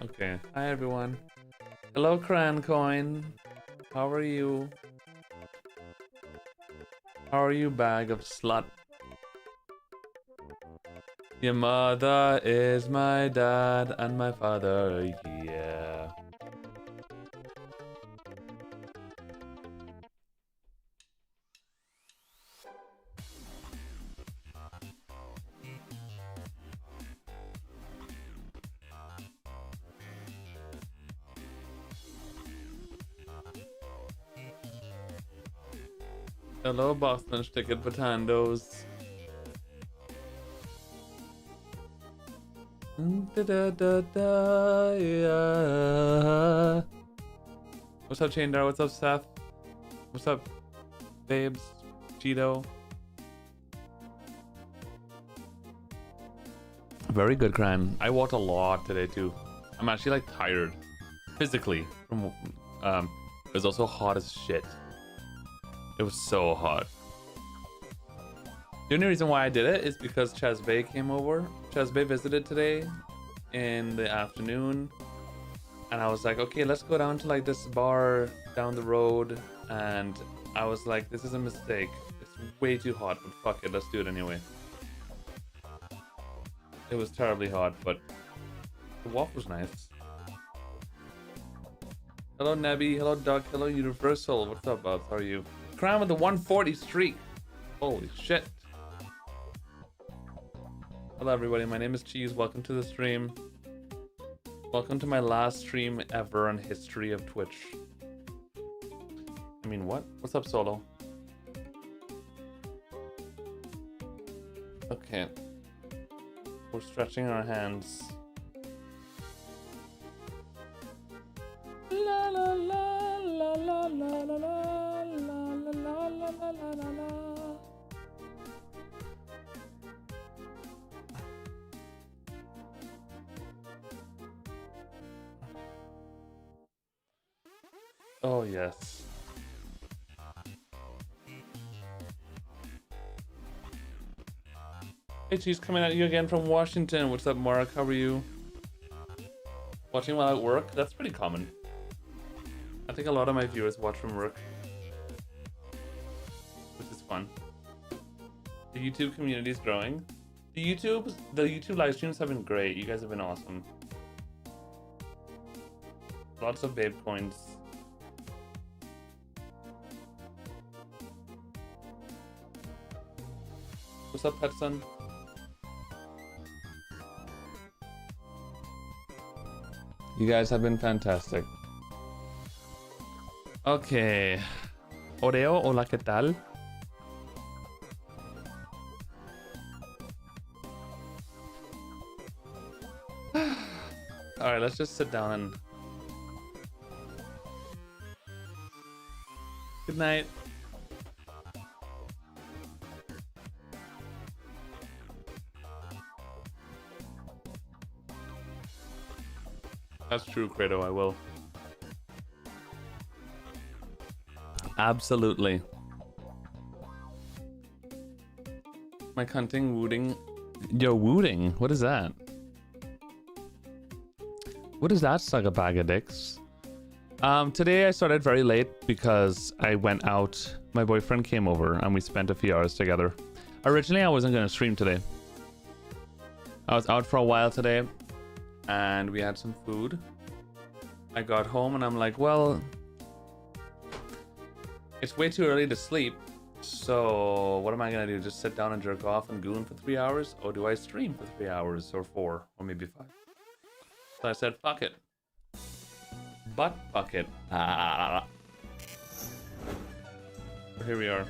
Okay. Hi everyone. Hello Crancoin. How are you? How are you, bag of slut? Your mother is my dad and my father, yeah. Hello Boston ticket potatoes. Da, da, da, da, yeah. What's up, Chaindar? What's up, Seth? What's up, babes? Cheeto. Very good, Cran. I walked a lot today too. I'm actually like tired, physically. From it was also hot as shit. It was so hot. The only reason why I did it is because Chazbay came over. Chazbay visited today in the afternoon, and I was like, okay, let's go down to like this bar down the road. And I was like, this is a mistake. It's way too hot, but fuck it, let's do it anyway. It was terribly hot, but the walk was nice. Hello, Nebby. Hello, Doug. Hello, Universal. What's up, Bubs? How are you? Crown with the 140 streak. Holy shit. Hello, everybody. My name is Cheese. Welcome to the stream. Welcome to my last stream ever in history of Twitch. I mean, what? What's up, Solo? Okay. We're stretching our hands. La la la la la la la la la la la la la. Oh yes. Hey, she's coming at you again from Washington. What's up, Mark? How are you? Watching while at work? That's pretty common. I think a lot of my viewers watch from work, which is fun. The YouTube community is growing. The YouTube live streams have been great. You guys have been awesome. Lots of babe coins. What's up, Petson? You guys have been fantastic. Okay. Oreo, hola, ¿qué tal? Alright, let's just sit down and... Good night. That's true, Credo, I will. Absolutely. My cunting wooting. Yo, wooting? What is that? What is that, suck a bag of dicks? Today I started very late because I went out. My boyfriend came over and we spent a few hours together. Originally, I wasn't going to stream today. I was out for a while today and we had some food. I got home and I'm like, well, it's way too early to sleep. So what am I going to do? Just sit down and jerk off and goon for 3 hours? Or do I stream for 3 hours or 4 or maybe 5? So I said, fuck it. But fuck it. Here we are.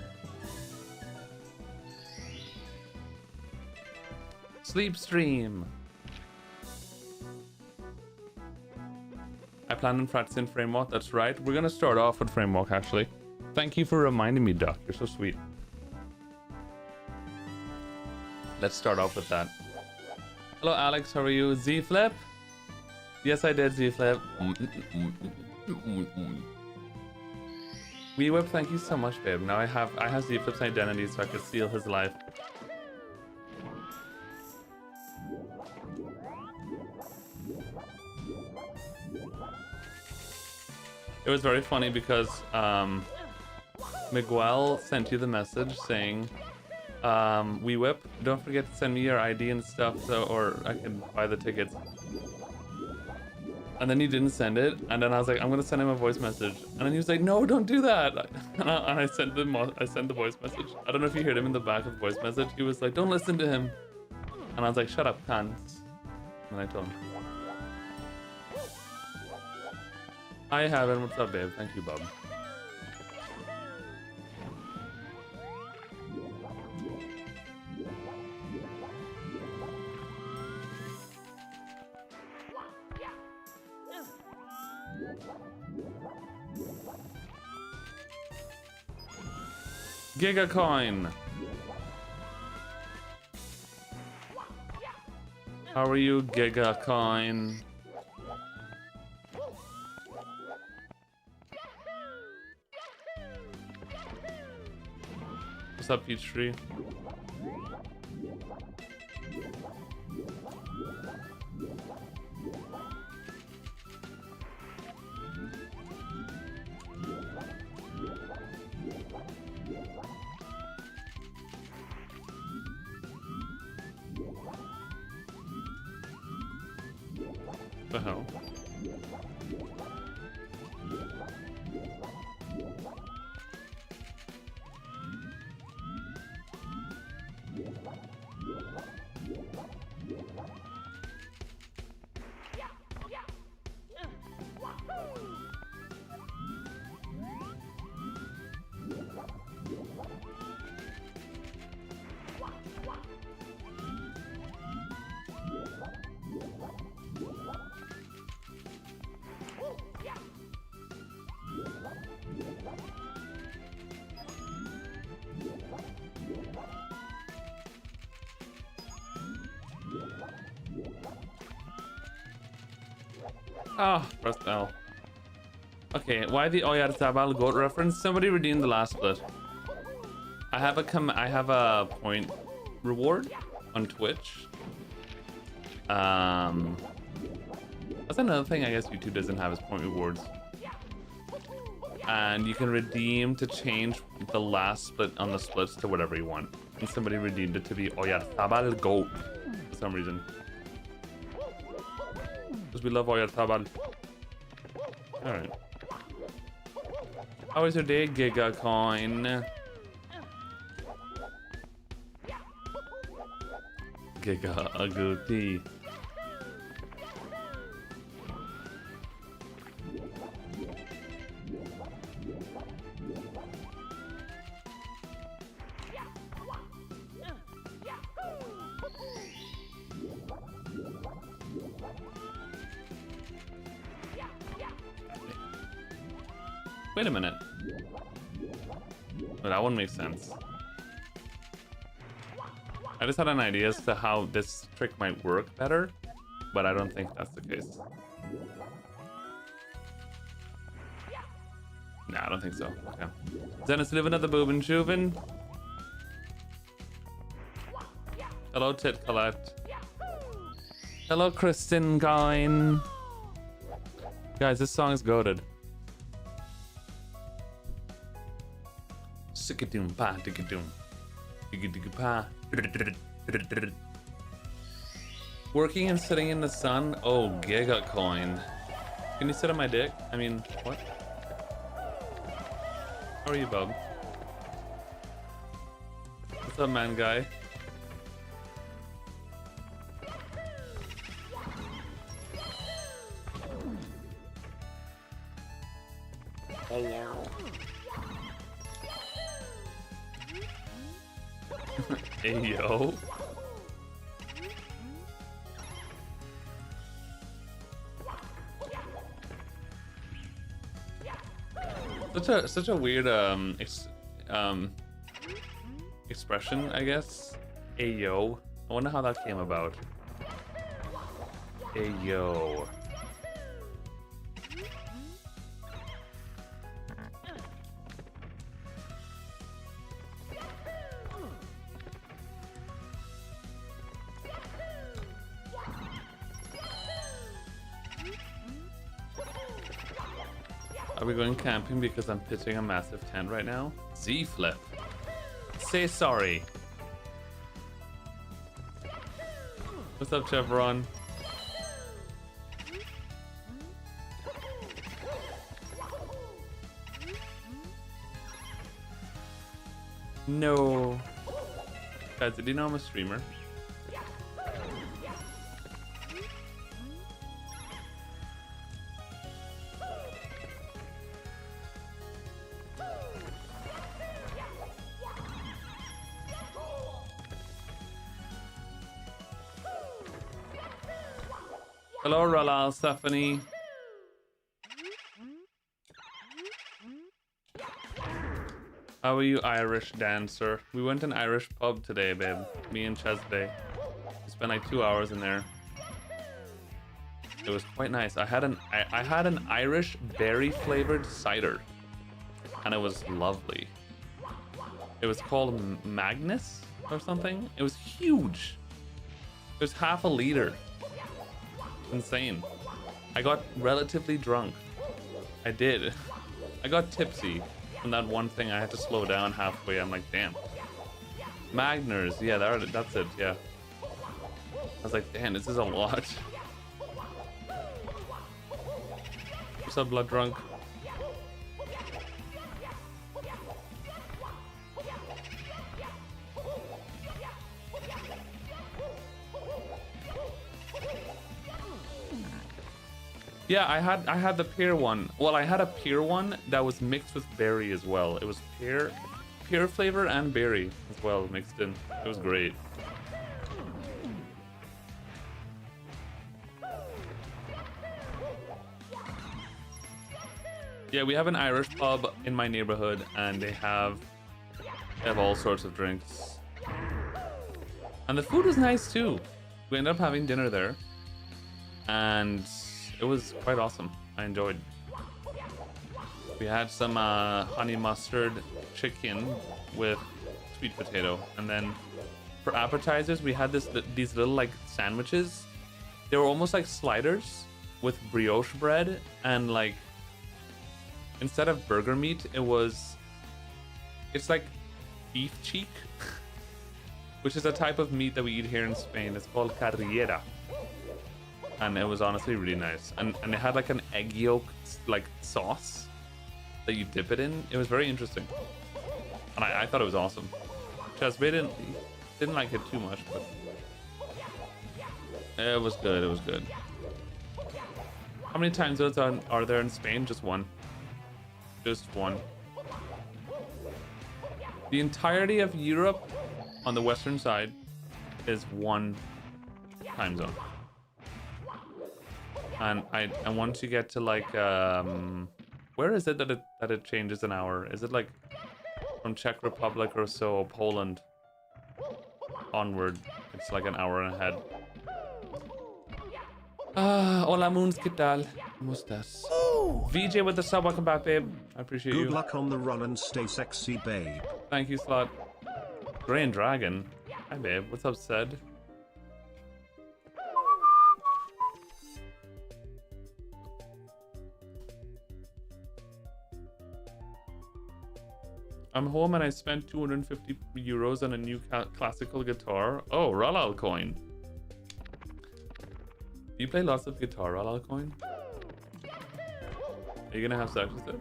Sleep stream. I plan on practicing framework. That's right. We're gonna start off with framework actually. Thank you for reminding me, Doc. You're so sweet. Let's start off with that. Hello, Alex. How are you? Z Flip? Yes, I did, Z Flip. Wee Whip, thank you so much, babe. Now I have Z Flip's identity, so I can steal his life. It was very funny because Miguel sent you the message saying, "We whip. Don't forget to send me your ID and stuff, or I can buy the tickets." And then he didn't send it, and then I was like, "I'm gonna send him a voice message," and then he was like, "No, don't do that." And I sent the voice message. I don't know if you heard him in the back of the voice message. He was like, "Don't listen to him," and I was like, "Shut up, cunt." And I told him. Hi, Heaven. What's up, babe? Thank you, Bob. Gigacoin. How are you, Gigacoin? What's up, Peachtree? The hell? Ah, oh, press L. Okay, why the Oyar Sabal goat reference? Somebody redeemed the last split. I have a point reward on Twitch. That's another thing I guess YouTube doesn't have is point rewards. And you can redeem to change the last split on the splits to whatever you want. And somebody redeemed it to be Oyar Sabal goat for some reason. Because we love Oyar Tabal. Alright. How was your day, Gigacoin? Giga Agouti. Wait a minute. Well, that one makes sense. I just had an idea as to how this trick might work better, but I don't think that's the case. Nah, I don't think so. Okay. Dennis living at the Boobin Chuvin. Hello, Tit Colette. Hello, Kristen Gine. Guys, this song is goated. Sickadoom pa diggadoom. Digga pa. Working and sitting in the sun? Oh, Gigacoin. Can you sit on my dick? I mean, what? How are you, bub? What's up, man guy? Hey, yo. Hey, yo. Such a weird expression, I guess. Hey, yo. I wonder how that came about. Hey, yo. Are we going camping because I'm pitching a massive tent right now? Z-flip. Say sorry. What's up, Chevron? No. Guys, did you know I'm a streamer? Hello, Ralal, Stephanie. How are you, Irish dancer? We went to an Irish pub today, babe. Me and Chesbey. We spent like 2 hours in there. It was quite nice. I had an Irish berry flavored cider, and it was lovely. It was called Magnus or something. It was huge. It was half a liter. Insane. I got relatively drunk. I did. I got tipsy from that one thing. I had to slow down halfway. I'm like, damn. Magners. Yeah, that's it. Yeah. I was like, damn, this is a lot. What's up, Blood Drunk? Yeah, I had the pear one. Well, I had a pear one that was mixed with berry as well. It was pear flavor and berry as well mixed in. It was great. Yeah, we have an Irish pub in my neighborhood, and they have all sorts of drinks. And the food was nice too. We ended up having dinner there, and it was quite awesome. I enjoyed. We had some honey mustard chicken with sweet potato, and then for appetizers we had these little like sandwiches. They were almost like sliders with brioche bread, and like instead of burger meat, it's like beef cheek, which is a type of meat that we eat here in Spain. It's called carriera. And it was honestly really nice. And it had like an egg yolk like sauce that you dip it in. It was very interesting. And I thought it was awesome. Chesbey didn't like it too much, but it was good. It was good. How many time zones are there in Spain? Just one. Just one. The entirety of Europe on the western side is one time zone. And once you get to like where is it that it changes an hour? Is it like from Czech Republic or so, Poland onward? It's like an hour ahead. Hola Moons, ¿qué tal? ¿Cómo estás? VJ with the sub, welcome back, babe. I appreciate you. Good luck on the run and stay sexy, babe. Thank you, Slot. Grey Dragon. Hi, babe. What's up, Sed? I'm home and I spent 250 euros on a new classical guitar. Oh, Ralal coin. Do you play lots of guitar, Ralal coin? Are you gonna have sex with it?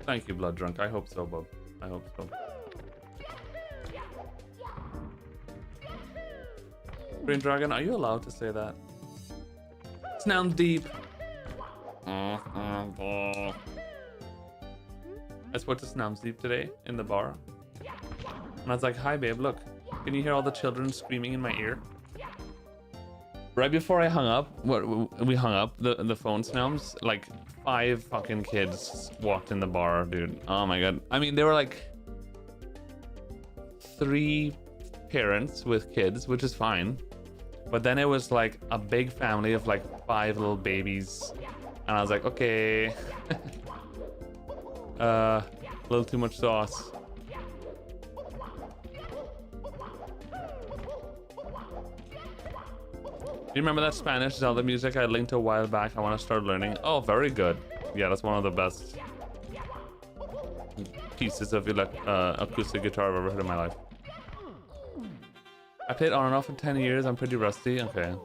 Thank you, Blood Drunk. I hope so, Bob. I hope so. Green Dragon, are you allowed to say that? Sounds deep. I spoke to Snams Deep today in the bar. And I was like, hi babe, look. Can you hear all the children screaming in my ear? Right before I hung up, we hung up the phone, Snams, like 5 fucking kids walked in the bar, dude. Oh my god. I mean, they were like 3 parents with kids, which is fine. But then it was like a big family of like 5 little babies. And I was like, okay. A little too much sauce. You remember that Spanish Zelda music I linked a while back? I want to start learning. Oh, very good. Yeah, that's one of the best pieces of acoustic guitar I've ever heard in my life. I played on and off for 10 years. I'm pretty rusty. Okay.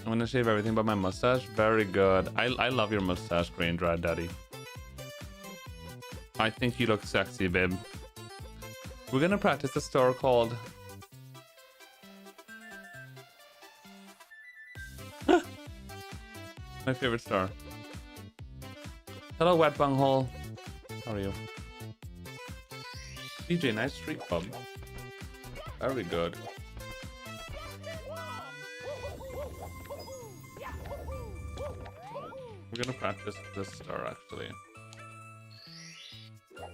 I'm gonna shave everything but my mustache. Very good. I love your mustache, Grain Dry Daddy. I think you look sexy, babe. We're gonna practice a star called... my favorite star. Hello, Wet Bunghole. How are you? DJ, nice streak, bub. Very good. We're gonna practice this star, actually.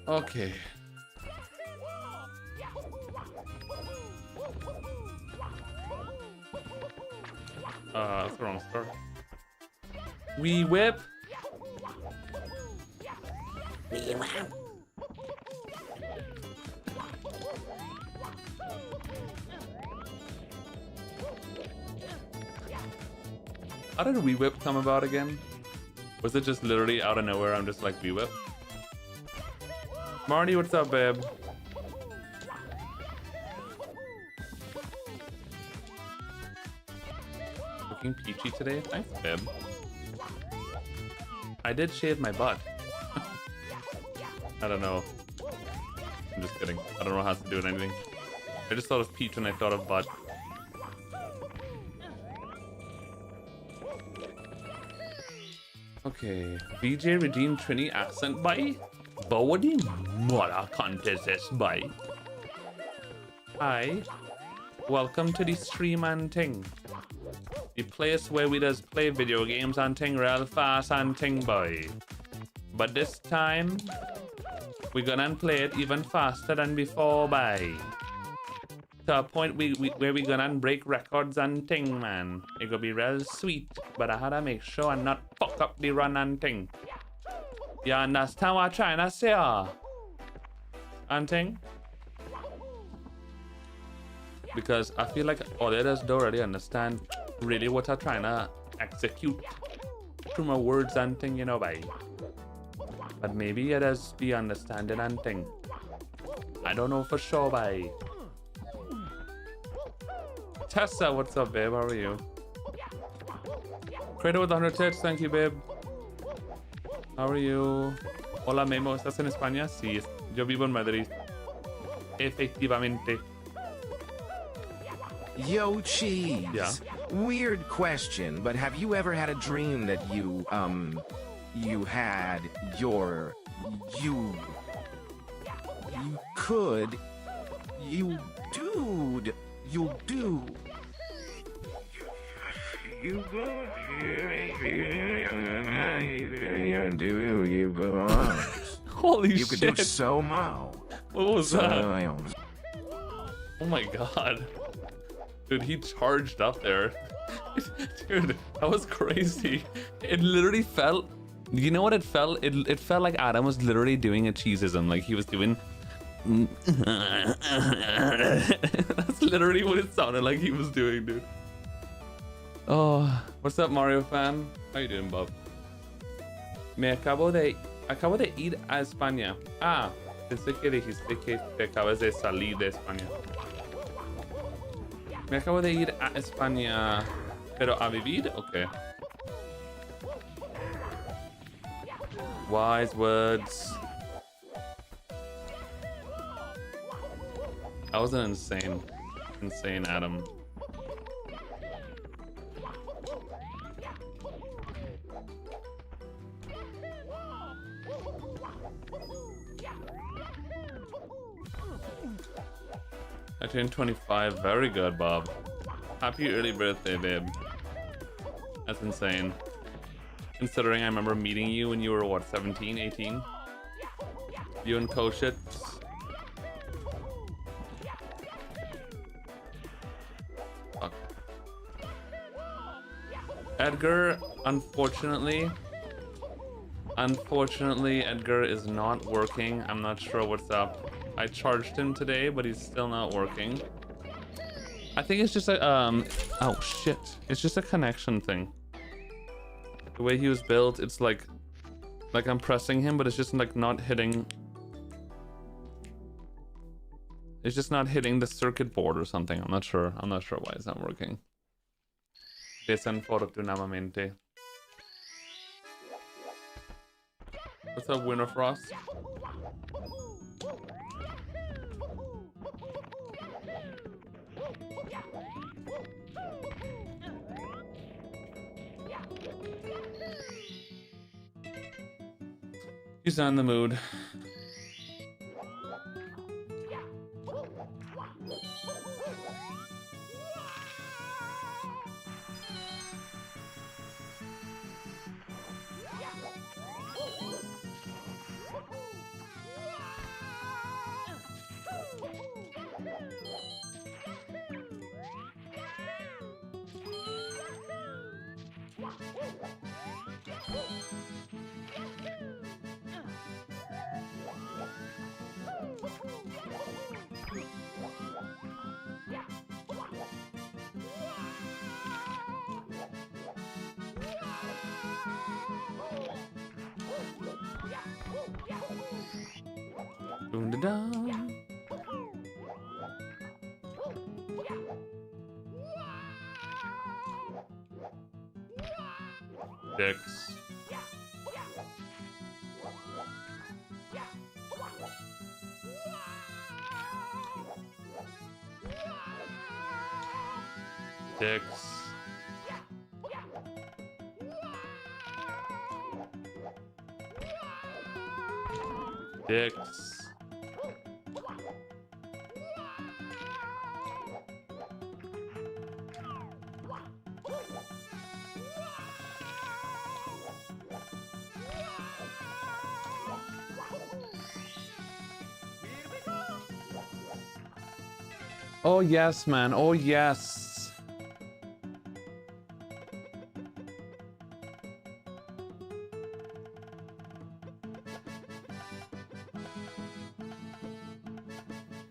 Okay. That's the wrong star. We whip. We wow. How did we whip come about again? Was it just literally out of nowhere? I'm just like, we whip. Marty, what's up, babe? Looking peachy today. Thanks, babe. I did shave my butt. I don't know. I'm just kidding. I don't know how to do it anything. I just thought of peach when I thought of butt. Okay. VJ redeemed Trini accent by Bawadi Mora contest by. Hi. Welcome to the stream and ting. The place where we just play video games and ting real fast and ting boy. But this time we're gonna play it even faster than before by. To a point where we gonna break records and ting, man. It gonna be real sweet, but I had to make sure and not fuck up the run and ting. You understand what I'm trying to say? And ting? Because I feel like all others don't really understand really what I'm trying to execute through my words and ting, you know, bye. But maybe it is be understanding and ting. I don't know for sure, bye. Tessa, what's up, babe? How are you? Credo with 100 tits, thank you, babe. How are you? Hola, Memo, ¿estás en España? Sí, yo vivo en Madrid. Efectivamente. Yo, Cheese. Yeah? Weird question, but have you ever had a dream that you had your... You do... Holy you shit. could do so much. What was that? Oh my god. Dude, he charged up there. Dude, that was crazy. It literally felt... You know what it felt? It felt like Adam was literally doing a cheesism. Like he was doing... That's literally what it sounded like he was doing, dude. Oh, what's up, Mario fan? How you doing, Bob? Acabo de ir a España. Ah, pensé que dijiste que te acabas de salir de España. Me acabo de ir a España, pero a vivir, okay. Wise words. That was an insane Adam. I turned 25. Very good, Bob. Happy early birthday, babe. That's insane. Considering I remember meeting you when you were, what, 17, 18? You and Koshit. Fuck. Edgar, unfortunately, Unfortunately, Edgar is not working. I'm not sure what's up. I charged him today, but he's still not working. I think it's just a, oh shit. It's just a connection thing. The way he was built, it's like I'm pressing him, but it's just like not hitting. It's just not hitting the circuit board or something. I'm not sure. I'm not sure why it's not working. Desafortunadamente. What's up, Winter Frost? He's not in the mood. Dun da dun. Dicks. Dicks. Dicks. Oh yes, man. Oh yes.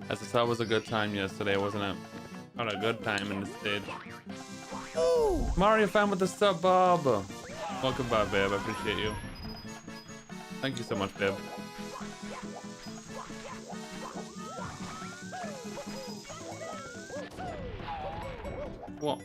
As I saw, it was a good time yesterday, wasn't it? Had a good time in the stage. Oh, Mario fan with the sub, Bob. Welcome back, babe. I appreciate you. Thank you so much, babe. What?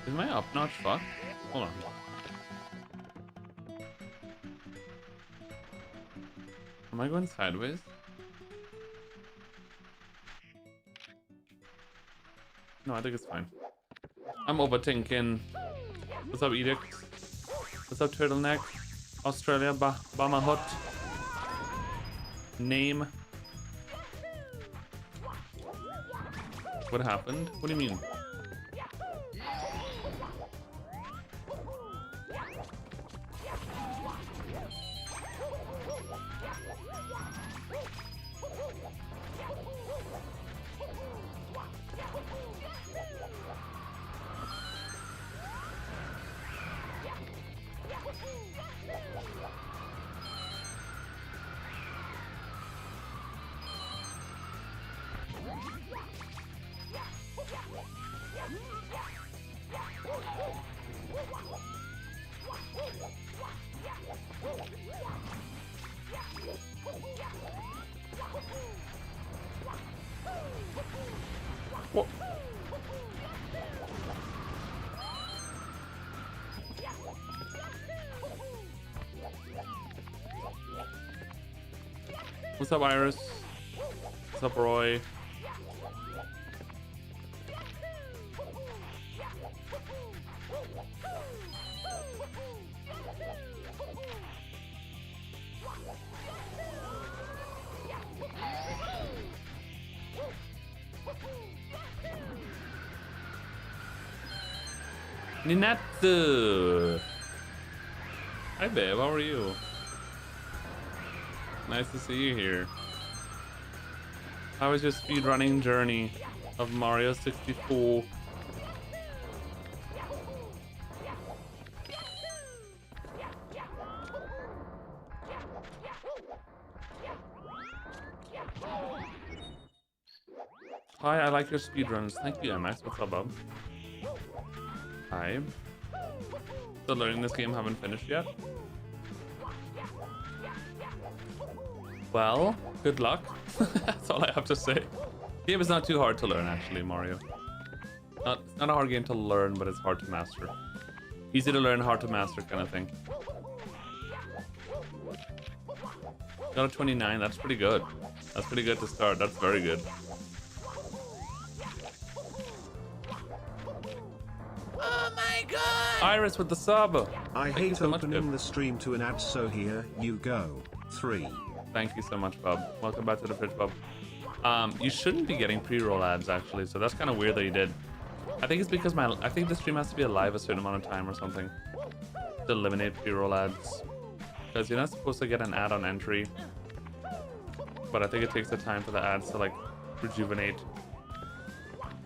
Is my up notch fucked? Hold on. Am I going sideways? No, I think it's fine. I'm overthinking. What's up, Edict? What's up, Turtleneck? Australia, Bama Hut. Name. What happened? What do you mean? What? What's up, Iris? What's up, Roy? Ninatsu. Hi babe, how are you? Nice to see you here. How was your speedrunning journey of Mario 64? Hi, I like your speedruns. Thank you, MX. What's up, bub? Hi. Still learning this game, haven't finished yet. Well, good luck. That's all I have to say. The game is not too hard to learn, actually, Mario. It's not a hard game to learn, but it's hard to master. Easy to learn, hard to master kind of thing. Got a 29, that's pretty good. That's pretty good to start, that's very good. Oh my god! Iris with the sub. I Thank you hate so much, opening Bib. the stream to an ad, so here you go. 3. Thank you so much, Bub. Welcome back to the fridge, Bub. You shouldn't be getting pre-roll ads, actually, so that's kind of weird that you did. I think it's because I think the stream has to be alive a certain amount of time or something to eliminate pre-roll ads, because you're not supposed to get an ad on entry, but I think it takes the time for the ads to like rejuvenate.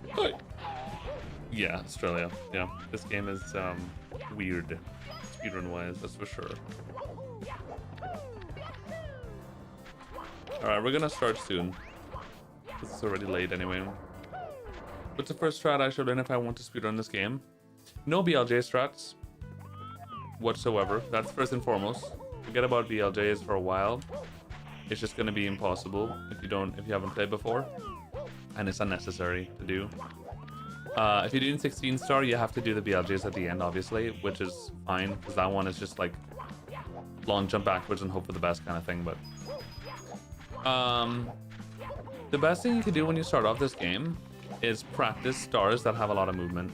Hey. Yeah, Australia. Yeah, this game is weird, speedrun wise, that's for sure. Alright, we're gonna start soon. This is already late anyway. What's the first strat I should learn if I want to speedrun this game? No BLJ strats whatsoever. That's first and foremost. Forget about BLJs for a while. It's just gonna be impossible if you haven't played before, and it's unnecessary to do. If you're doing 16 star, you have to do the BLJs at the end, obviously, which is fine because that one is just like long jump backwards and hope for the best kind of thing. But the best thing you can do when you start off this game is practice stars that have a lot of movement.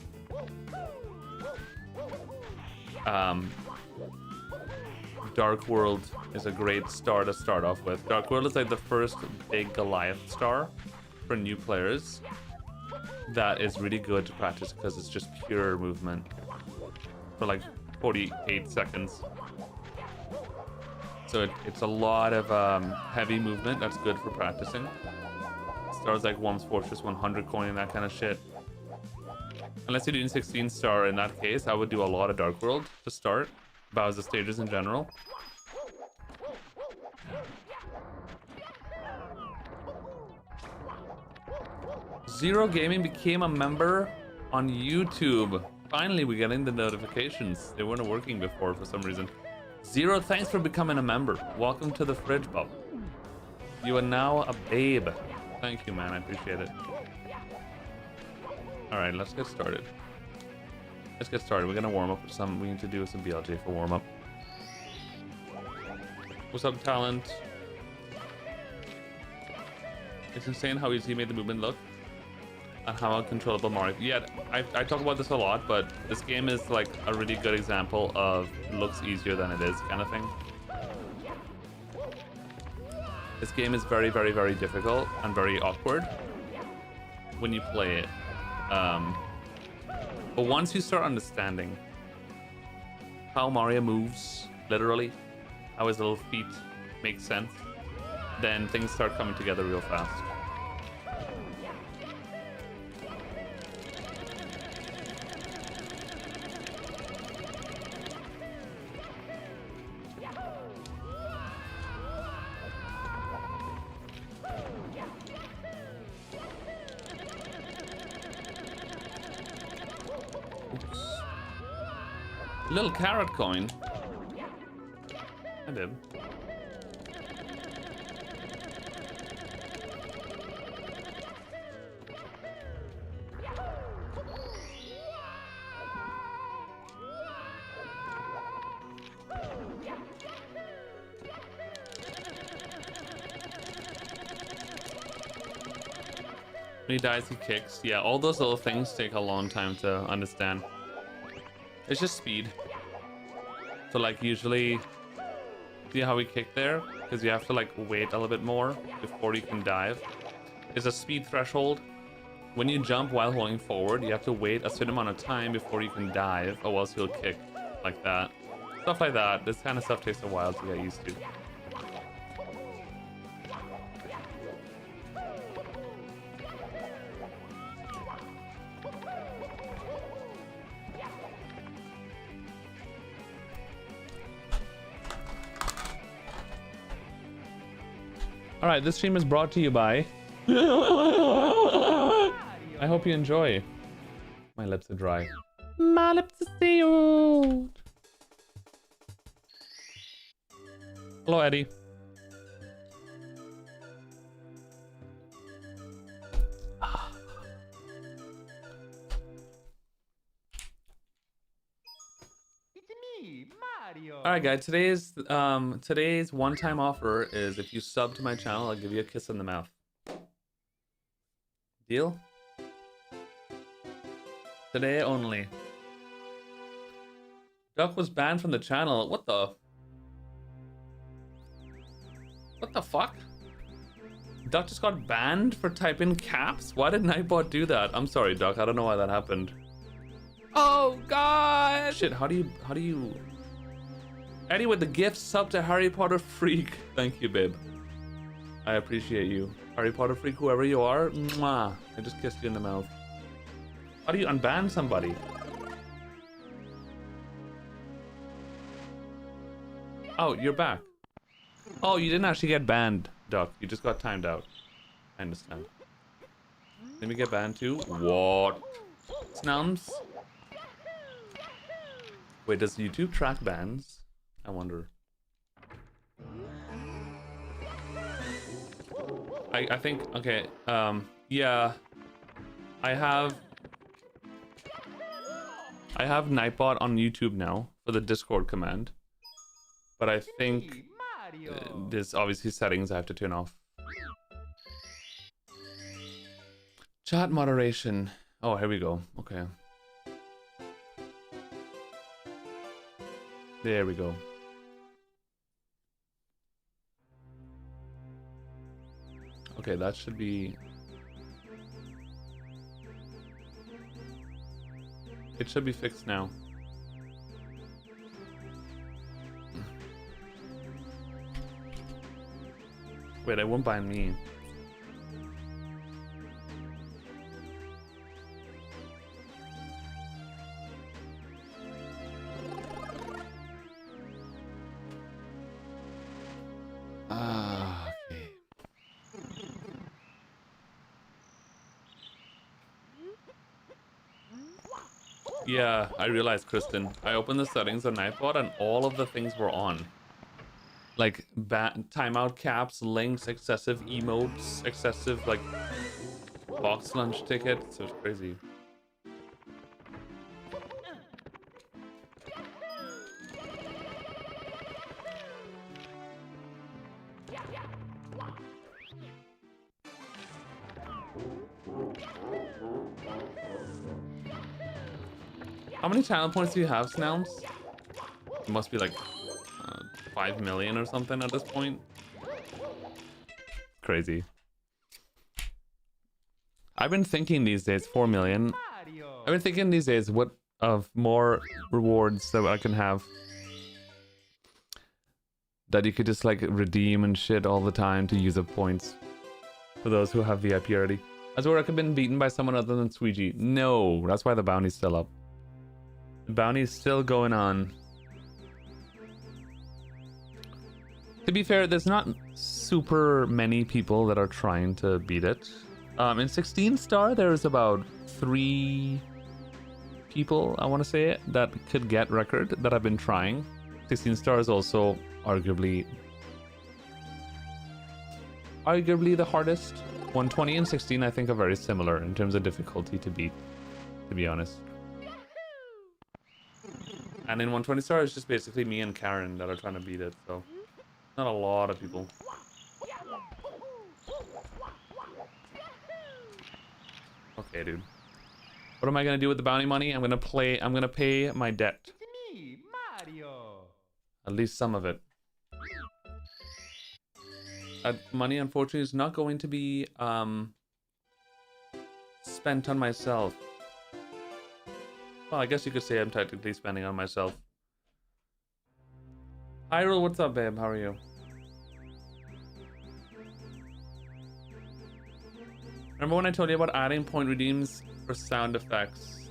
Dark World is a great star to start off with. Dark World is like the first big Goliath star for new players that is really good to practice because it's just pure movement for like 48 seconds. So it's a lot of heavy movement that's good for practicing. Stars like Worm's Fortress 100 coin and that kind of shit. Unless you're doing 16 star, in that case, I would do a lot of Dark World to start. Bowser stages in general. Zero Gaming became a member on YouTube. Finally, we're getting the notifications. They weren't working before for some reason. Zero, thanks for becoming a member. Welcome to the fridge, bub. You are now a babe. Thank you, man. I appreciate it. All right, let's get started. We're gonna warm up with some. We need to do some BLJ for warm up. What's up, talent? It's insane how easy he made the movement look and how uncontrollable Mario. Yeah, I talk about this a lot, but this game is like a really good example of looks easier than it is kind of thing. This game is very, very, very difficult and very awkward when you play it. But once you start understanding how Mario moves, literally, how his little feet make sense, then things start coming together real fast. Little carrot coin. I did. When he dies, he kicks. Yeah, all those little things take a long time to understand. It's just speed. So like usually, see how we kick there? Because you have to like wait a little bit more before you can dive. It's a speed threshold. When you jump while holding forward, you have to wait a certain amount of time before you can dive, or else you'll kick like that. Stuff like that. This kind of stuff takes a while to get used to. All right, this stream is brought to you by... I hope you enjoy. My lips are dry. My lips are sealed. Hello, Eddie. It's me, Mario. All right, guys. Today's one-time offer is if you sub to my channel, I'll give you a kiss in the mouth. Deal? Today only. Duck was banned from the channel. What the fuck? Duck just got banned for typing caps? Why did Nightbot do that? I'm sorry, Duck. I don't know why that happened. Oh god! Shit, how do you... Eddie with the gift sub to Harry Potter Freak. Thank you, babe. I appreciate you. Harry Potter Freak, whoever you are. Mwah. I just kissed you in the mouth. How do you unban somebody? Oh, you're back. Oh, you didn't actually get banned, Duck. You just got timed out. I understand. Let me get banned too. What? Snums? Wait, does YouTube track bans? I wonder. I think, okay, yeah. I have Nightbot on YouTube now for the Discord command. But I think there's obviously settings I have to turn off. Chat moderation. Oh, here we go. Okay. There we go. Okay, that should be... It should be fixed now. Wait, I won't ban me. Ah, okay. Yeah, I realized, Kristen. I opened the settings on Nightbot and all of the things were on. Like timeout caps, links, excessive emotes, excessive like box lunch tickets. It's crazy. How many channel points do you have, Snelms? It must be like 5 million or something at this point. Crazy. I've been thinking these days, 4 million. I've been thinking these days what of more rewards that I can have. That you could just like redeem and shit all the time to use up points. For those who have VIP already. Has Warwick been beaten by someone other than Squeegee? No, that's why the bounty's still up. The bounty's still going on. To be fair, there's not super many people that are trying to beat it. In 16 star, there's about 3 people, I want to say, that could get record that have been trying. 16 star is also arguably the hardest. 120 and 16, I think, are very similar in terms of difficulty to beat, to be honest. And in 120 star, it's just basically me and Karen that are trying to beat it, so not a lot of people. Okay, dude. What am I gonna do with the bounty money? I'm gonna pay my debt. It's me, Mario. At least some of it. That money, unfortunately, is not going to be spent on myself. Well, I guess you could say I'm technically spending on myself. Hyrule, what's up, babe? How are you? Remember when I told you about adding point redeems for sound effects,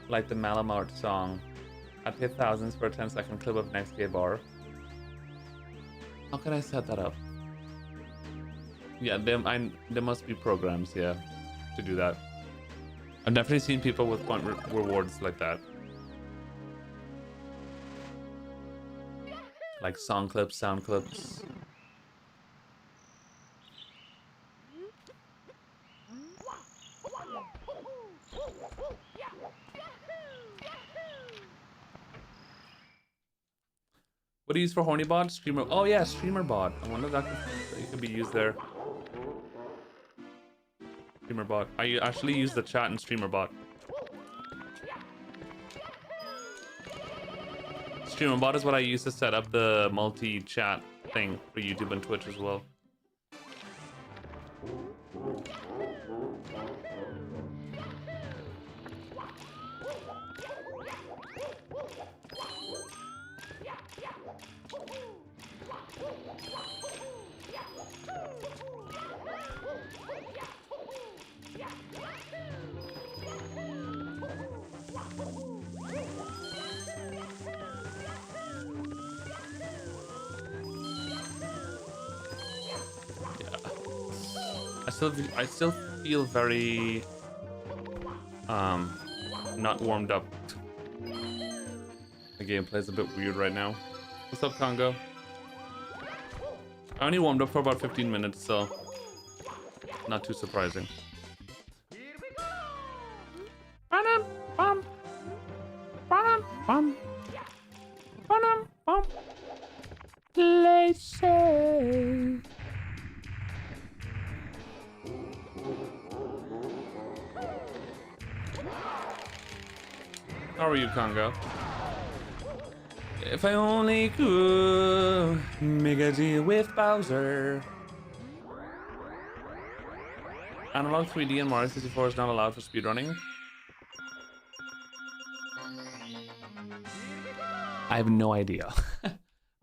like the Malamart song? I'd pay thousands for a 10-second clip of next gay bar. How can I set that up? Yeah, there must be programs, yeah, to do that. I've definitely seen people with point rewards like that. Like song clips, sound clips. What do you use for horny bot? Streamer. Oh yeah, streamer bot. I wonder if that could be used there. Streamer bot. I actually use the chat in streamer bot. Streamer bot is what I use to set up the multi-chat thing for YouTube and Twitch as well. I still feel very not warmed up. The gameplay is a bit weird right now. What's up, Congo? I only warmed up for about 15 minutes, so not too surprising. Let's say. How are you, Congo? If I only could make a deal with Bowser. Analog 3D and Mario 64 is not allowed for speedrunning. I have no idea.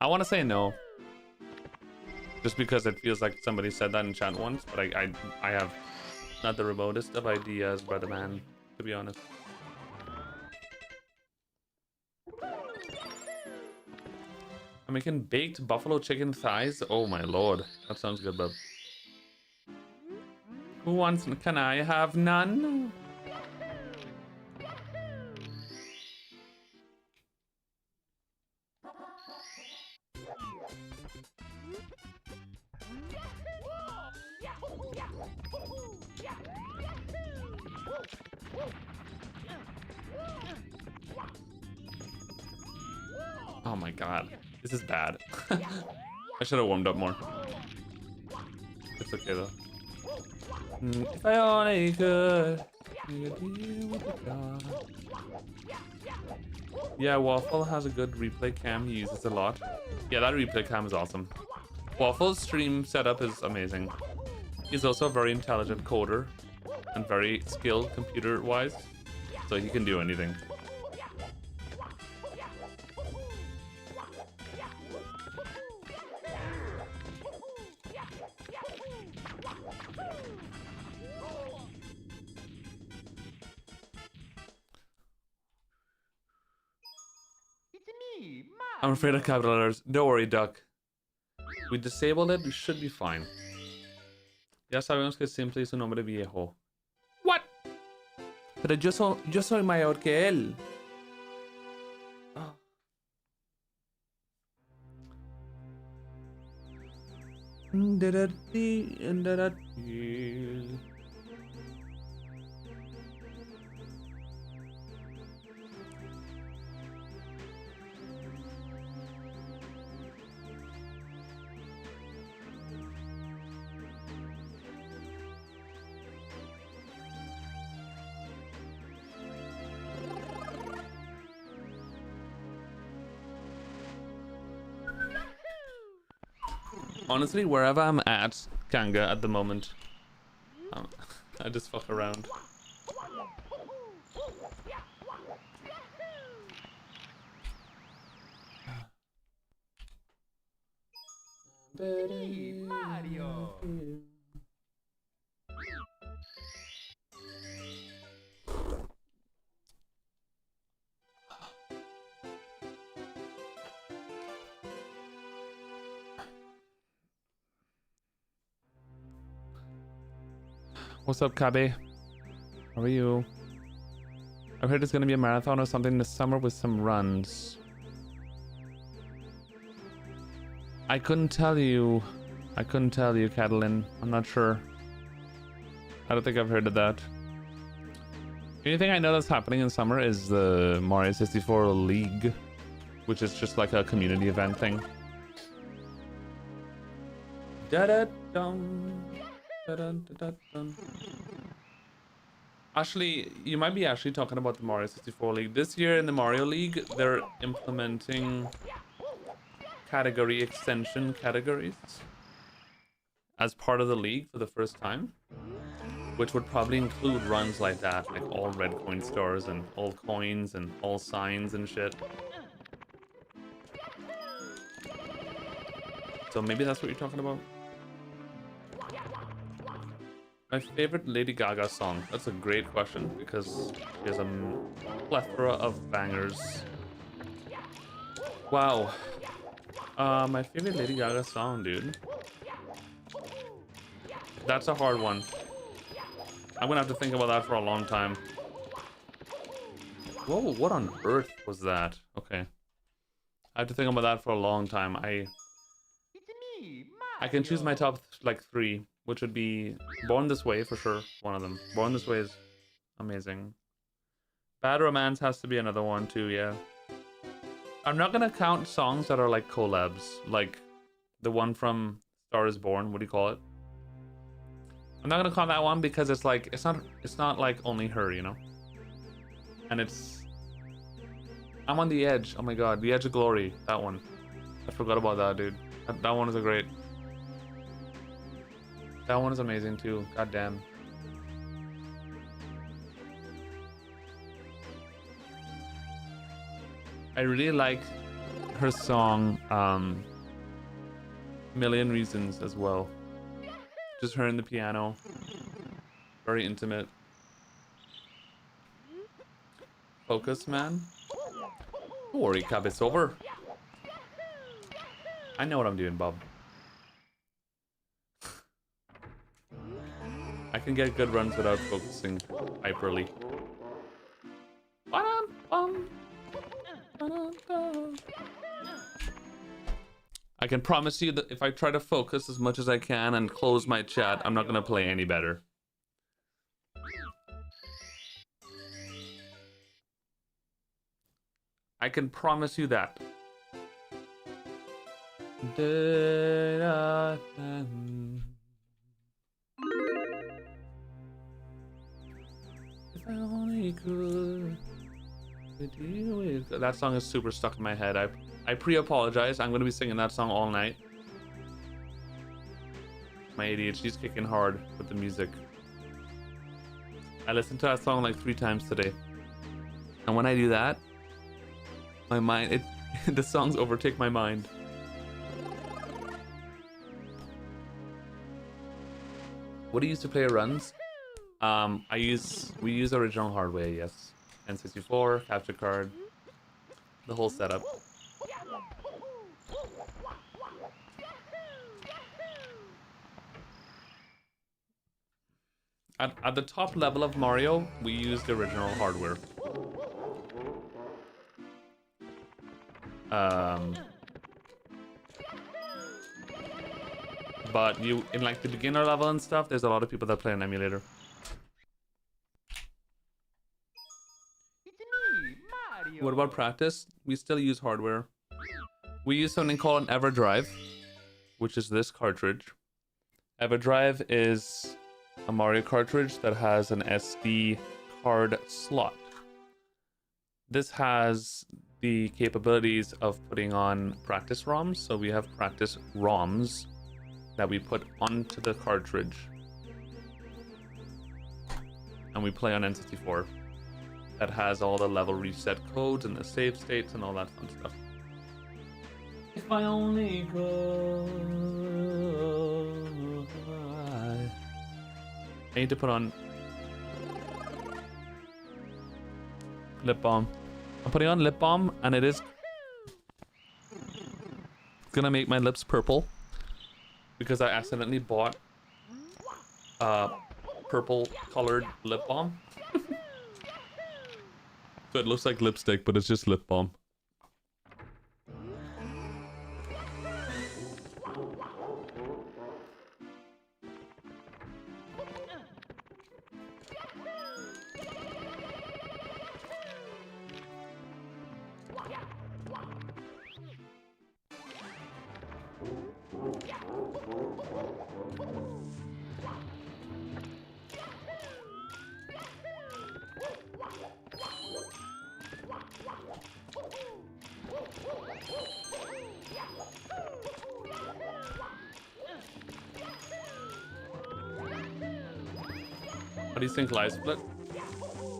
I want to say no. Just because it feels like somebody said that in chat once, but I have not the remotest of ideas, brother man, to be honest. I'm making baked buffalo chicken thighs. Oh my lord, that sounds good, bub. Who wants? Can I have none? Oh my god, this is bad. I should have warmed up more. It's okay though. If I only could. Yeah, Waffle has a good replay cam. He uses a lot. Yeah, that replay cam is awesome. Waffle's stream setup is amazing. He's also a very intelligent coder and very skilled computer-wise, so he can do anything. I'm afraid of capital letters. Don't worry, Duck. We disabled it, we should be fine. Ya sabemos que siempre es un hombre viejo. What? Pero yo soy mayor que él. Oh. Honestly, wherever I'm at, Kanga, at the moment, I just fuck around. Me, Mario. What's up, Kabe? How are you? I heard it's gonna be a marathon or something this summer with some runs. I couldn't tell you. I couldn't tell you, Catalin. I'm not sure. I don't think I've heard of that. The only thing I know that's happening in summer is the Mario 64 League, which is just like a community event thing. Da-da-dum. Da-da-da-da-dum. Actually, you might be actually talking about the Mario 64 League. This year in the Mario League, they're implementing category extension categories as part of the league for the first time, which would probably include runs like that, like all red coin stars and all coins and all signs and shit. So maybe that's what you're talking about. My favorite Lady Gaga song. That's a great question because she has a plethora of bangers. Wow. My favorite Lady Gaga song, dude. That's a hard one. I'm gonna have to think about that for a long time. Whoa, what on earth was that? Okay. I have to think about that for a long time. I can choose my top like 3, which would be Born This Way for sure. One of them. Born This Way is amazing. Bad Romance has to be another one too, yeah. I'm not gonna count songs that are like collabs, like the one from Star Is Born. What do you call it? I'm not gonna count that one because it's like it's not like only her, you know. And I'm on the edge. Oh my god, The Edge of Glory. That one. I forgot about that, dude. That one is a great. That one is amazing too. God damn. I really like her song Million Reasons as well. Just her and the piano. Very intimate. Focus, man. Don't worry, Cab, it's over. I know what I'm doing, Bob. I can get good runs without focusing hyperly. I can promise you that if I try to focus as much as I can and close my chat, I'm not gonna play any better. I can promise you that. If I only could. That song is super stuck in my head. I pre-apologize. I'm gonna be singing that song all night. My ADHD's kicking hard with the music. I listened to that song like 3 times today. And when I do that, my mind, the songs overtake my mind. What do you use to play runs? We use original hardware, yes. N64, capture card, the whole setup. At the top level of Mario, we use the original hardware. But in like the beginner level and stuff, there's a lot of people that play an emulator. What about practice? We still use hardware. We use something called an EverDrive, which is this cartridge. EverDrive is a Mario cartridge that has an SD card slot. This has the capabilities of putting on practice ROMs. So we have practice ROMs that we put onto the cartridge. And we play on N64. That has all the level reset codes and the save states and all that fun stuff. my only goal. I need to put on lip balm. I'm putting on lip balm, and it is gonna make my lips purple because I accidentally bought purple colored lip balm. So it looks like lipstick, but it's just lip balm. What do you think, live split?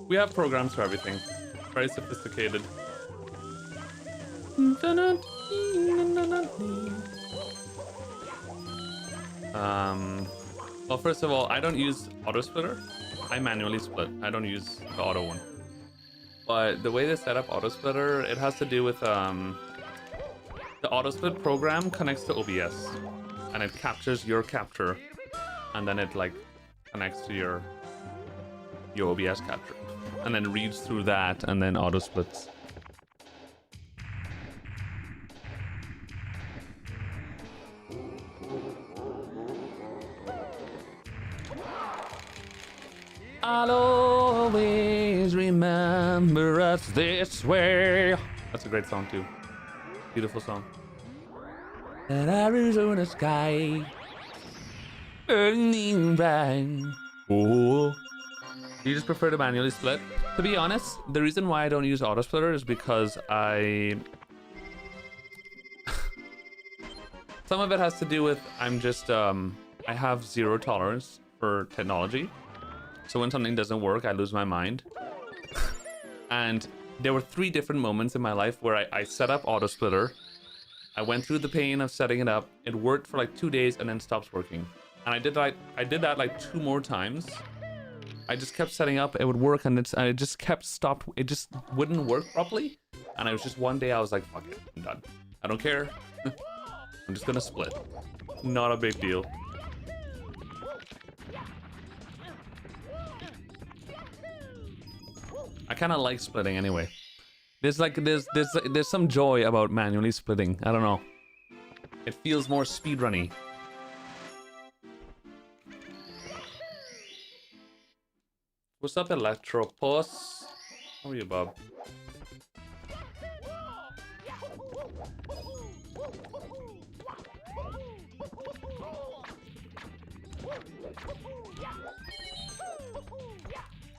We have programs for everything. Very sophisticated. Well, first of all, I don't use auto splitter. I manually split. I don't use the auto one. But the way they set up auto splitter, it has to do with the auto split program connects to OBS, and it captures your capture, and then it like connects to your OBS capture, and then reads through that, and then auto splits. I'll always remember us this way. That's a great song too. Beautiful song. That Arizona sky burning bright. Oh. You just prefer to manually split? To be honest, the reason why I don't use auto splitter is because some of it has to do with I have zero tolerance for technology. So when something doesn't work, I lose my mind. And there were 3 different moments in my life where I set up auto splitter. I went through the pain of setting it up. It worked for like 2 days and then stops working. And I did that like 2 more times. I just kept setting up, it would work, and it just kept stopped. It just wouldn't work properly. And I was just one day I was like, fuck it, I'm done. I don't care. I'm just gonna split. Not a big deal. I kind of like splitting anyway. There's some joy about manually splitting. I don't know. It feels more speedrunny. What's up, Electropus? How are you, Bob?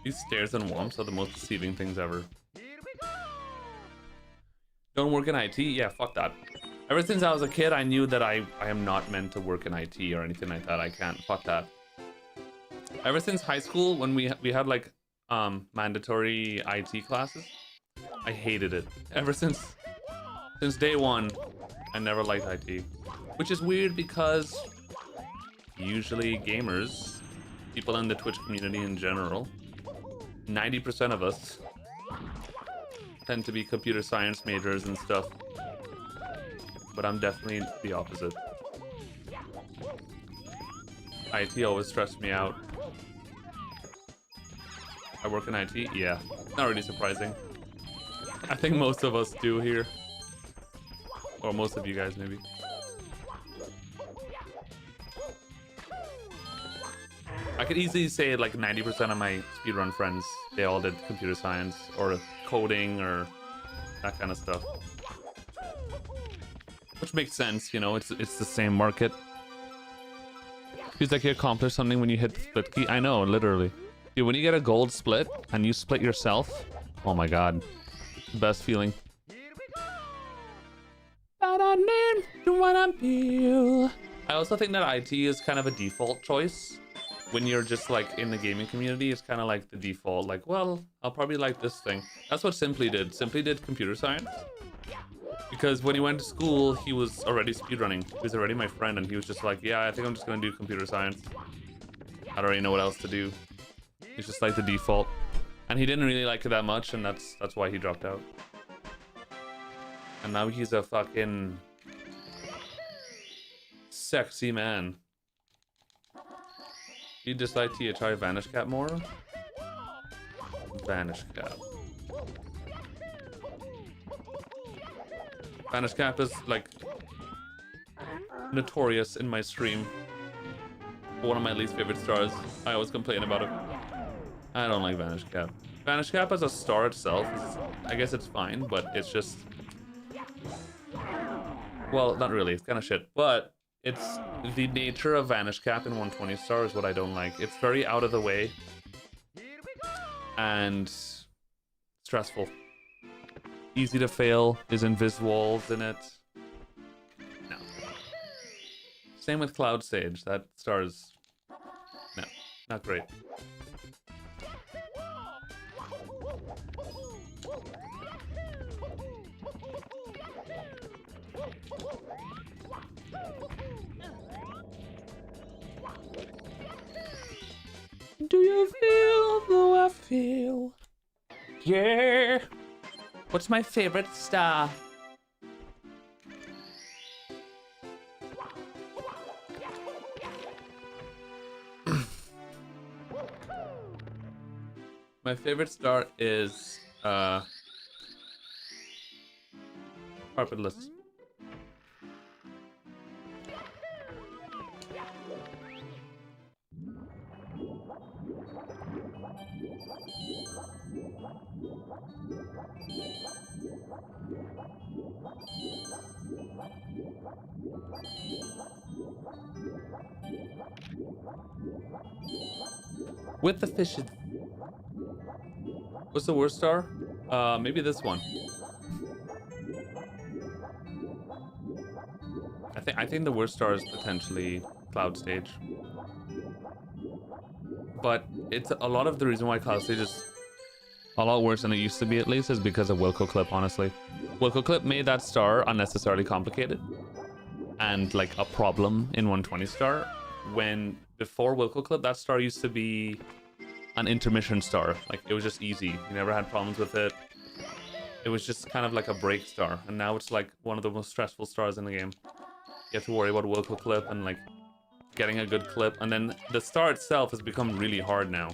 These stairs and womps are the most deceiving things ever. Don't work in IT? Yeah, fuck that. Ever since I was a kid, I knew that I am not meant to work in IT or anything like that. I can't. Fuck that. Ever since high school, when we had like mandatory IT classes, I hated it. Ever since day one, I never liked IT. Which is weird because usually gamers, people in the Twitch community in general, 90% of us tend to be computer science majors and stuff. But I'm definitely the opposite. IT always stressed me out. I work in IT? Yeah. Not really surprising. I think most of us do here. Or most of you guys, maybe. I could easily say like 90% of my speedrun friends, they all did computer science or coding or that kind of stuff. Which makes sense, you know, it's the same market. Feels like you accomplished something when you hit the split key. I know, literally. Dude, when you get a gold split and you split yourself, oh my god. Best feeling. I also think that IT is kind of a default choice. When you're just like in the gaming community, it's kind of like the default, like, well, I'll probably like this thing. That's what Simply did. Simply did computer science. Because when he went to school, he was already speedrunning. He was already my friend, and he was just like, yeah, I think I'm just gonna do computer science. I don't really know what else to do. It's just like the default. And he didn't really like it that much, and that's why he dropped out. And now he's a fucking sexy man. You decide to try Vanish Cap more? Vanish Cap. Vanish Cap is like notorious in my stream. One of my least favorite stars. I always complain about it. I don't like Vanish Cap. Vanish Cap as a star itself, I guess it's fine, but it's just... Well, not really, it's kind of shit. But it's the nature of Vanish Cap in 120 star is what I don't like. It's very out of the way. And stressful. Easy to fail, is invis walls in it. No. Same with Cloud Stage, that star is... No, not great. Do you feel the way I feel? Yeah. What's my favorite star? My favorite star is Carpetless. With the fishes. What's the worst star? Maybe this one. I think the worst star is potentially Cloud Stage. But it's a lot of the reason why Cloud Stage is a lot worse than it used to be, at least, is because of Wilco Clip, honestly. Wilco Clip made that star unnecessarily complicated and like a problem in 120 star, when before Wilco Clip that star used to be an intermission star. Like, it was just easy, you never had problems with it. It was just kind of like a break star, and now it's like one of the most stressful stars in the game. You have to worry about Wilco Clip and like getting a good clip, and then the star itself has become really hard now.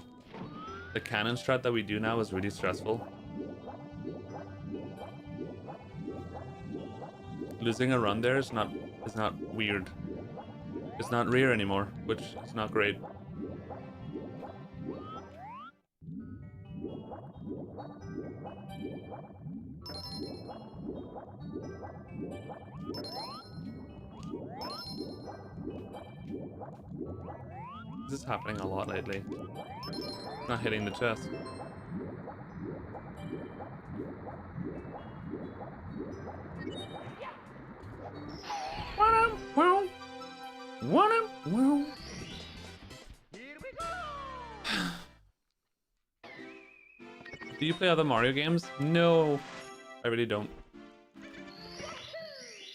The cannon strat that we do now is really stressful. Losing a run there is not weird. It's not rare anymore, which is not great. This is happening a lot lately. Not hitting the chest. Do you play other Mario games? No, I really don't.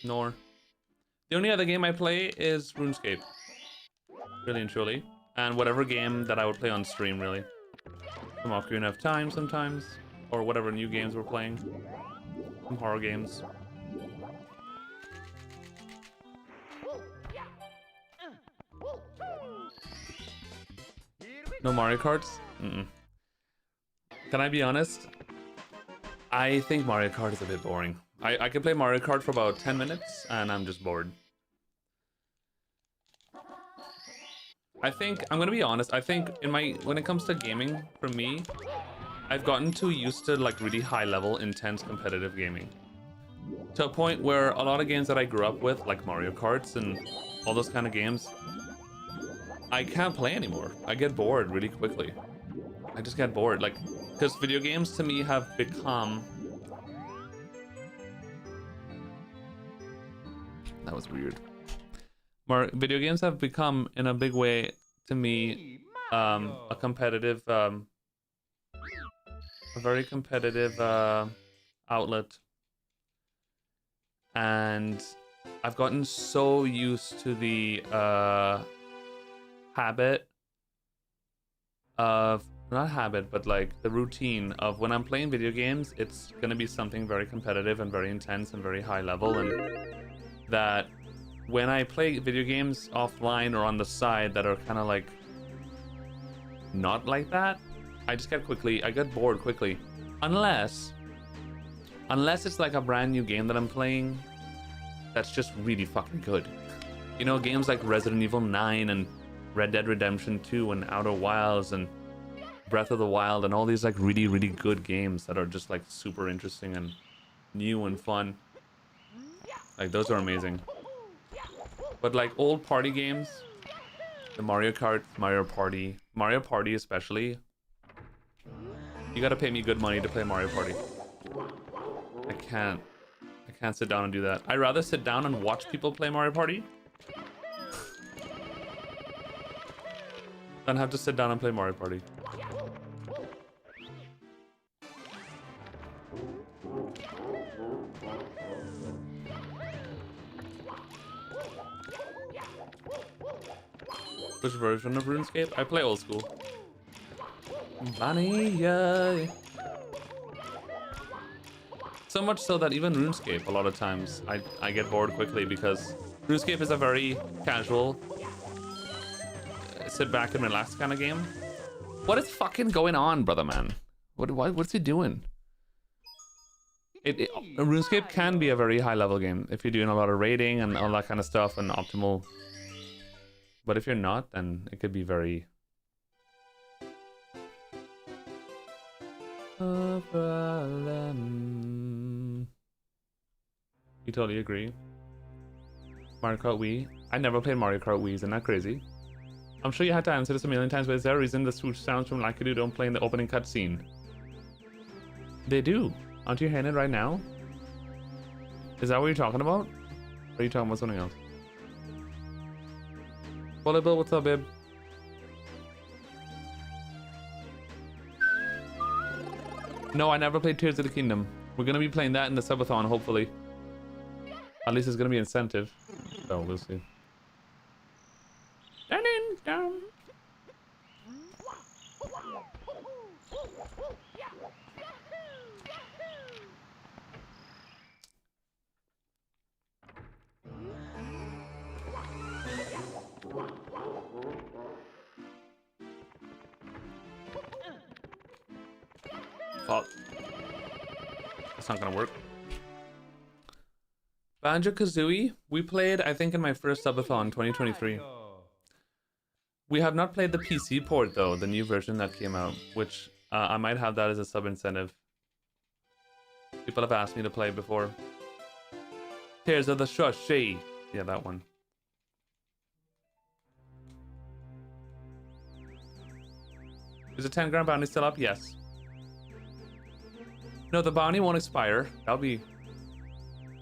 Nor. The only other game I play is RuneScape. Really and truly. And whatever game that I would play on stream, really. Some Ocarina of Time sometimes. Or whatever new games we're playing. Some horror games. No Mario Karts? Mm-mm. Can I be honest? I think Mario Kart is a bit boring. I can play Mario Kart for about 10 minutes and I'm just bored. I think, I'm gonna be honest, I think when it comes to gaming, for me, I've gotten too used to like really high level, intense competitive gaming. To a point where a lot of games that I grew up with, like Mario Karts and all those kind of games, I can't play anymore. I get bored really quickly. I just get bored, like, because video games to me have become... That was weird. Video games have become, in a big way, to me, a competitive, a very competitive outlet. and I've gotten so used to the habit of, not habit, but like the routine of when I'm playing video games, it's gonna be something very competitive and very intense and very high level, and that when I play video games offline or on the side that are kind of like not like that, I get bored quickly. Unless it's like a brand new game that I'm playing that's just really fucking good. You know, games like Resident Evil 9 and Red Dead Redemption 2 and Outer Wilds and Breath of the Wild and all these like really, really good games that are just like super interesting and new and fun. Like those are amazing. But like old party games, the Mario Kart, Mario Party especially, you gotta pay me good money to play Mario Party. I can't sit down and do that. I'd rather sit down and watch people play Mario Party than have to sit down and play Mario Party. Which version of RuneScape? I play old school. Vanilla. So much so that even RuneScape, a lot of times, I get bored quickly because RuneScape is a very casual, sit back and relax kind of game. What is fucking going on, brother man? What's he doing? RuneScape can be a very high level game if you're doing a lot of raiding and all that kind of stuff and optimal. But if you're not, then it could be very... You totally agree. Mario Kart Wii. I never played Mario Kart Wii, isn't that crazy? I'm sure you had to answer this a million times, but is there a reason the swoosh sounds from Like You Do don't play in the opening cutscene? They do. Aren't you hearing it right now? Is that what you're talking about? Or are you talking about something else? Volleyball, what's up, babe? No, I never played Tears of the Kingdom. We're gonna be playing that in the subathon, hopefully. At least it's gonna be incentive. So we'll see. Down. Fuck. That's not gonna work. Banjo-Kazooie, we played, I think, in my first subathon, 2023. We have not played the PC port, though, the new version that came out, which I might have that as a sub-incentive. People have asked me to play before. Tears of the Shushi. Yeah, that one. Is the 10 grand bounty still up? Yes. No, the bounty won't expire. That'll be...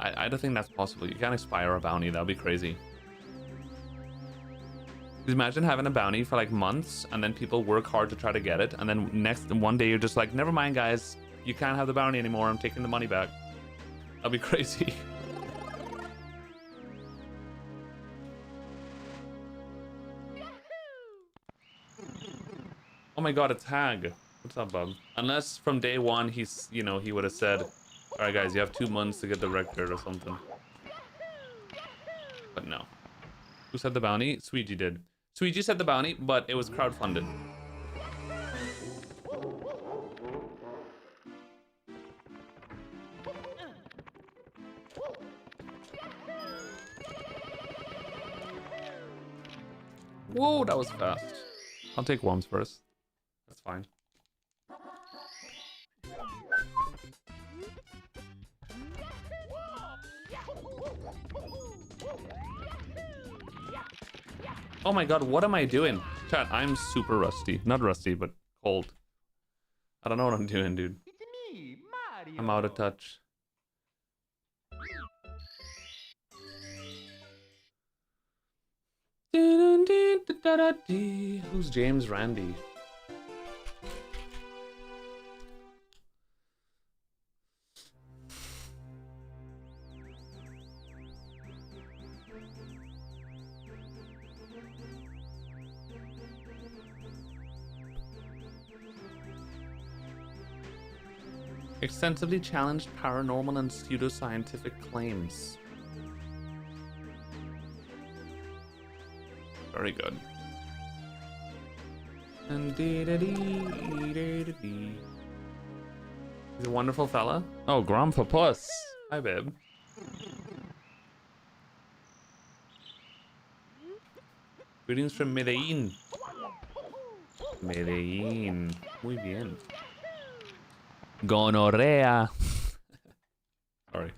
I don't think that's possible. You can't expire a bounty. That'll be crazy. Because imagine having a bounty for like months and then people work hard to try to get it. And then one day you're just like, never mind, guys. You can't have the bounty anymore. I'm taking the money back. That'll be crazy. Oh my god, it's Hag. What's up, bub? Unless from day one he's, you know, he would have said, alright guys, you have 2 months to get the record or something. But no. Who said the bounty? Sweetie did. Sweetie said the bounty, but it was crowdfunded. Whoa, that was fast. I'll take worms first. That's fine. Oh my god, what am I doing? Chat, I'm super rusty. Not rusty, but cold. I don't know what I'm doing, dude. It's me, Mario. I'm out of touch. Who's James Randi? Extensively challenged paranormal and pseudoscientific claims. Very good. He's a wonderful fella. Oh, Grandpa Puss. Hi, babe. Greetings from Medellin. Medellin. Muy bien. Gonorrea. Sorry.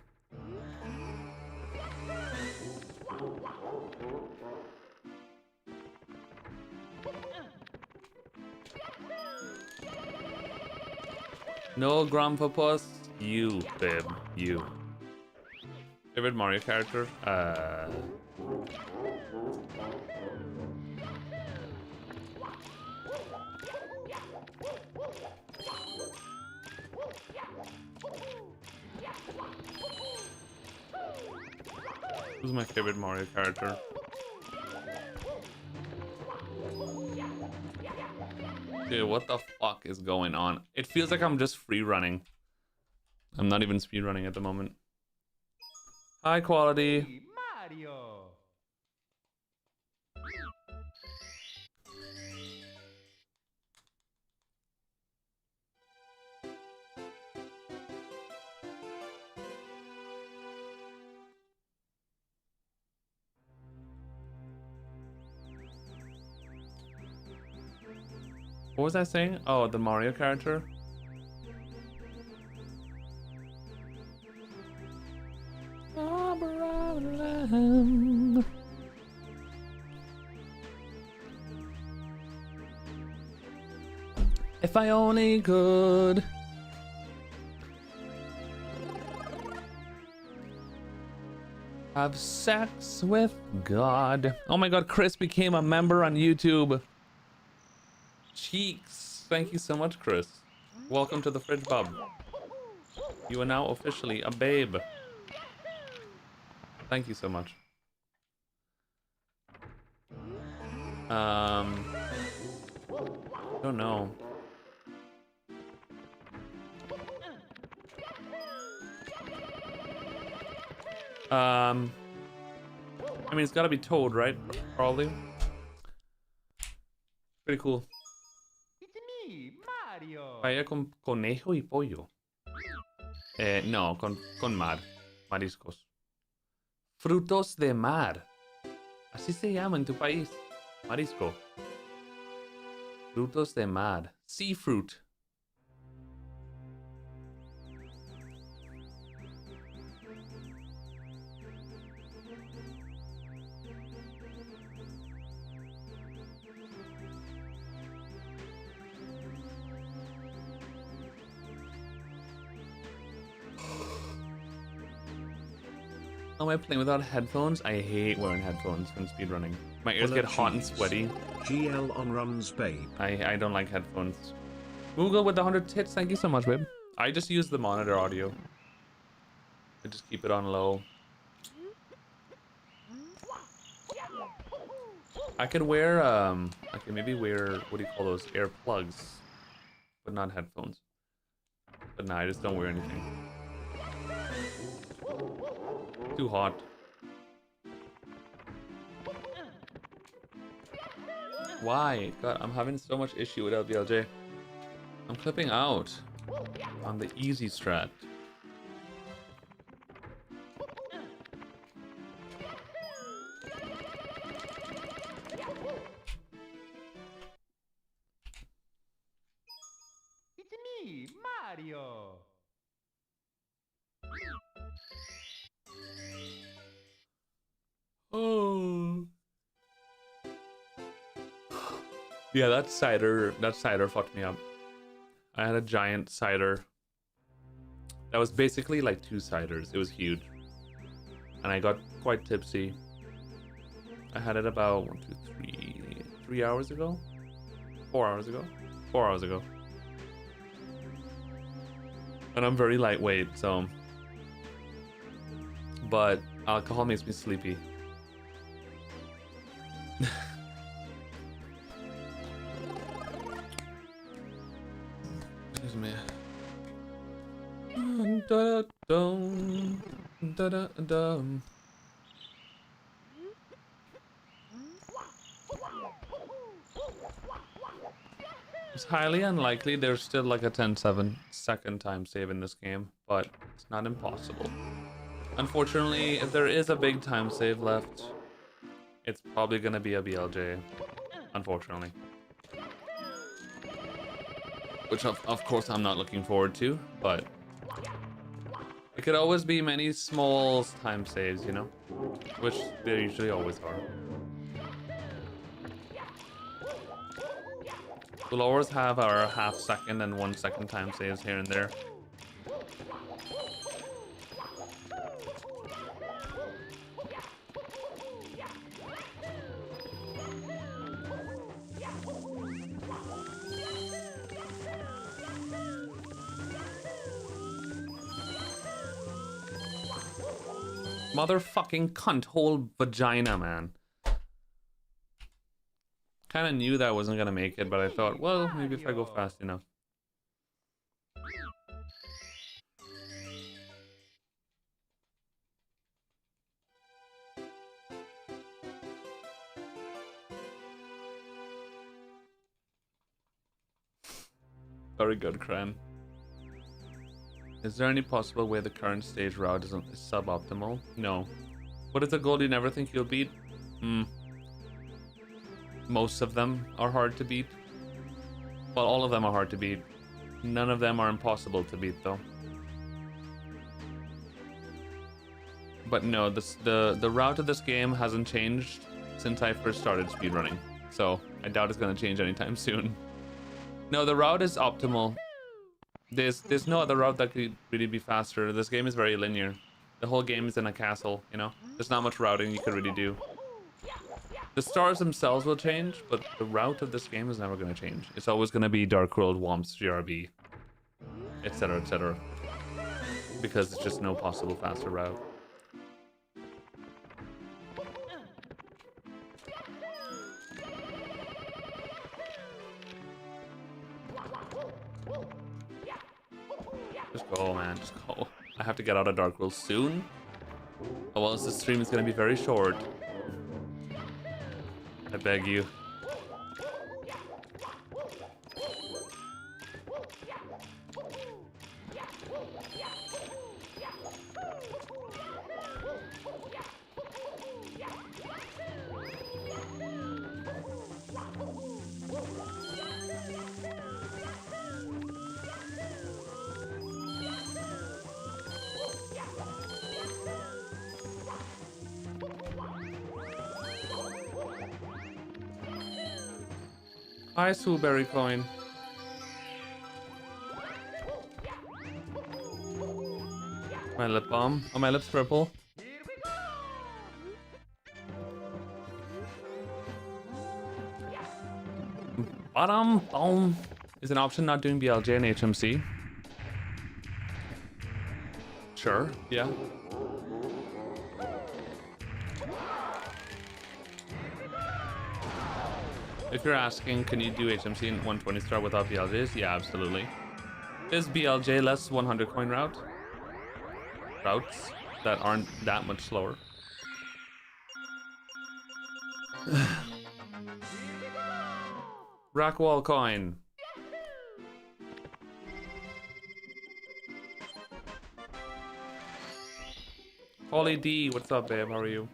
No, Grandpa Puss. You, babe. You. Favorite Mario character? Who's my favorite Mario character? Dude, what the fuck is going on? It feels like I'm just free running. I'm not even speed running at the moment. High quality. Mario. What was I saying? Oh, the Mario character? If I only could. Have sex with God. Oh my god, Chris became a member on YouTube. Cheeks. Thank you so much, Chris. Welcome to the Fridge Bub. You are now officially a babe. Thank you so much. Don't know. I mean, it's gotta be Toad, right? Probably. Pretty cool. It's me, Mario. Paella con conejo y pollo. No, con mar. Mariscos. Frutos de mar. Así se llama en tu país. Marisco. Frutos de mar. Sea fruit. Am I playing without headphones? I hate wearing headphones when speedrunning. My ears get hot and sweaty. GL on runs, babe. I don't like headphones. Google with the 100 tits, thank you so much, babe. I just use the monitor audio. I just keep it on low. I could wear, I could maybe wear, what do you call those, earplugs, but not headphones. But nah, I just don't wear anything. Too hot. Why? God, I'm having so much issue with LBLJ. I'm clipping out on the easy strat. It's me, Mario. Oh. Yeah, that cider fucked me up. I had a giant cider. That was basically like 2 ciders. It was huge. And I got quite tipsy. I had it about 3 hours ago? 4 hours ago? 4 hours ago. And I'm very lightweight, so... But alcohol makes me sleepy. Excuse me. Da, da, da. It's highly unlikely there's still like a 10-second time save in this game, but it's not impossible. Unfortunately, if there is a big time save left, it's probably gonna be a BLJ, unfortunately. Which of course I'm not looking forward to, but it could always be many small time saves, you know? Which there usually always are. We'll always have our half-second and 1-second time saves here and there. Motherfucking cunt hole vagina, man. Kind of knew that I wasn't gonna make it, but I thought, well, maybe if I go fast enough. Very good, Kren. Is there any possible way the current stage route is suboptimal? No. What is the goal you never think you'll beat? Most of them are hard to beat. Well, all of them are hard to beat. None of them are impossible to beat, though. But no, the route of this game hasn't changed since I first started speedrunning. So I doubt it's going to change anytime soon. No, the route is optimal. There's no other route that could really be faster. This game is very linear. The whole game is in a castle, you know? There's not much routing you could really do. The stars themselves will change, but the route of this game is never going to change. It's always going to be Dark World, Womps, GRB, etc., etc. Because there's just no possible faster route. Just go, man, just go. I have to get out of Dark World soon. Otherwise, this stream is going to be very short. I beg you. Hi, Sueberry Coin. My lip balm. Oh, my lips purple. Bottom boom is an option not doing BLJ and HMC. Sure, yeah. If you're asking, can you do HMC in 120 star without BLJs? Yeah, absolutely. Is BLJ less 100 coin routes that aren't that much slower? Rockwall coin. Holly D, what's up, babe? How are you?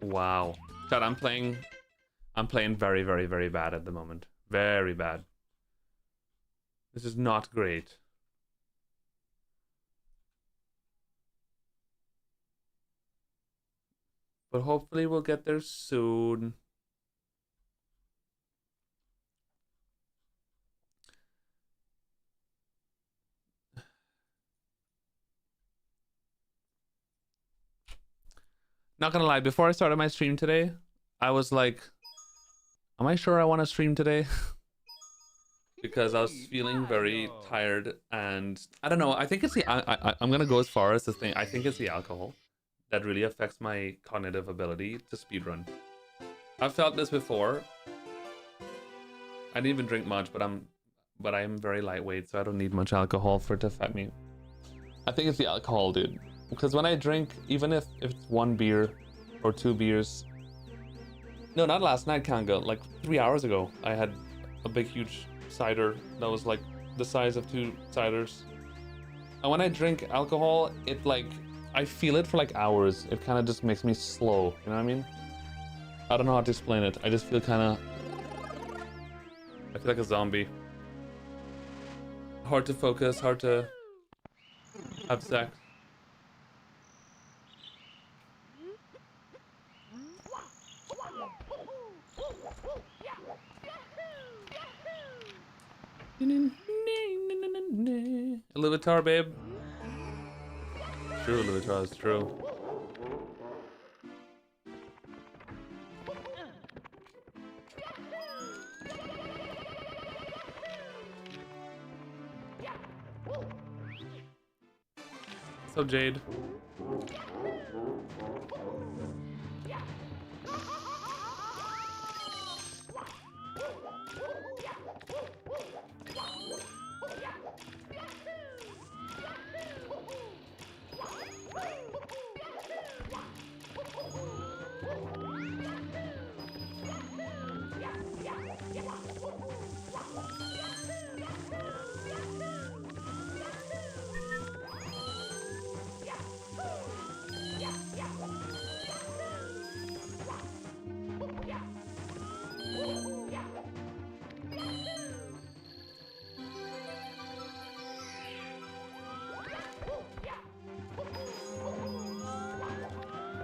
Wow. Chad, I'm playing very, very, very bad at the moment. Very bad. This is not great. But hopefully we'll get there soon. Not gonna lie, before I started my stream today, I was like, am I sure I want to stream today? Because I was feeling very tired, and I don't know, I think it's the I'm gonna go as far as this thing. I think it's the alcohol that really affects my cognitive ability to speedrun. I've felt this before. I didn't even drink much, but I am very lightweight, so I don't need much alcohol for it to affect me. I think it's the alcohol, dude. Because when I drink, even if it's 1 beer or 2 beers, no, not last night, Kanga, like 3 hours ago, I had a big, huge cider that was like the size of 2 ciders. And when I drink alcohol, it like, I feel it for like hours. It kind of just makes me slow, you know what I mean? I don't know how to explain it. I just feel kind of, I feel like a zombie. Hard to focus, hard to have sex. Elevator, babe. True, Elevator is true. So Jade.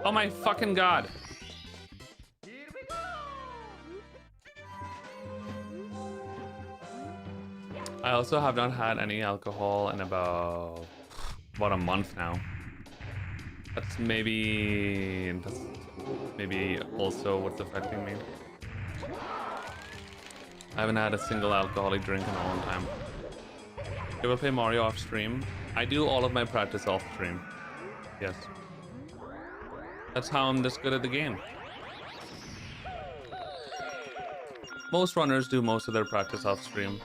Oh my fucking god. I also have not had any alcohol in about a month now. That's maybe also what's affecting me. I haven't had a single alcoholic drink in a long time. You ever play Mario off stream? I do all of my practice off stream. Yes. That's how I'm this good at the game. Most runners do most of their practice off stream.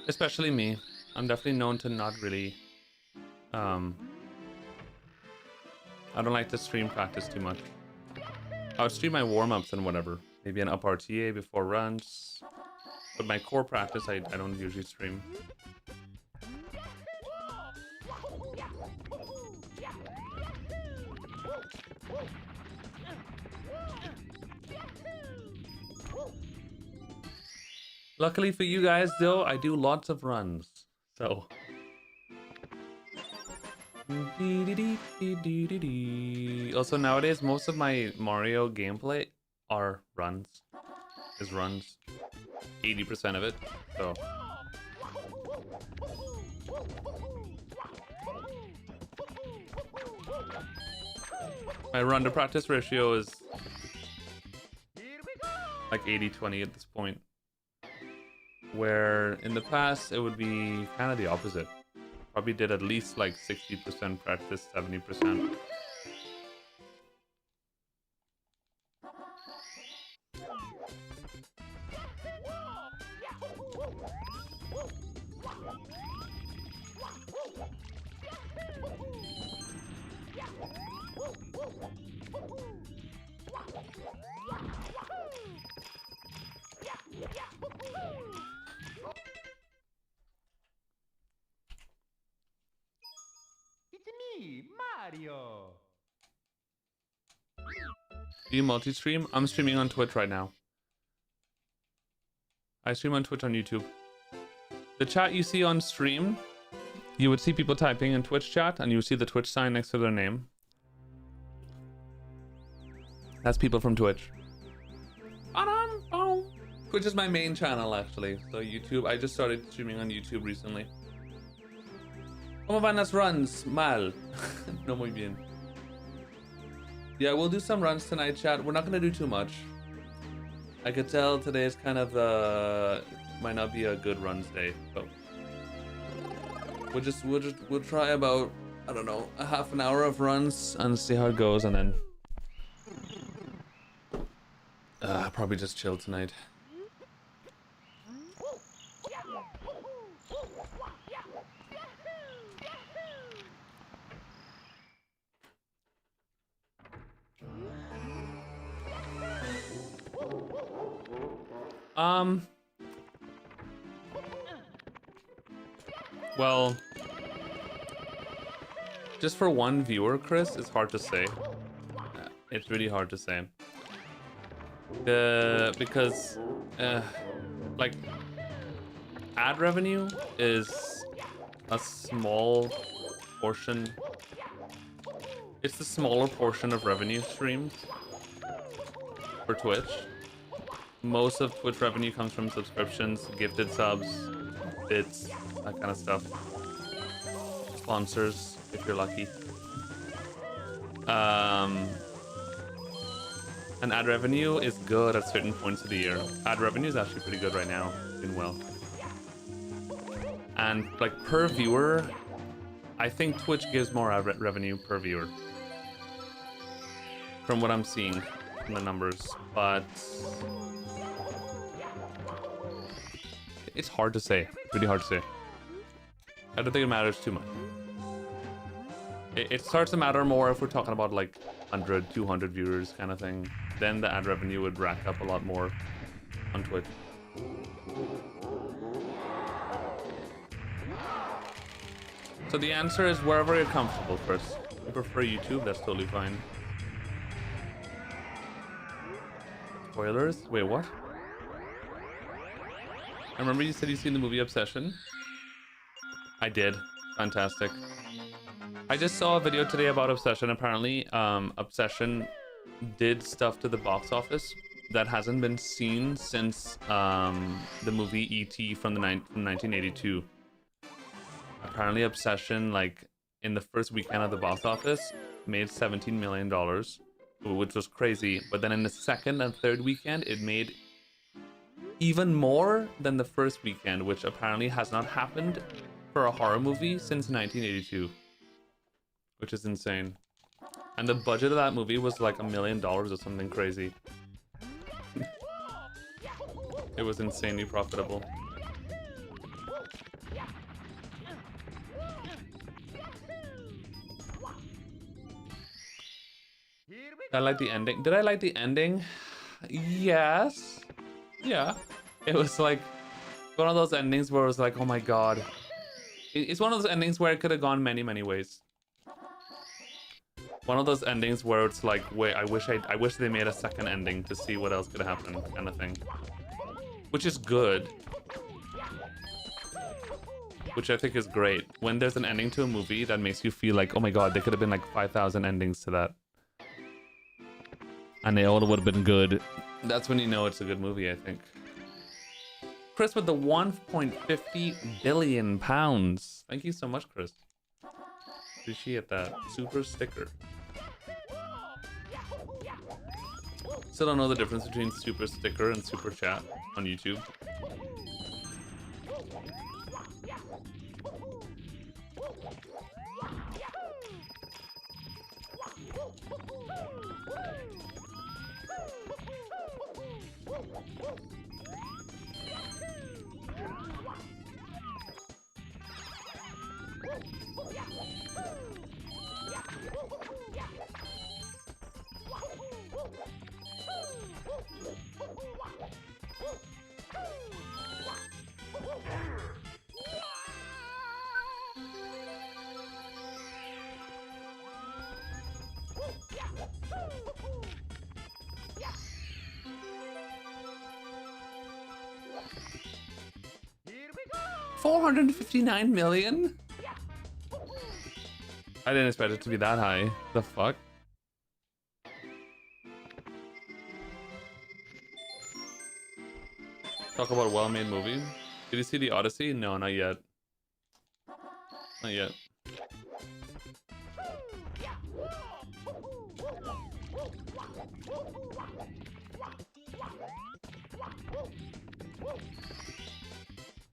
Especially me. I'm definitely known to not really I don't like to stream practice too much. I would stream my warm-ups and whatever. Maybe an up RTA before runs. But my core practice, I don't usually stream. Luckily for you guys, though, I do lots of runs. So... Also, nowadays, most of my Mario gameplay are runs. 80% of it, so... My run to practice ratio is like 80-20 at this point. Where in the past, it would be kind of the opposite. Probably did at least like 60% practice, 70%. Mario. Do you multi-stream? I'm streaming on Twitch right now. I stream on Twitch on YouTube. The chat you see on stream you would see people typing in Twitch chat and you would see the Twitch sign next to their name. That's people from Twitch. Twitch is my main channel actually. So YouTube, I just started streaming on YouTube recently. ¿Cómo van las runs? Mal. No muy bien. Yeah, we'll do some runs tonight, chat. We're not gonna do too much. I could tell today is kind of might not be a good runs day, so we'll try about, I don't know, a half an hour of runs and see how it goes, and then probably just chill tonight. Well, just for one viewer, Chris, it's hard to say. It's really hard to say. Because like ad revenue is a small portion. It's the smaller portion of revenue streams for Twitch. Most of Twitch revenue comes from subscriptions, gifted subs, bits, that kind of stuff. Sponsors, if you're lucky. And ad revenue is good at certain points of the year. Ad revenue is actually pretty good right now, doing well. And like per viewer, I think Twitch gives more ad revenue per viewer. From what I'm seeing in the numbers, but it's hard to say, really hard to say. I don't think it matters too much. It starts to matter more if we're talking about like 100, 200 viewers kind of thing. Then the ad revenue would rack up a lot more on Twitch. So the answer is wherever you're comfortable, Chris. If you prefer YouTube, that's totally fine. Spoilers? Wait, what? I remember you said you've seen the movie Obsession. I did. Fantastic. I just saw a video today about Obsession. Apparently, Obsession did stuff to the box office that hasn't been seen since the movie E.T. from 1982. Apparently, Obsession, like in the first weekend of the box office, made $17 million, which was crazy. But then in the second and third weekend, it made even more than the first weekend, which apparently has not happened for a horror movie since 1982, which is insane. And the budget of that movie was like $1 million or something crazy. It was insanely profitable. I like the ending. Did I like the ending? Yes. Yeah. It was like one of those endings where it was like, oh my god. It's one of those endings where it could have gone many, many ways. One of those endings where it's like, wait, I wish they made a second ending to see what else could happen, kind of thing. Which is good. Which I think is great. When there's an ending to a movie that makes you feel like, oh my god, there could have been like 5,000 endings to that. And they all would have been good. That's when you know it's a good movie, I think. Chris with the 1.50 billion pounds. Thank you so much, Chris. Appreciate that. Super sticker. Still don't know the difference between super sticker and super chat on YouTube. $459 million? I didn't expect it to be that high. The fuck? Talk about a well-made movie. Did you see The Odyssey? No, not yet. Not yet.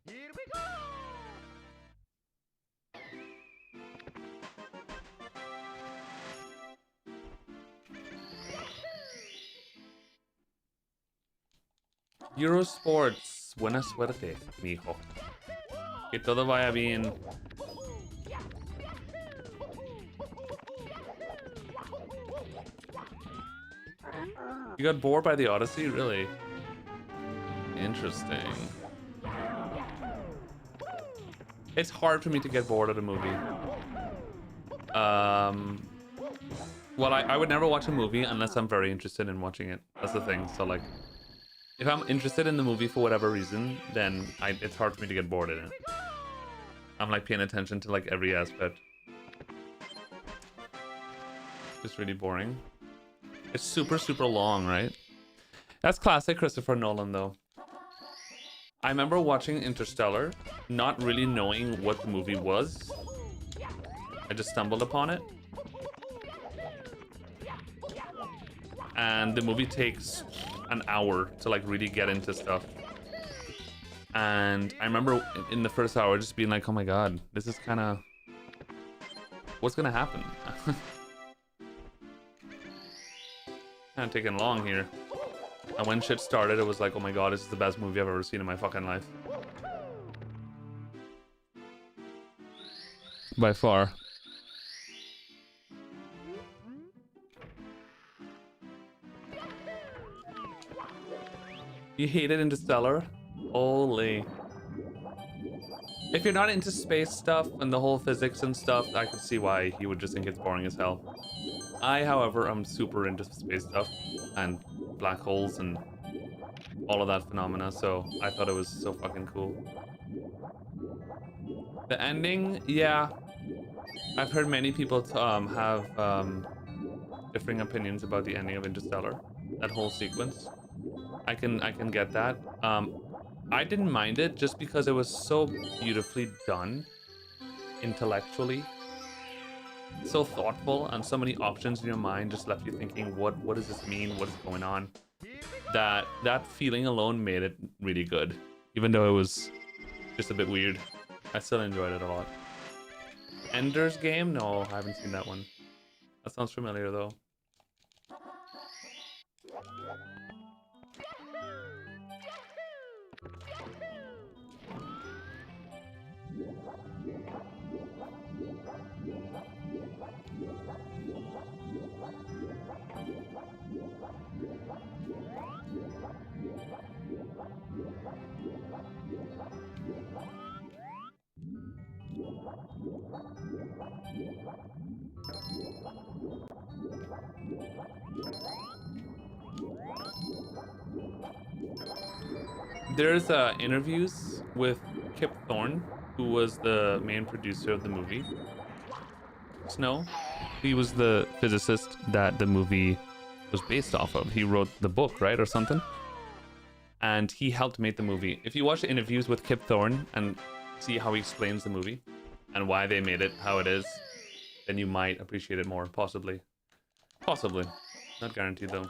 Here we go! Eurosports. Buena suerte, mijo. Que todo vaya bien. You got bored by The Odyssey? Really? Interesting. It's hard for me to get bored of a movie. Well, I would never watch a movie unless I'm very interested in watching it. That's the thing. So, like, if I'm interested in the movie for whatever reason, then it's hard for me to get bored in it. I'm, like, paying attention to, like, every aspect. It's really boring. It's super, super long, right? That's classic Christopher Nolan, though. I remember watching Interstellar, not really knowing what the movie was. I just stumbled upon it. And the movie takes an hour to like really get into stuff. And I remember in the first hour just being like, oh my god, this is kind of... What's gonna happen? Kind of taking long here. And when shit started, it was like, oh my god, this is the best movie I've ever seen in my fucking life. By far. You hated Interstellar? Holy. If you're not into space stuff and the whole physics and stuff, I could see why you would just think it's boring as hell. I, however, am super into space stuff and black holes and all of that phenomena, so I thought it was so fucking cool. The ending, yeah. I've heard many people have differing opinions about the ending of Interstellar. That whole sequence. I can get that. I didn't mind it just because it was so beautifully done intellectually. So thoughtful, and so many options in your mind just left you thinking, what does this mean? What is going on? That feeling alone made it really good. Even though it was just a bit weird. I still enjoyed it a lot. Ender's Game? No, I haven't seen that one. That sounds familiar though. There's interviews with Kip Thorne, who was the main producer of the movie. Snow. He was the physicist that the movie was based off of. He wrote the book, right, or something? And he helped make the movie. If you watch the interviews with Kip Thorne and see how he explains the movie and why they made it how it is, then you might appreciate it more, possibly. Possibly. Not guaranteed, though.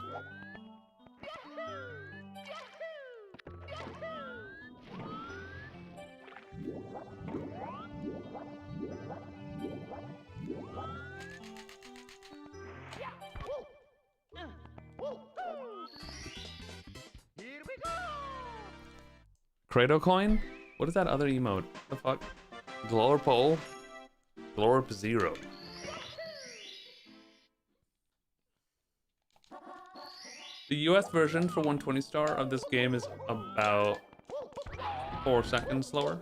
Credo coin? What is that other emote? What the fuck? Glorpole? Glorp Zero. The US version for 120 star of this game is about 4 seconds slower.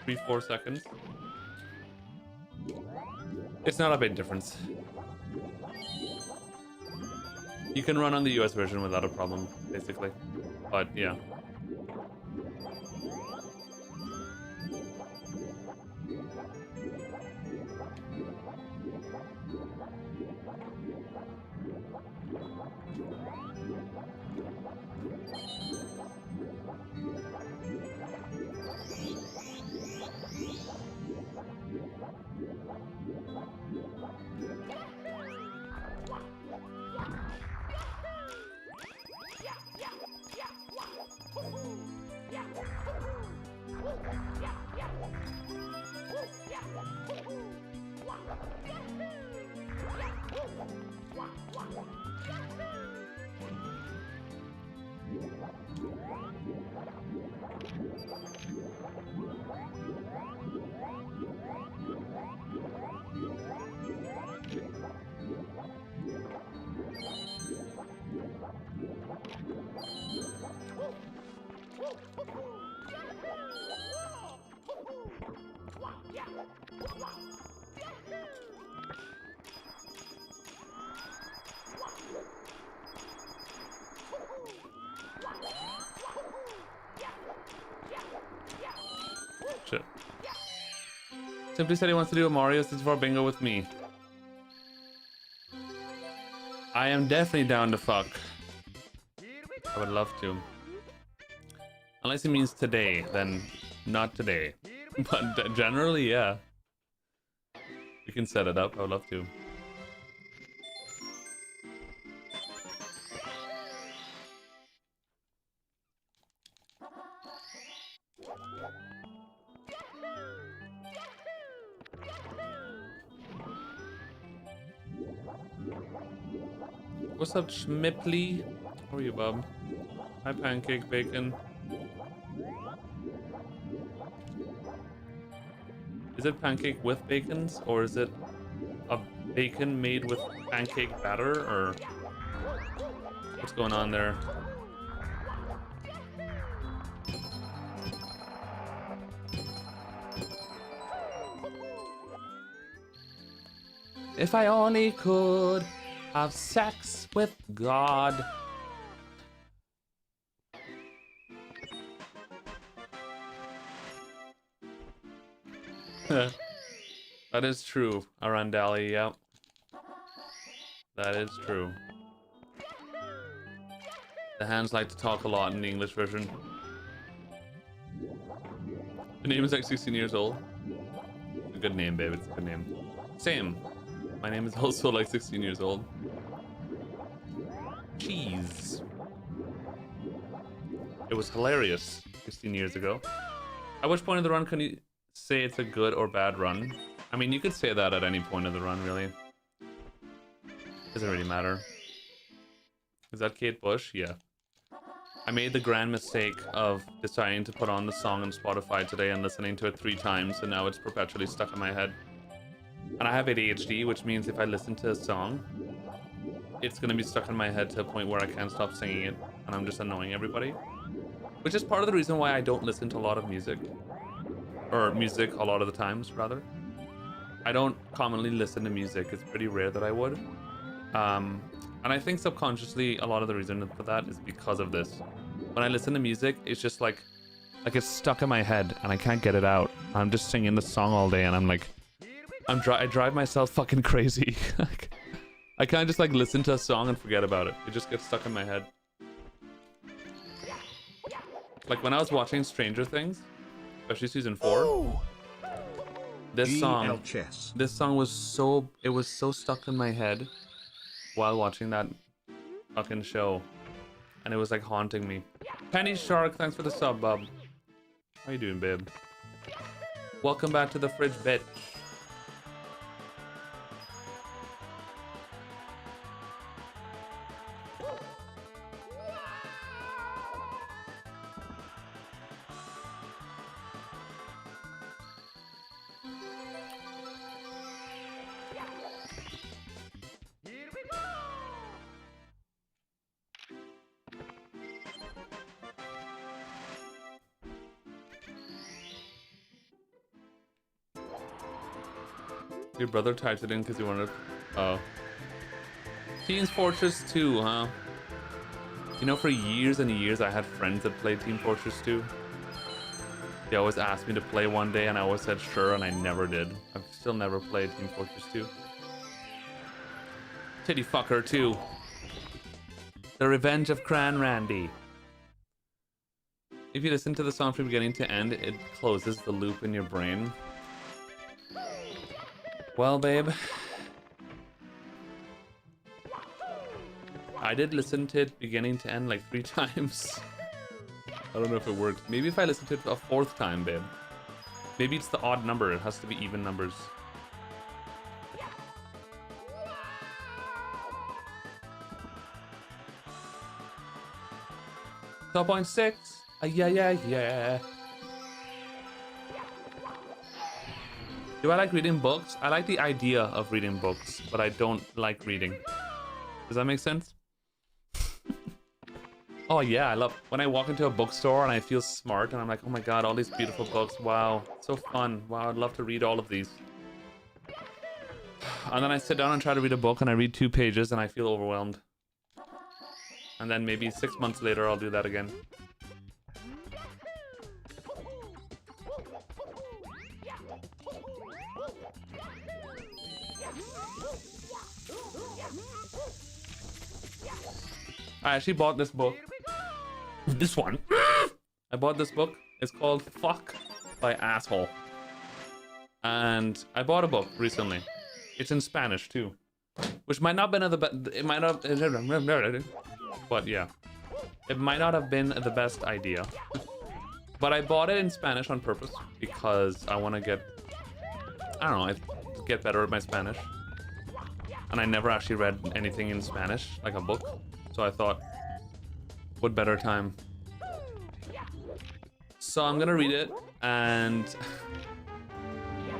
3-4 seconds. It's not a big difference. You can run on the US version without a problem, basically. But yeah. Shit. Simply said he wants to do a Mario 64 bingo with me. I am definitely down to fuck. I would love to. Unless it means today, then not today. But generally, yeah. We can set it up. I would love to. What's up, Schmipley? How are you, bub? Hi, Pancake Bacon. Is it pancake with bacons, or is it a bacon made with pancake batter, or what's going on there? If I only could have sex with God. That is true, Arundali, yeah. That is true. The hands like to talk a lot in the English version. The name is like 16 years old. It's a good name, babe, it's a good name. Same. My name is also like 16 years old. Cheese. It was hilarious 16 years ago. At which point in the run can you say it's a good or bad run? I mean, you could say that at any point of the run, really. Doesn't really matter. Is that Kate Bush? Yeah. I made the grand mistake of deciding to put on the song on Spotify today and listening to it 3 times, and now it's perpetually stuck in my head. And I have ADHD, which means if I listen to a song, it's gonna be stuck in my head to a point where I can't stop singing it, and I'm just annoying everybody. Which is part of the reason why I don't listen to a lot of music. Or music a lot of the times, rather. I don't commonly listen to music. It's pretty rare that I would. And I think subconsciously a lot of the reason for that is because of this. When I listen to music, it's just like it's stuck in my head and I can't get it out. I'm just singing the song all day and I'm like, I drive myself fucking crazy. I can't just like listen to a song and forget about it. It just gets stuck in my head. Like when I was watching Stranger Things, especially season 4, this song was so stuck in my head while watching that fucking show, and it was like haunting me. Penny Shark, thanks for the sub, bub. How you doing, babe? Welcome back to the fridge, bitch. Your brother typed it in because he wanted to... Oh. Team Fortress 2, huh? You know, for years and years I had friends that played Team Fortress 2. They always asked me to play one day and I always said sure, and I never did. I've still never played Team Fortress 2. Titty Fucker 2. The Revenge of Cran Randy. If you listen to the song from beginning to end, it closes the loop in your brain. Well, babe, I did listen to it beginning to end like 3 times. I don't know if it worked. Maybe if I listen to it a 4th time, babe. Maybe it's the odd number. It has to be even numbers. Top 0.6. Yeah. Do I like reading books? I like the idea of reading books, but I don't like reading. Does that make sense? Oh yeah, I love when I walk into a bookstore and I feel smart and I'm like, oh my god, all these beautiful books. Wow, so fun. Wow, I'd love to read all of these. And then I sit down and try to read a book and I read 2 pages and I feel overwhelmed. And then maybe 6 months later, I'll do that again. I actually bought this book. This one. I bought this book. It's called Fuck by Asshole. And I bought a book recently. It's in Spanish too. Which might not have been the best. It might not. But yeah. It might not have been the best idea. But I bought it in Spanish on purpose because I want to get, I don't know, get better at my Spanish. And I never actually read anything in Spanish, like a book. So I thought, what better time? So I'm gonna read it, and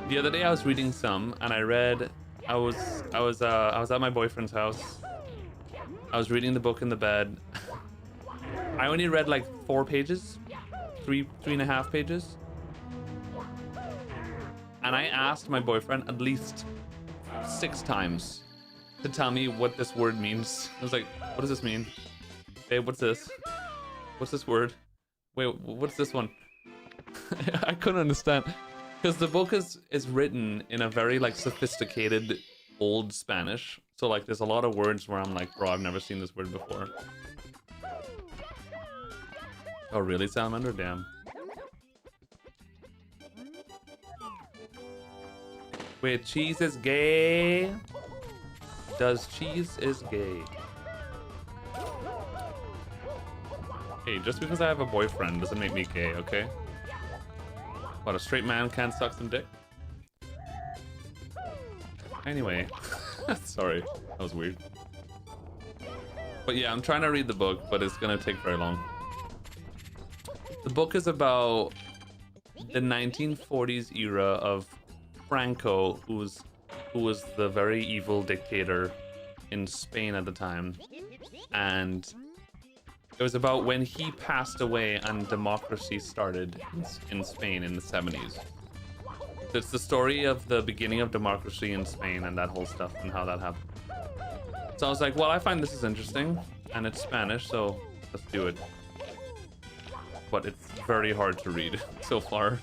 the other day I was reading some, and I read, I was at my boyfriend's house. I was reading the book in the bed. I only read like 4 pages, three and a half pages. And I asked my boyfriend at least 6 times to tell me what this word means. I was like, what does this mean? Babe, what's this? What's this word? Wait, what's this one? I couldn't understand. Because the book is written in a very like sophisticated old Spanish. So like there's a lot of words where I'm like, bro, I've never seen this word before. Oh really, Salamander? Damn. Wait, cheese is gay? Does cheese is gay? Hey, just because I have a boyfriend doesn't make me gay, okay? What, a straight man can't suck some dick? Anyway, sorry, that was weird. But yeah, I'm trying to read the book, but it's gonna take very long. The book is about the 1940s era of Franco, who was the very evil dictator in Spain at the time. And it was about when he passed away and democracy started in Spain in the 70s. So it's the story of the beginning of democracy in Spain and that whole stuff and how that happened. So I was like, well, I find this is interesting and it's Spanish, so let's do it. But it's very hard to read so far.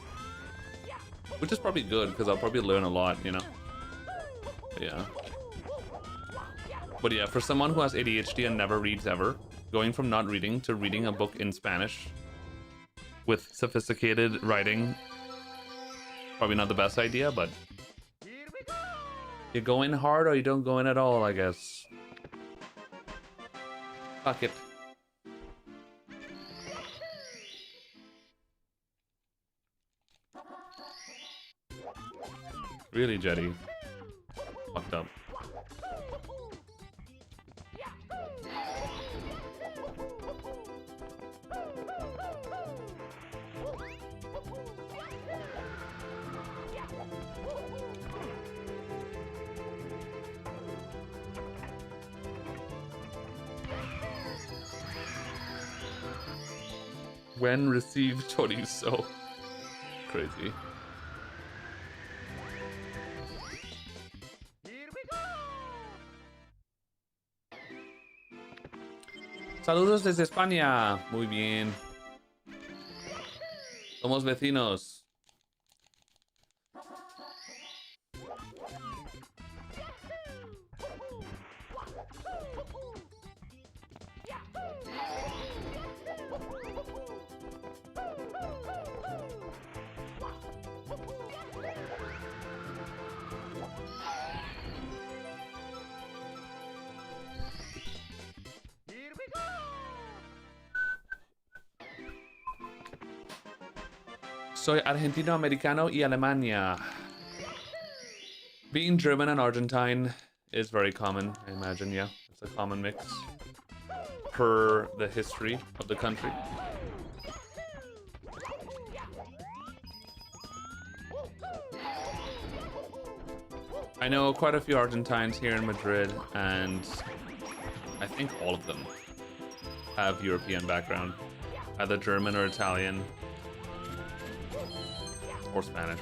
Which is probably good because I'll probably learn a lot, you know? Yeah. But yeah, for someone who has ADHD and never reads ever, going from not reading to reading a book in Spanish with sophisticated writing, probably not the best idea, but you go in hard or you don't go in at all, I guess. Fuck it. Really, Jetty? Fucked up. When received chorizo. Crazy. Saludos desde España. Muy bien. Somos vecinos. Soy argentino-americano y Alemania. Being German and Argentine is very common, I imagine, yeah. It's a common mix per the history of the country. I know quite a few Argentines here in Madrid, and I think all of them have European background, either German or Italian. Or Spanish.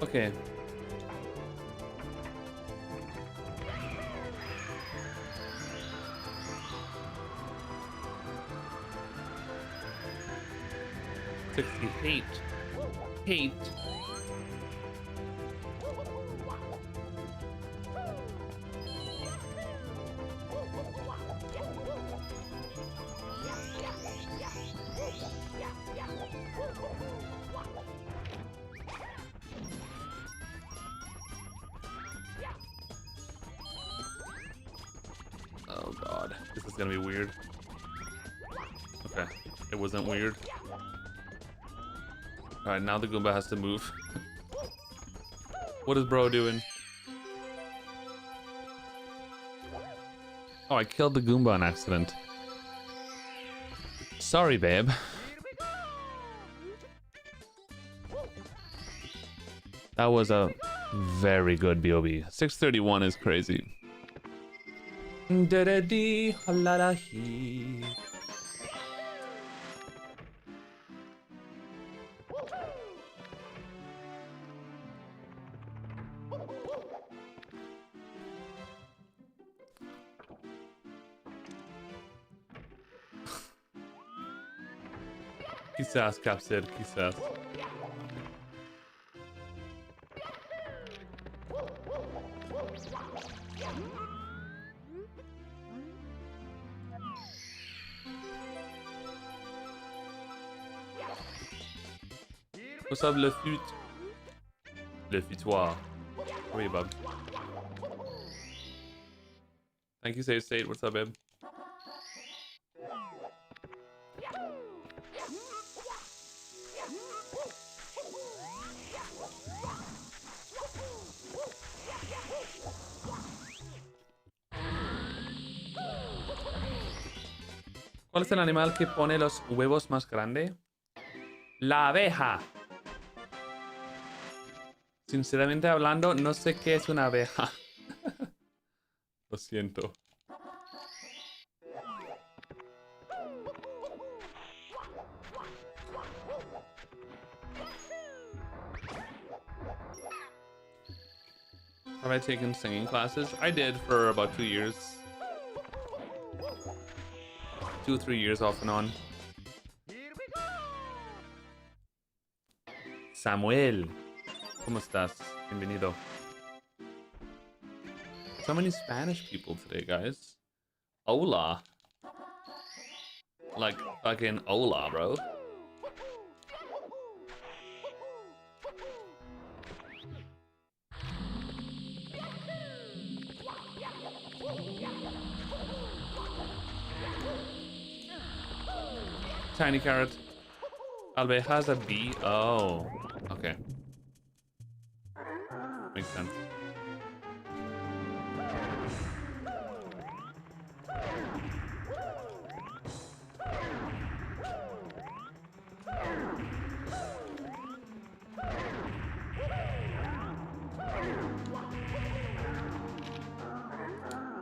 Okay. Hate. Hate. Oh god, this is gonna be weird. Okay, it wasn't weird. Alright, now the Goomba has to move. What is bro doing? Oh, I killed the Goomba on accident. Sorry, babe. That was a very good BOB. 631 is crazy. Da-da-dee, ha-la-la-hee. Quizás, Capsid, quizás. What's up, le fut? Le futoir. Where are you, bub? Thank you, Save State. What's up, babe? ¿Cuál es el animal que pone los huevos más grande? La abeja. Sinceramente hablando, no sé qué es una abeja. Lo siento. Have I taken singing classes? I did for about 2 years. 2 or 3 years off and on. Samuel, ¿cómo estás? Bienvenido. So many Spanish people today, guys. Hola. Like fucking hola, bro. Tiny carrot. Albe has a bee. Oh, okay. Makes sense.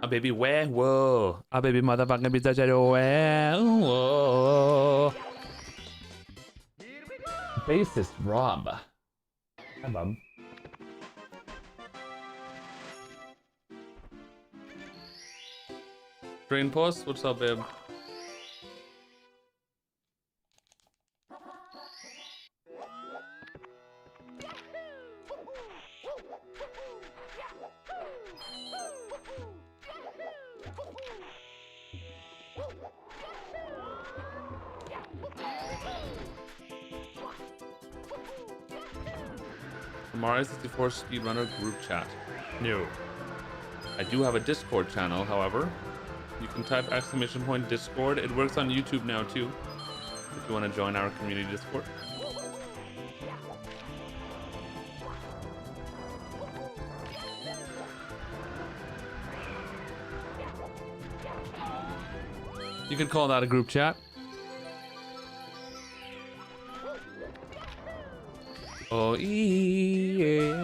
A baby where? Whoa. A baby motherfucking pizza where? Whoa. Bassist Rob. Hi, bub. Drain post? What's up, babe? Mario 64 Speedrunner group chat. No. I do have a Discord channel, however. You can type !_ Discord. It works on YouTube now too, if you want to join our community Discord. You could call that a group chat. Oh, yeah.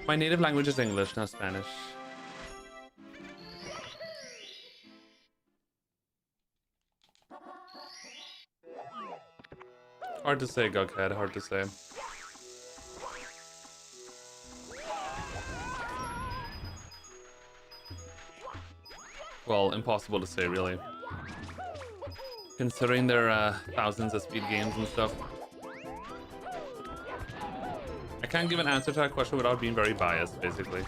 My native language is English, not Spanish. Hard to say, Gughead, hard to say. Well, impossible to say, really. Considering there are thousands of speed games and stuff. I can't give an answer to that question without being very biased, basically.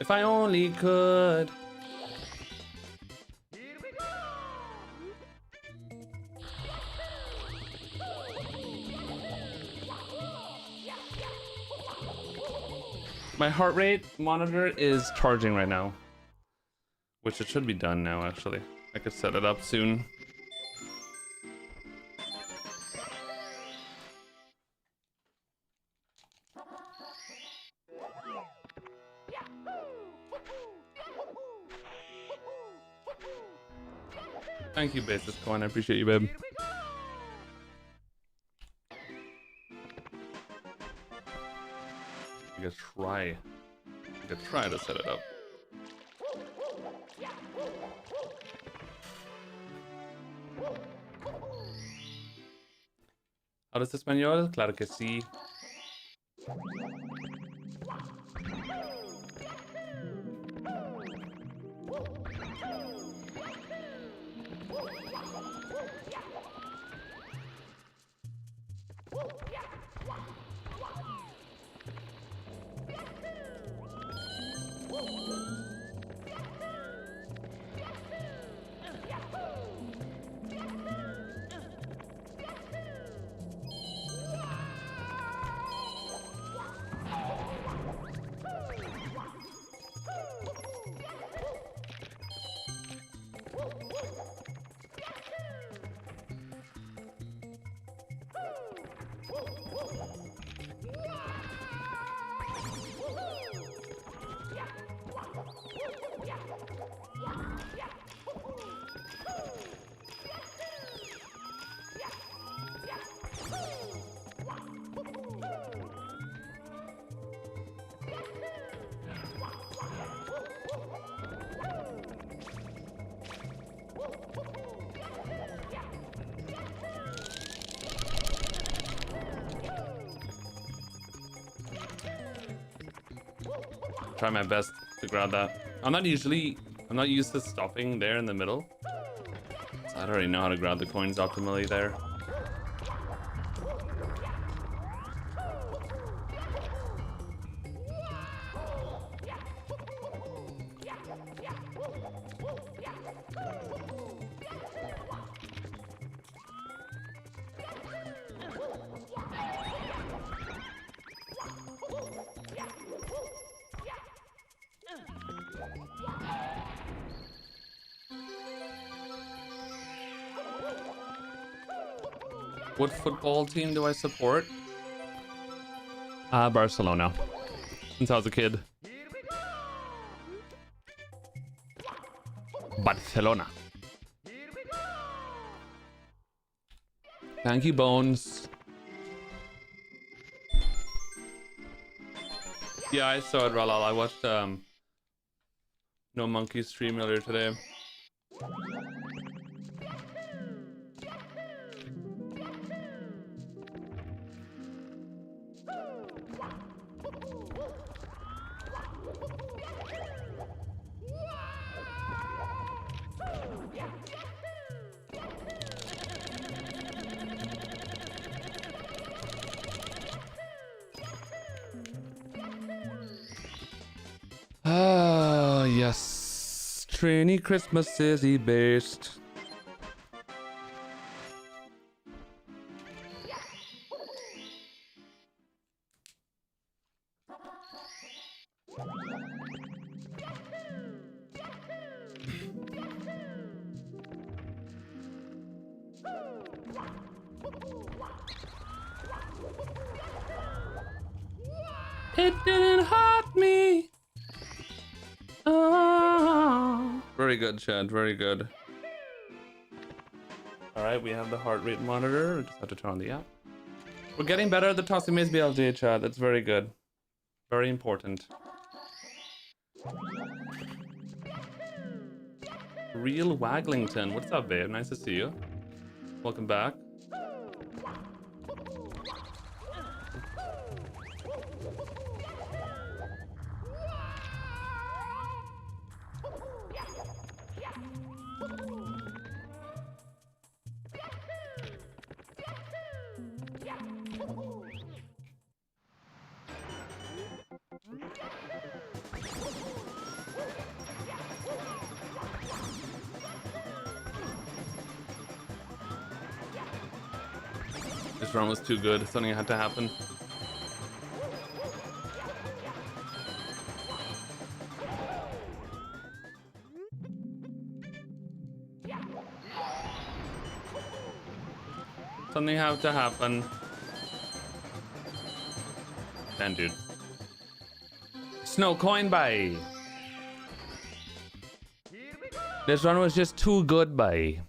If I only could. Here we go! My heart rate monitor is charging right now. Which it should be done now, actually. I could set it up soon. Thank you, Basis Coin. I appreciate you, babe. I could try to set it up. ¿Hablas español? Claro que sí. Try my best to grab that. I'm not used to stopping there in the middle. So I don't really know how to grab the coins optimally there. What football team do I support? Barcelona. Since I was a kid. Barcelona. Thank you, Bones. Yeah, I saw it, Ralal. I watched No Monkey stream earlier today. Trini Christmas is he based. It didn't hurt me. Oh. Very good, Chad. Very good. All right, we have the heart rate monitor. We just have to turn on the app. We're getting better at the tossing maze BLJ, Chad. That's very good. Very important. Real Waglington. What's up, babe? Nice to see you. Welcome back. This run was too good. Something had to happen. Something had to happen. Damn, dude. Snow coin bye. This run was just too good bye.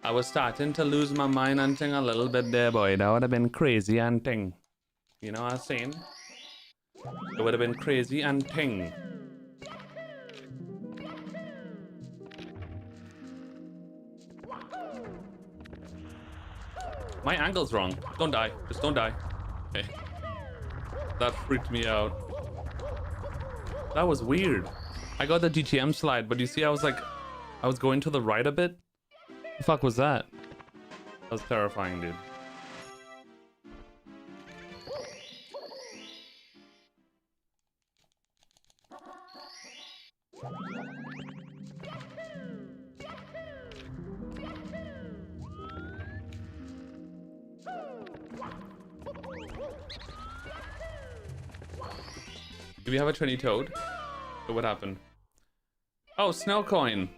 I was starting to lose my mind hunting a little bit there, boy. That would have been crazy hunting. You know what I'm saying? It would have been crazy hunting. My angle's wrong. Don't die. Just don't die. Okay. That freaked me out. That was weird. I got the GTM slide, but you see I was going to the right a bit. The fuck was that? That was terrifying, dude. Do we have a Trini Toad? So what happened? Oh, snow coin.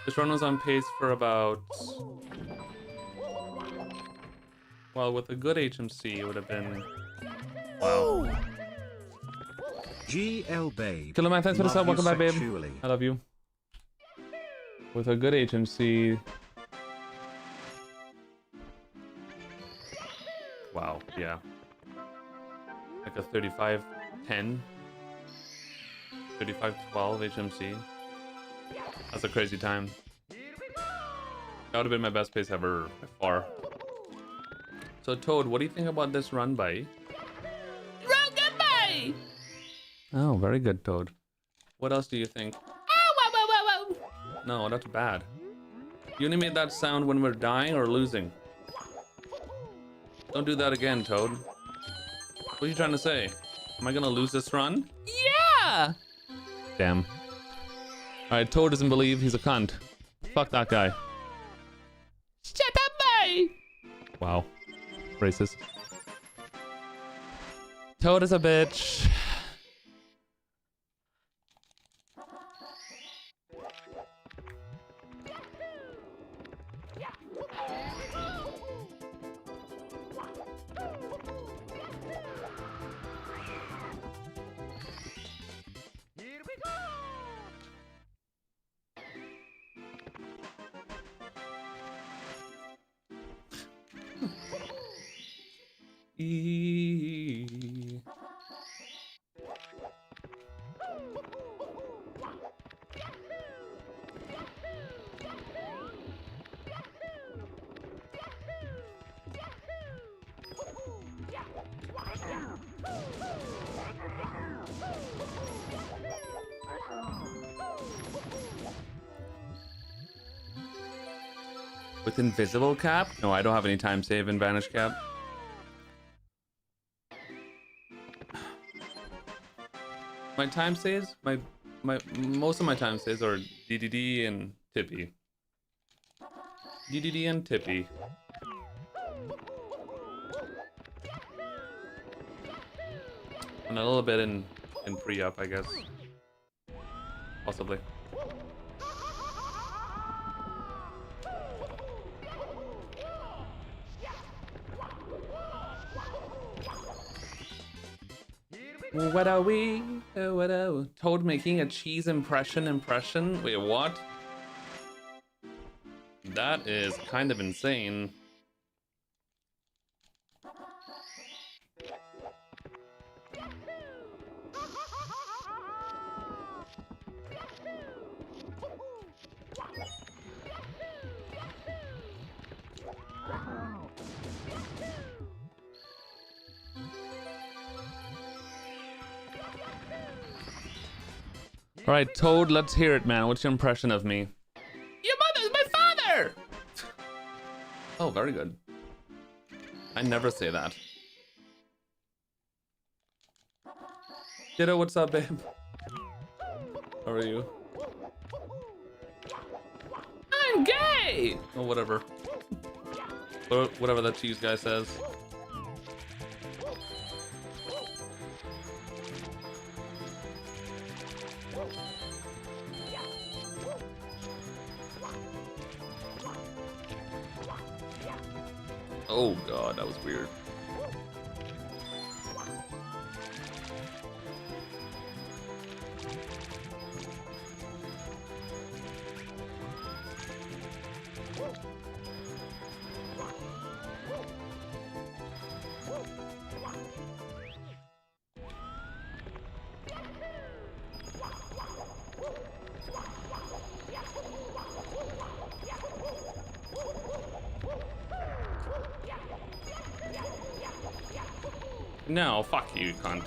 This run was on pace for about... Well, with a good HMC, it would have been... Wow. GL Babe. Killer Man, thanks for the sub. Welcome back, babe. I love you. With a good HMC... Wow, yeah. Like a 35-10. 35-12 HMC. That's a crazy time. That would have been my best pace ever, by far. So, Toad, what do you think about this run by? Run goodbye! Oh, very good, Toad. What else do you think? No, that's bad. You only made that sound when we're dying or losing. Don't do that again, Toad. What are you trying to say? Am I gonna lose this run? Yeah! Damn. Alright, Toad doesn't believe he's a cunt. Fuck that guy. Shut up, boy! Wow. Racist. Toad is a bitch. Here we go! With invisible cap? No, I don't have any time save in vanish cap. My time saves, most of my time saves are DDD and Tippy. DDD and Tippy. And a little bit in pre-up, I guess. Possibly. What are we? What are Toad making a cheese impression? Wait, what? That is kind of insane. All right, Toad, let's hear it, man. What's your impression of me? Your mother's my father! Oh, very good. I never say that. Ditto, what's up, babe? How are you? I'm gay! Oh, whatever. Whatever that cheese guy says. Oh god, that was weird. No, fuck you, cunt.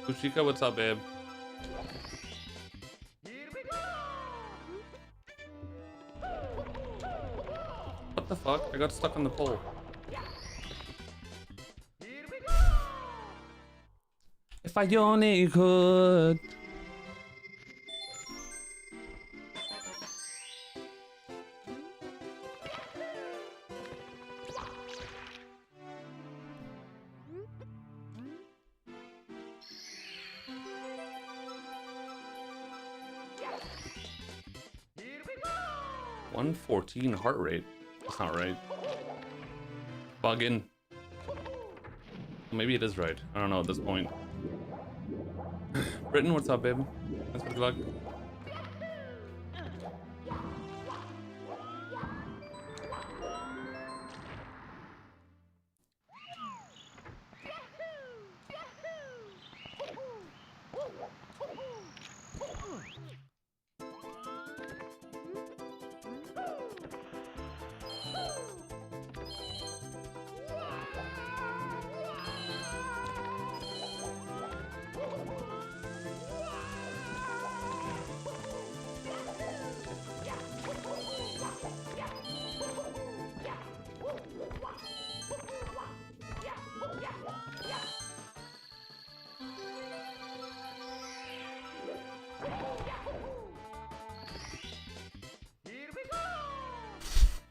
Ushika, what's up, babe? What the fuck? I got stuck on the pole. If I only could. One 114 heart rate. That's not right. Bugging. Maybe it is right. I don't know at this point. Britain, what's up, babe? Thanks for the luck.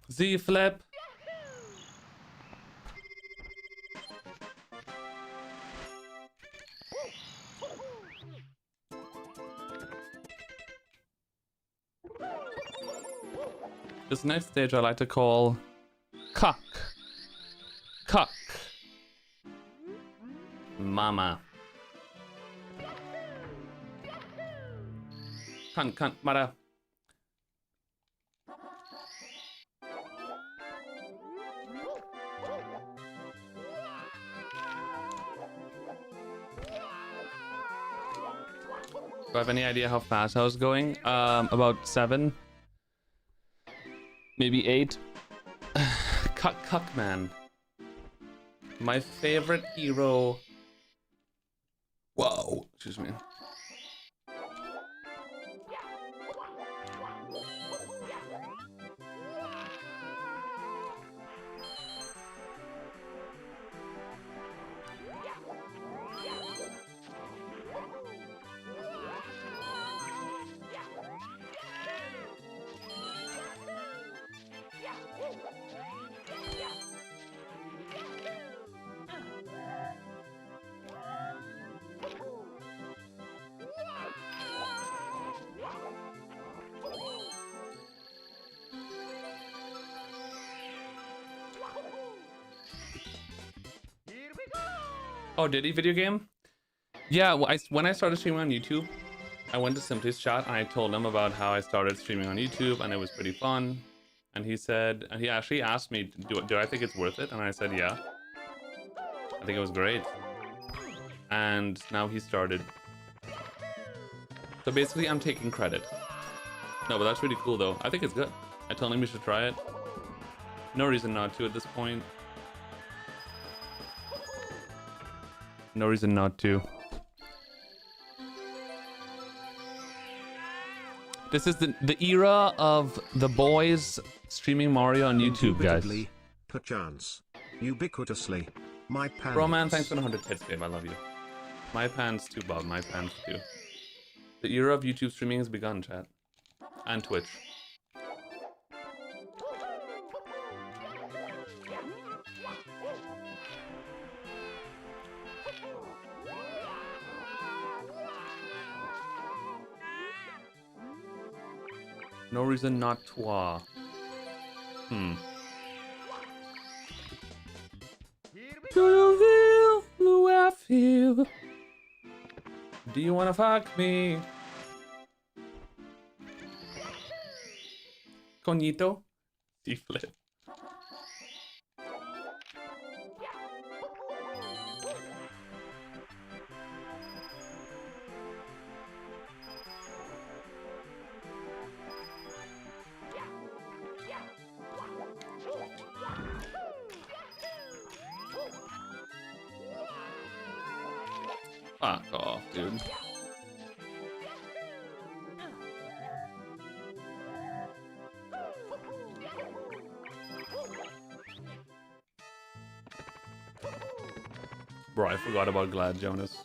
Z flip. This next stage I like to call Cuck. Cuck. Mama. Cunt, mother. Do I have any idea how fast I was going? About 7. Maybe 8. Cuck man. My favorite hero. Whoa. Excuse me. Oh, did he video game? Yeah, well, when I started streaming on YouTube, I went to Simply's chat and I told him about how I started streaming on YouTube and it was pretty fun. And he said, and he actually asked me, do I think it's worth it? And I said, yeah. I think it was great. And now he started. So basically, I'm taking credit. No, but that's really cool though. I think it's good. I told him we should try it. No reason not to at this point. No reason not to. This is the era of the boys streaming Mario on YouTube, guys. Indubitably, perchance, ubiquitously, my pants. Bro, man, thanks for the 100 tits, babe. I love you. My pants too, Bob. My pants too. The era of YouTube streaming has begun, chat. And Twitch. No reason not to. Do you feel the way I feel? Do you wanna fuck me? Cognito? D-flip. Fuck off, dude. Bro, I forgot about Glad Jonas.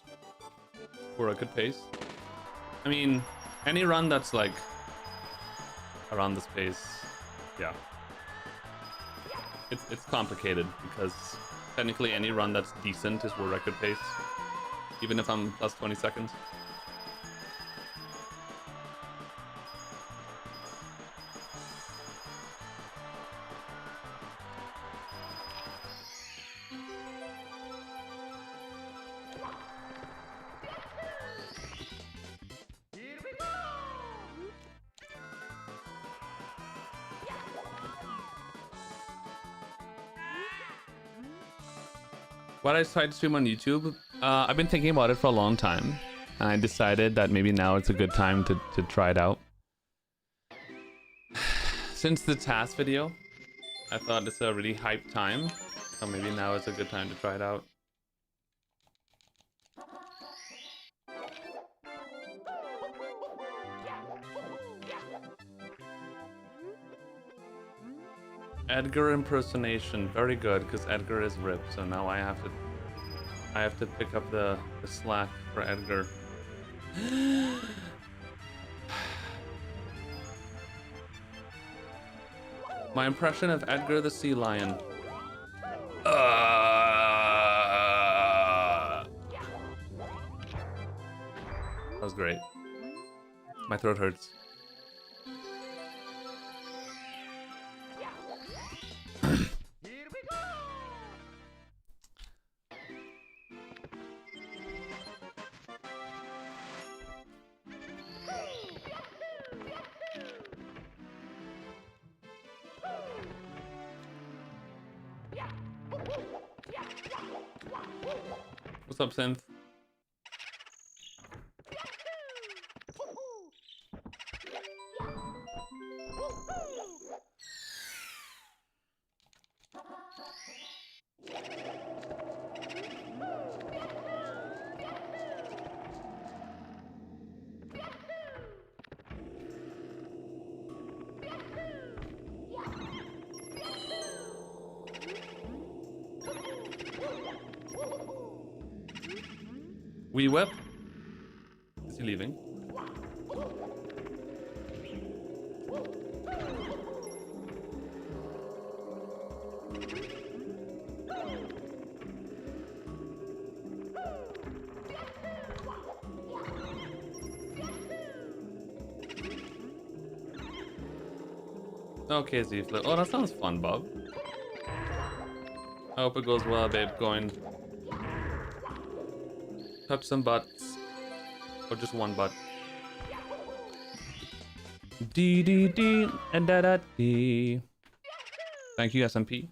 Where I could pace. I mean, any run that's like around this pace, yeah. It's complicated because technically any run that's decent is where I could pace. Even if I'm plus 20 seconds. Why did I decide to stream on YouTube? I've been thinking about it for a long time, and I decided that maybe now it's a good time to try it out. Since the task video, I thought it's a really hype time, so maybe now it's a good time to try it out. Edgar impersonation, very good, because Edgar is ripped, so now I have to pick up the slack for Edgar. My impression of Edgar the Sea Lion. That was great. My throat hurts. What's up, Synth? We whip. Is he leaving? Okay, Z-flip. Oh, that sounds fun, Bob. I hope it goes well, babe. Going. Touch some butts. Or just one butt. D D D and da da D. Thank you, SMP.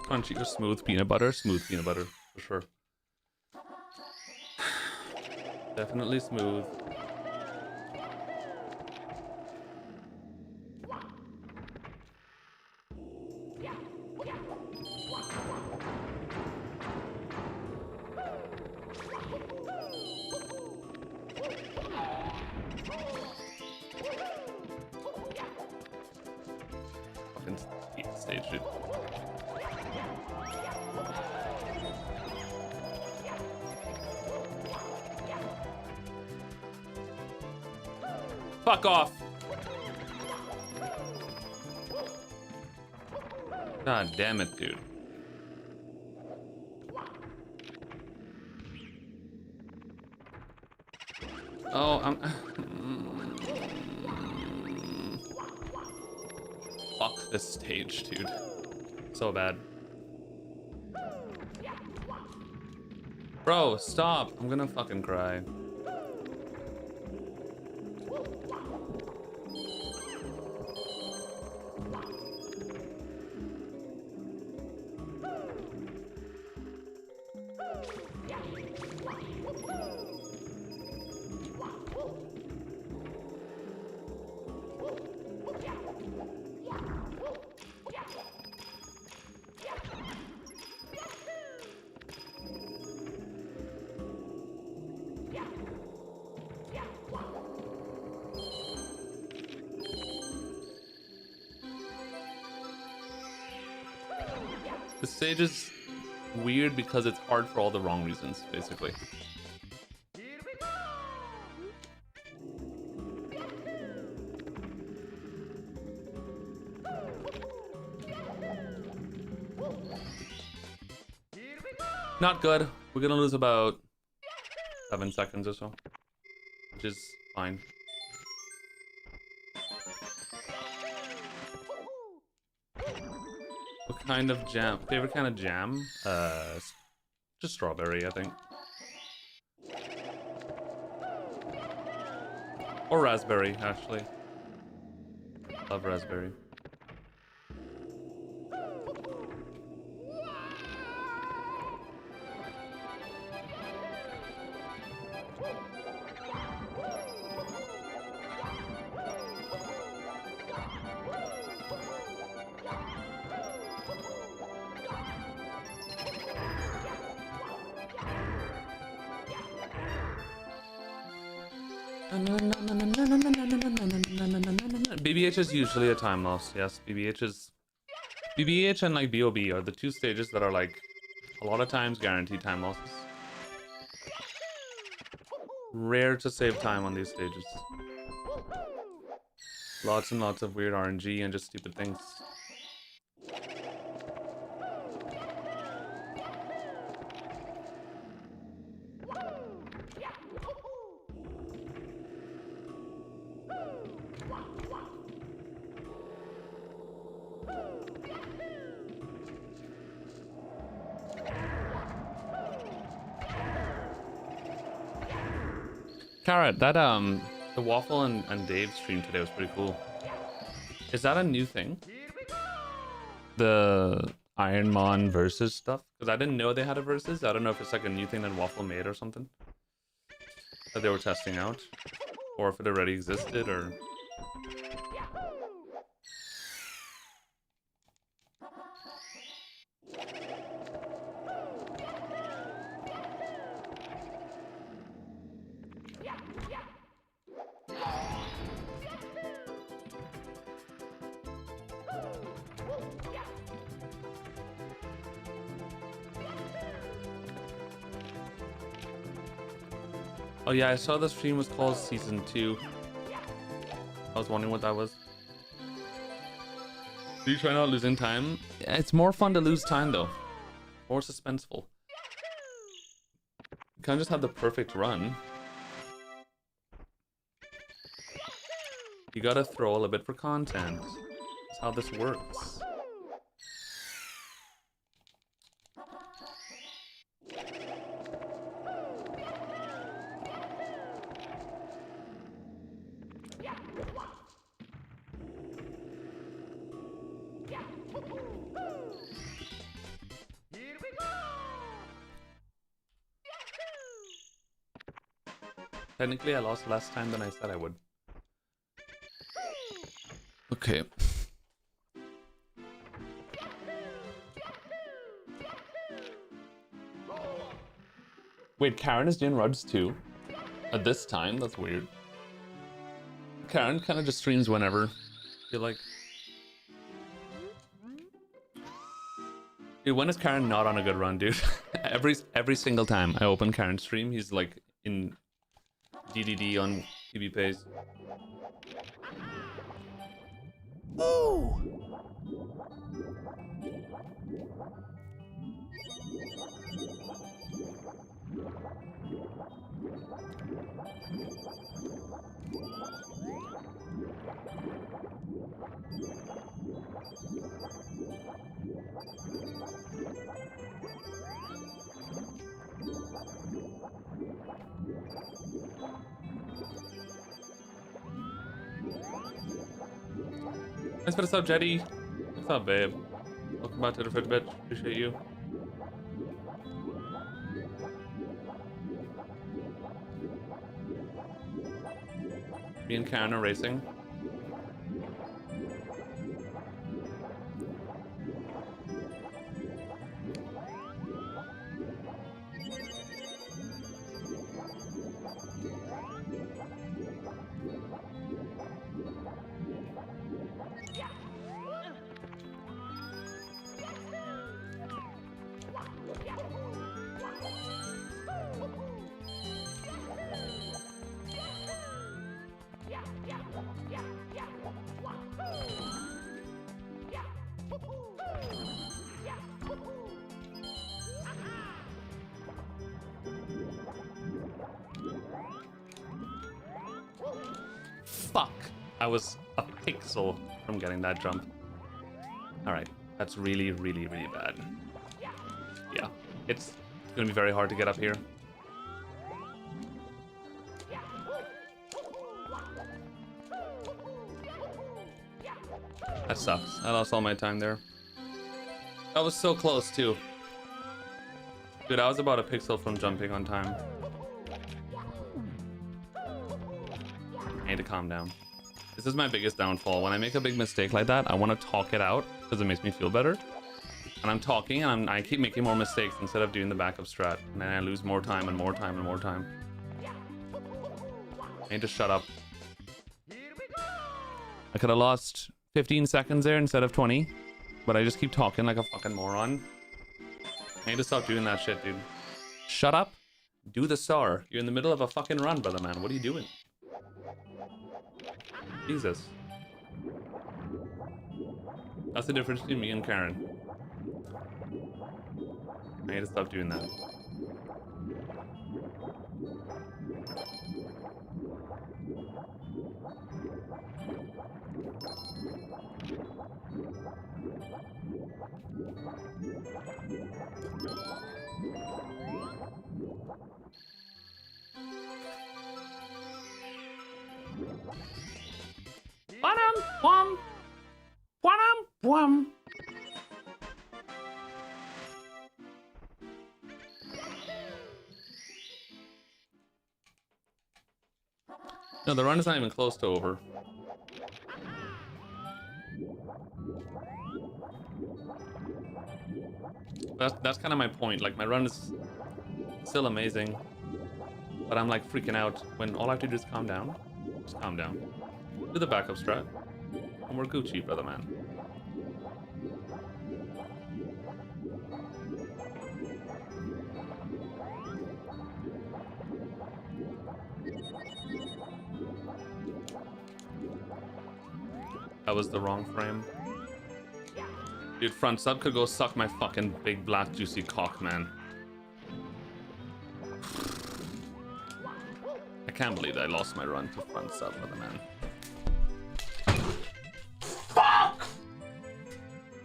Crunchy or smooth peanut butter? Smooth peanut butter, for sure. Definitely smooth. Fucking stage, dude. Fuck off! God damn it, dude. Oh, I'm... Fuck this stage, dude. So bad. Bro, stop. I'm gonna fucking cry. The stage is weird because it's hard for all the wrong reasons, basically. Not good. We're gonna lose about 7 seconds or so, which is fine. What kind of jam? Favorite kind of jam? Just strawberry, I think. Or raspberry, actually. Love raspberry. BBH is usually a time loss. Yes, BBH and like BOB are the two stages that are like a lot of times guaranteed time losses. Rare to save time on these stages. Lots and lots of weird RNG and just stupid things. Carrot, that the Waffle and Dave stream today was pretty cool. Is that a new thing? The Ironmon versus stuff? Because I didn't know they had a versus. I don't know if it's like a new thing that Waffle made or something that they were testing out, or if it already existed, or... Oh yeah, I saw the stream was called Season 2. I was wondering what that was. Do you try not losing time? It's more fun to lose time though. More suspenseful. You can't just have the perfect run. You gotta throw a little bit for content. how this works. Here we go! Technically, I lost less time than I said I would. Okay. Wait, Karen is doing runs too? At this time? That's weird. Karen kind of just streams whenever. I feel like. Dude, when is Karen not on a good run, dude? every single time I open Karen's stream, he's like in DDD on TV Pace. Ooh! Thanks for the sub, Jetty. What's up, babe? Welcome back to the Fitbit. Appreciate you. Me and Karen are racing. Fuck! I was a pixel from getting that jump. Alright, that's really, really, really bad. Yeah, it's gonna be very hard to get up here. That sucks. I lost all my time there. That was so close too. Dude, I was about a pixel from jumping on time. I need to calm down. This is my biggest downfall. When I make a big mistake like that, I want to talk it out because it makes me feel better. And I'm talking and I keep making more mistakes instead of doing the backup strat. And then I lose more time and more time and more time. I need to shut up. I could have lost 15 seconds there instead of 20. But I just keep talking like a fucking moron. I need to stop doing that shit, dude. Shut up. Do the star. You're in the middle of a fucking run, brother man. What are you doing? Jesus. That's the difference between me and Karen. I need to stop doing that. Wham! Wham! Wham! No, the run is not even close to over. That's kind of my point. Like, my run is still amazing, but I'm like freaking out when all I have to do is calm down. Just calm down. Do the backup strat, and we're Gucci, brother man. That was the wrong frame. Dude, front sub could go suck my fucking big black juicy cock, man. I can't believe I lost my run to front sub, brother man. Fuck!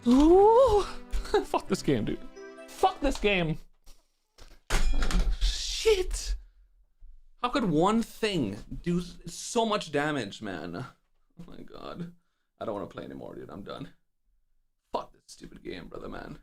Ooh. Fuck this game, dude. Fuck this game. Shit. How could one thing do so much damage, man? Oh my god. I don't want to play anymore, dude. I'm done. Fuck this stupid game, brother, man.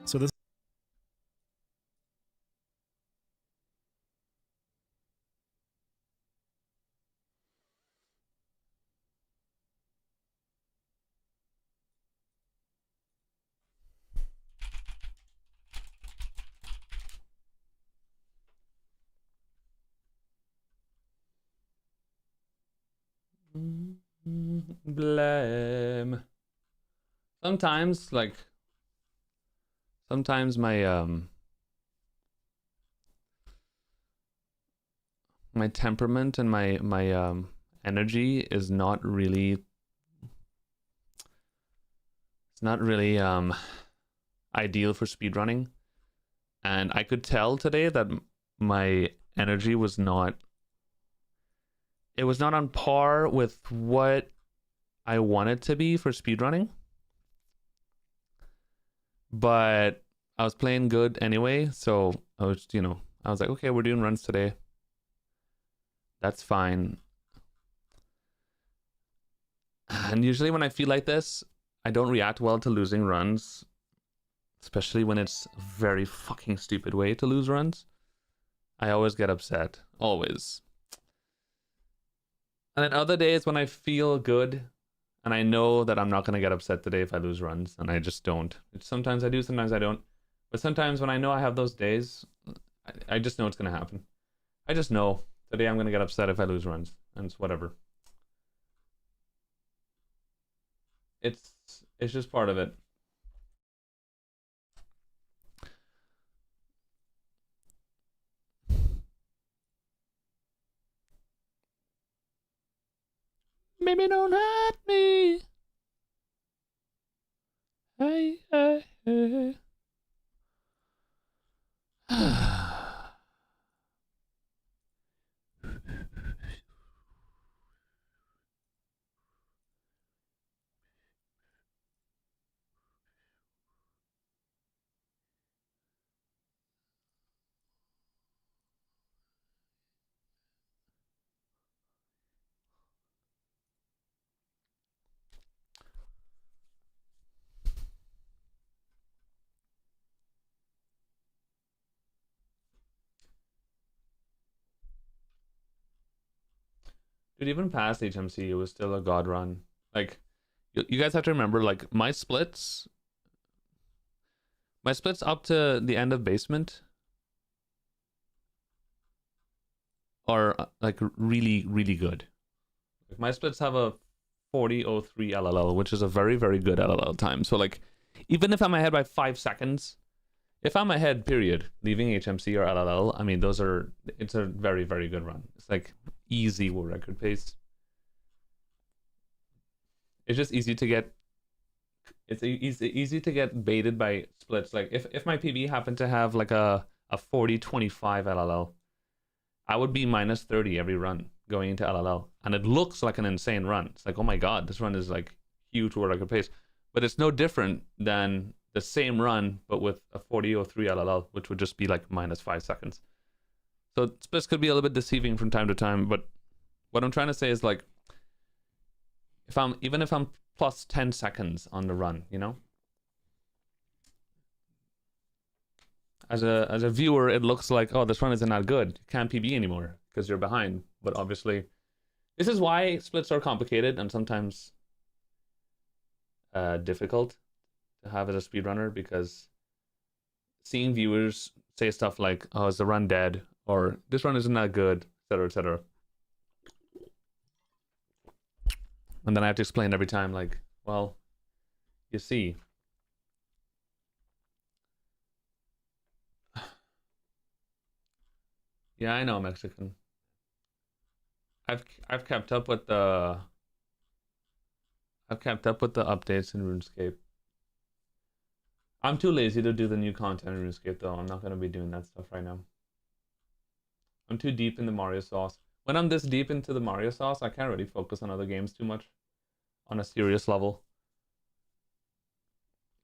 So this Blame. Sometimes, like, sometimes my temperament and my energy is not really, it's not really ideal for speedrunning. And I could tell today that my energy was not, it was not on par with what I wanted to be for speedrunning. But I was playing good anyway, so I was, you know, I was like, okay, we're doing runs today. That's fine. And usually when I feel like this, I don't react well to losing runs, especially when it's a very fucking stupid way to lose runs. I always get upset, always. And then other days when I feel good and I know that I'm not going to get upset today if I lose runs, and I just don't. Sometimes I do, sometimes I don't. But sometimes when I know I have those days, I just know it's going to happen. I just know today I'm going to get upset if I lose runs, and it's whatever. It's just part of it. Baby, don't hurt me. Hey, hey, hey. Dude, even past HMC, it was still a god run. Like, you guys have to remember, like, my splits up to the end of basement are like really, really good. Like, my splits have a 40.03 LLL, which is a very, very good LLL time. So like, even if I'm ahead by 5 seconds, if I'm ahead, period, leaving HMC or LLL, I mean, it's a very, very good run. It's like easy world record pace. It's just easy to get, it's easy to get baited by splits. Like if my PB happened to have like a 40.25 LLL, I would be minus 30 every run going into LLL. And it looks like an insane run. It's like, oh my God, this run is like huge world record pace. But it's no different than the same run, but with a 40.03 LLL, which would just be like minus 5 seconds. So splits could be a little bit deceiving from time to time, but what I'm trying to say is like, even if I'm plus 10 seconds on the run, you know, as a viewer, it looks like, oh, this run isn't that good. You can't PB anymore because you're behind. But obviously, this is why splits are complicated and sometimes difficult to have as a speedrunner, because seeing viewers say stuff like, oh, is the run dead? Or this run isn't that good, etc., etc. And then I have to explain every time, like, well, you see. Yeah, I know, Mexican. I've kept up with the updates in RuneScape. I'm too lazy to do the new content in RuneScape though. I'm not gonna be doing that stuff right now. I'm too deep in the Mario sauce. When I'm this deep into the Mario sauce, I can't really focus on other games too much on a serious level.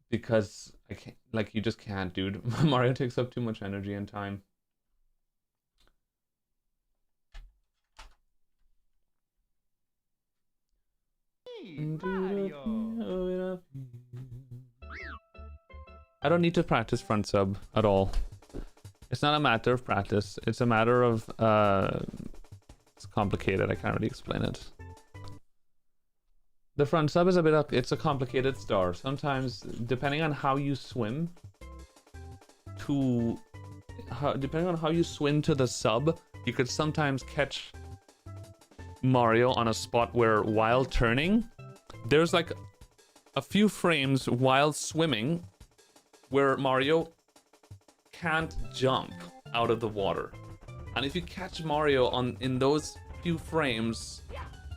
Because I can't, like, you just can't, dude. Mario takes up too much energy and time. Mario. I don't need to practice front sub at all. It's not a matter of practice. It's a matter of it's complicated. I can't really explain it. The front sub is a bit of, it's a complicated star. Sometimes, depending on how you swim to the sub, you could sometimes catch Mario on a spot where, while turning, there's like a few frames while swimming where Mario can't jump out of the water. And if you catch Mario in those few frames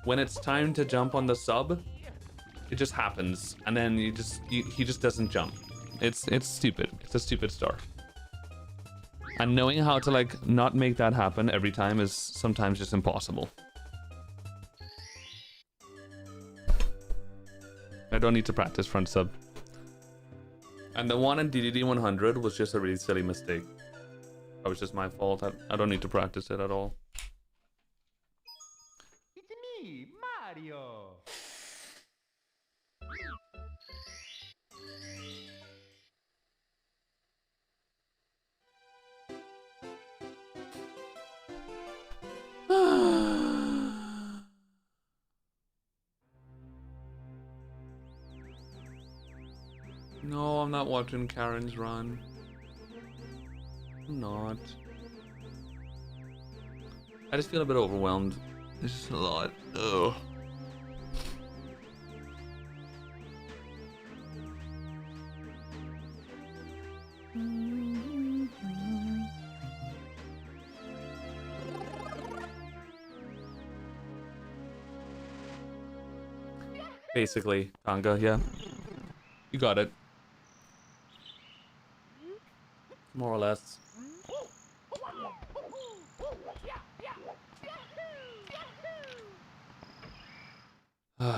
when it's time to jump on the sub, it just happens, and then he just doesn't jump. It's stupid. It's a stupid star. And knowing how to like not make that happen every time is sometimes just impossible. I don't need to practice front sub. And the one in DDD 100 was just a really silly mistake. That was just my fault. I don't need to practice it at all. It's me, Mario. No, I'm not watching Karen's run. I'm not. I just feel a bit overwhelmed. It's just a lot. Ugh. Basically, Tonga, yeah. You got it. More or less. What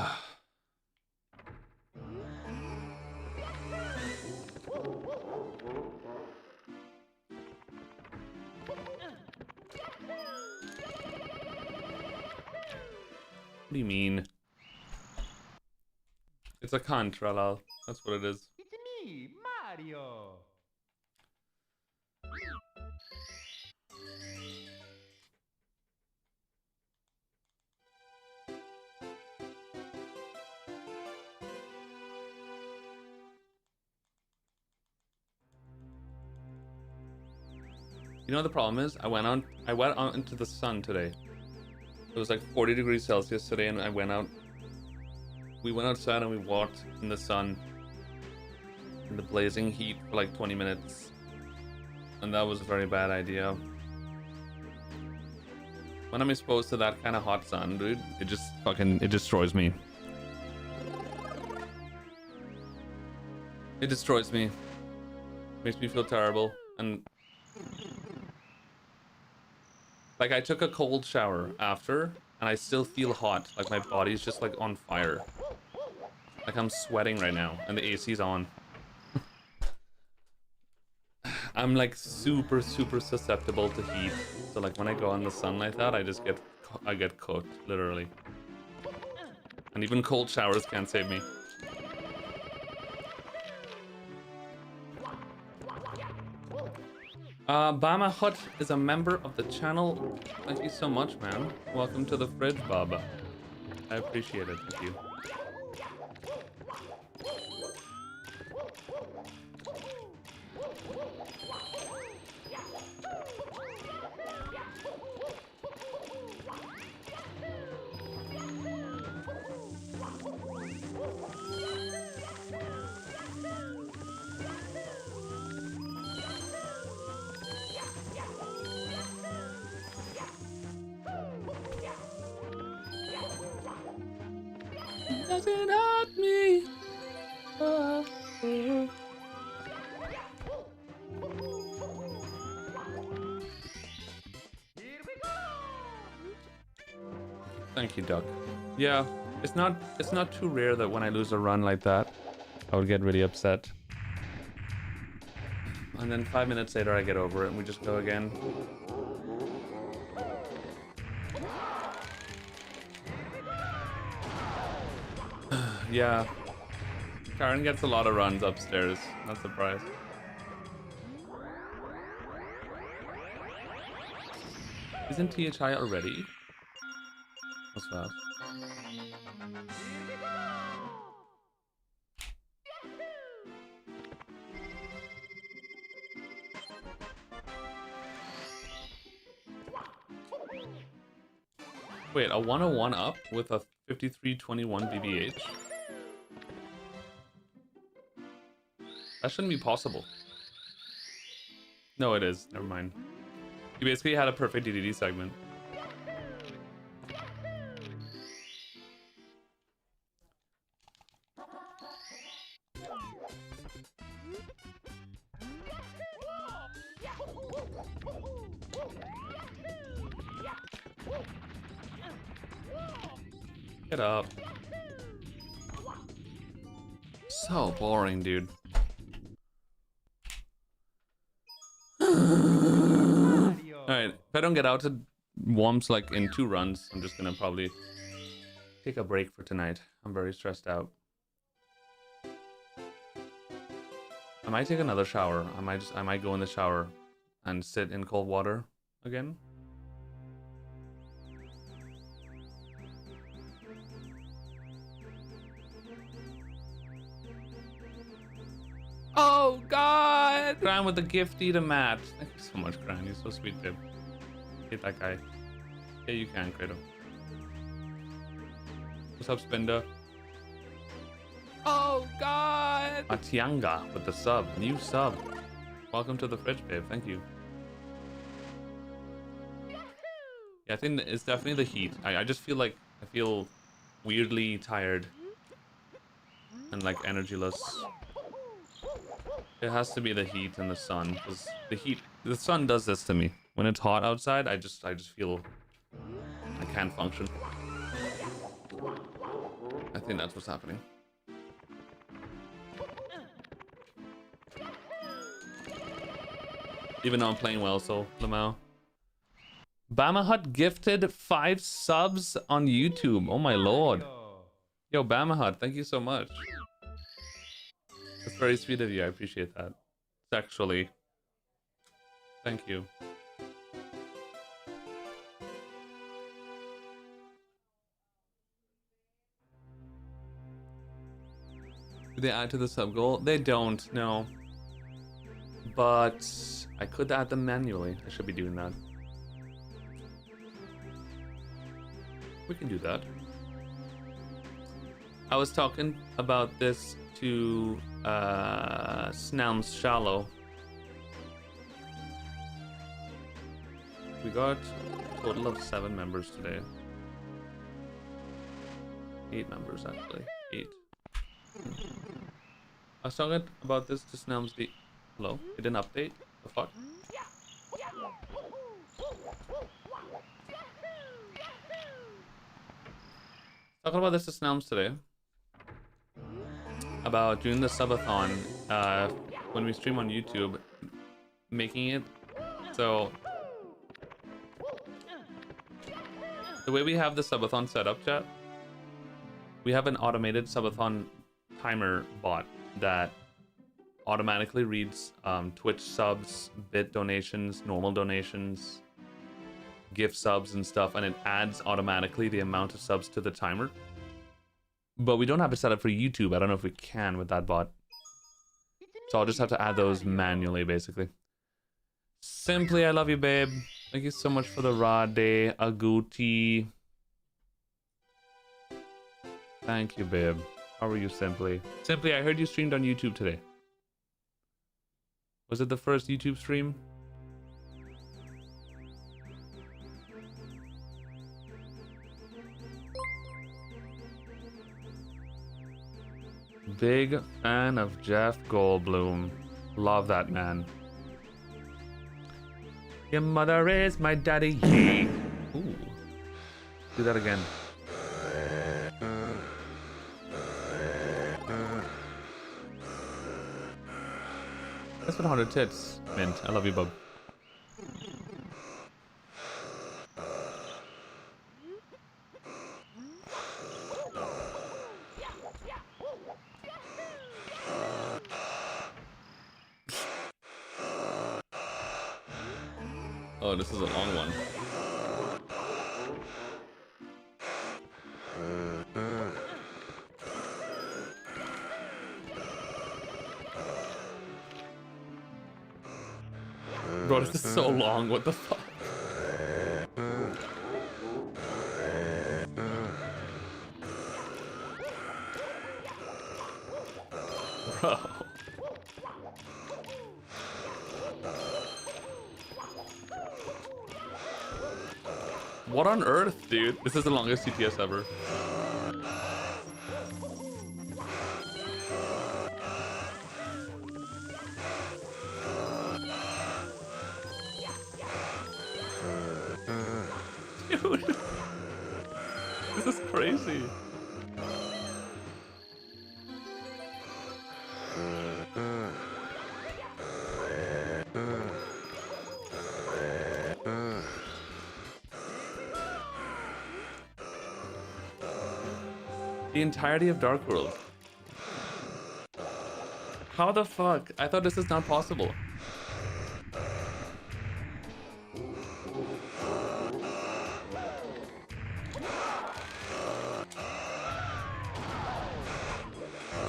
do you mean? It's a contra, lol. That's what it is. It's me, Mario. You know what the problem is? I went out into the sun today. It was like 40 degrees Celsius today, and we went outside and we walked in the sun in the blazing heat for like 20 minutes. And that was a very bad idea. When I'm exposed to that kind of hot sun, dude, it destroys me. It destroys me. Makes me feel terrible. And like, I took a cold shower after, and I still feel hot. Like, my body's just like on fire. Like, I'm sweating right now, and the AC's on. I'm like super susceptible to heat. So like, when I go in the sun like that, I get cooked, literally. And even cold showers can't save me. Bama Hut is a member of the channel. Thank you so much, man. Welcome to the fridge, Baba. I appreciate it. Thank you. doesn't hurt me. Oh, oh. Thank you, Duck. Yeah, it's not too rare that when I lose a run like that, I would get really upset. And then 5 minutes later I get over it and we just go again. Yeah. Karen gets a lot of runs upstairs, not surprised. Isn't THI already? That's fast. Wait, a 101 up with a 5321 BBH? That shouldn't be possible. No, it is. Never mind. You basically had a perfect DDD segment. Get up. So boring, dude. Alright, if I don't get out to Womps like in 2 runs, I'm just gonna probably take a break for tonight. I'm very stressed out. I might take another shower. I might go in the shower and sit in cold water again. Oh God! Gran with the gifty to Matt. Thank you so much, Gran. You're so sweet, babe. Hate that guy. Yeah, you can, Kratos. What's up, Spinda? Oh God! Atianga with the sub. New sub. Welcome to the fridge, babe. Thank you. Yeah, I think it's definitely the heat. I just feel like I feel weirdly tired and like energyless. It has to be the heat and the sun, because the sun does this to me. When it's hot outside, I just feel I can't function. I think that's what's happening. Even though I'm playing well, so Lamau. Bama Hut gifted 5 subs on YouTube. Oh my lord. Yo, Bama Hut, thank you so much. That's very sweet of you. I appreciate that. Sexually. Thank you. Do they add to the sub goal? They don't, no. But I could add them manually. I should be doing that. We can do that. I was talking about this to Snelm's Shallow. We got a total of 7 members today. 8 members actually. 8. I was talking about this to Snelm's Hello? It didn't update? The fuck? Talking about this to Snelms today. About doing the subathon when we stream on YouTube, making it so the way we have the subathon set up, chat, we have an automated subathon timer bot that automatically reads Twitch subs, bit donations, normal donations, gift subs and stuff, and it adds automatically the amount of subs to the timer. But we don't have it set up for YouTube. I don't know if we can with that bot. So I'll just have to add those manually, basically. Simply, I love you, babe. Thank you so much for the Rade Aguti. Thank you, babe. How are you, Simply? Simply, I heard you streamed on YouTube today. Was it the first YouTube stream? Big fan of Jeff Goldblum. Love that man. Your mother is my daddy. Yeah. Ooh. Do that again. That's 100 tits, Mint. I love you, bub. Oh, this is a long one. Bro, this is so long. What the fuck? Bro. What on earth, dude? This is the longest CTS ever. Dude. This is crazy. The entirety of Dark World. How the fuck? I thought this is not possible.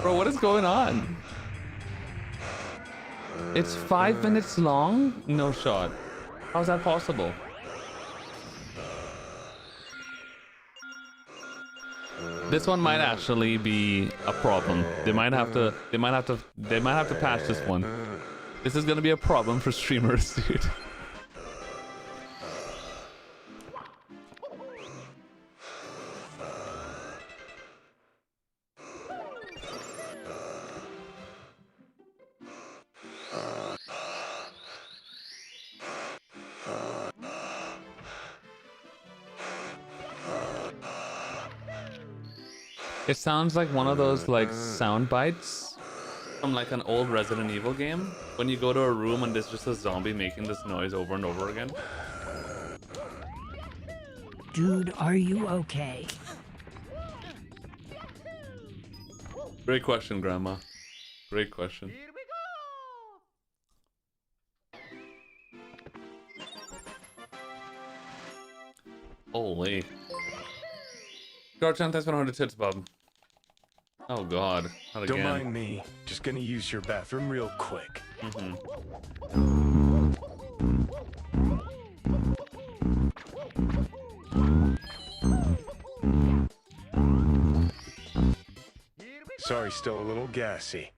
Bro, what is going on? It's 5 minutes long? No shot. How's that possible? This one might actually be a problem. They might have to patch this one. This is gonna be a problem for streamers, dude. It sounds like one of those like sound bites from like an old Resident Evil game. When you go to a room and there's just a zombie making this noise over and over again. Dude, are you okay? Great question, Grandma. Great question. Here we go! Holy. Garchan, thanks for 100 tits, bub. Oh god, not again. Don't mind me. Just gonna use your bathroom real quick. Sorry, still a little gassy.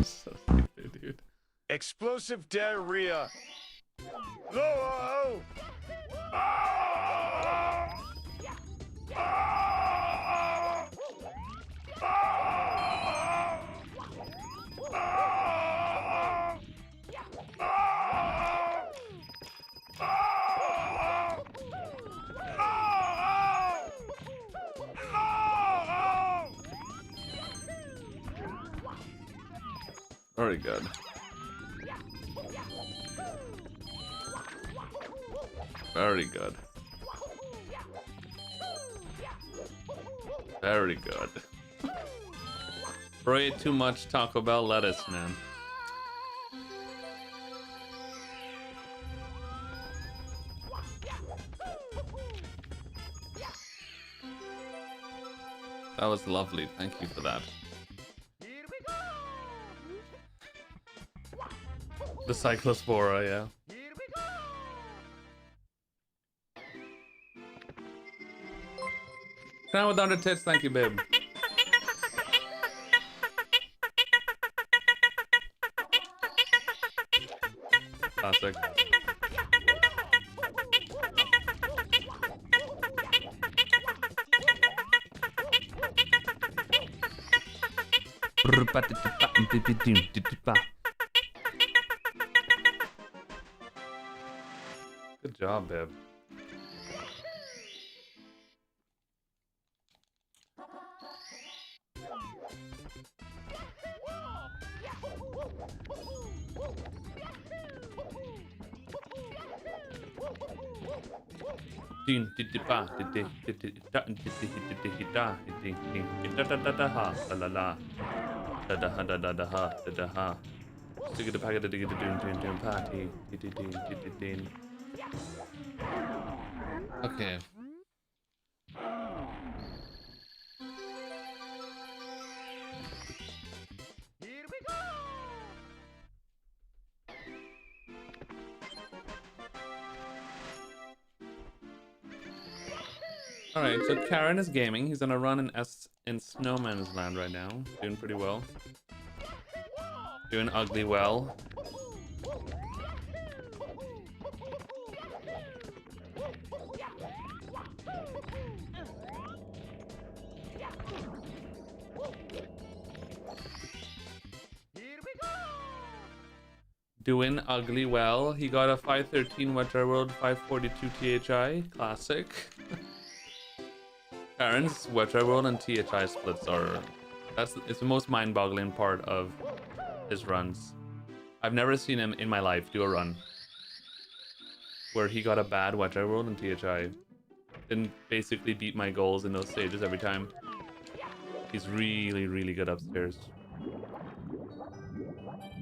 So stupid, dude. Explosive diarrhea. No! Ah! Ah! Ah! Ah! Very good. Very good. Very good. Bro, ate too much Taco Bell lettuce, man. That was lovely. Thank you for that. The Cyclospora, yeah. Down with 100 tits, thank you, babe. Classic. Good job, babe. Okay. Alright, so Karen is gaming. He's on a run in Snowman's Land right now. Doing pretty well. Doing ugly well. Doing ugly well. He got a 513 Wetcher World, 542 THI. Classic. Karen's Wetcher World and THI splits are... it's the most mind-boggling part of his runs. I've never seen him in my life do a run where he got a bad Wetcher World and THI. Didn't basically beat my goals in those stages every time. He's really, really good upstairs.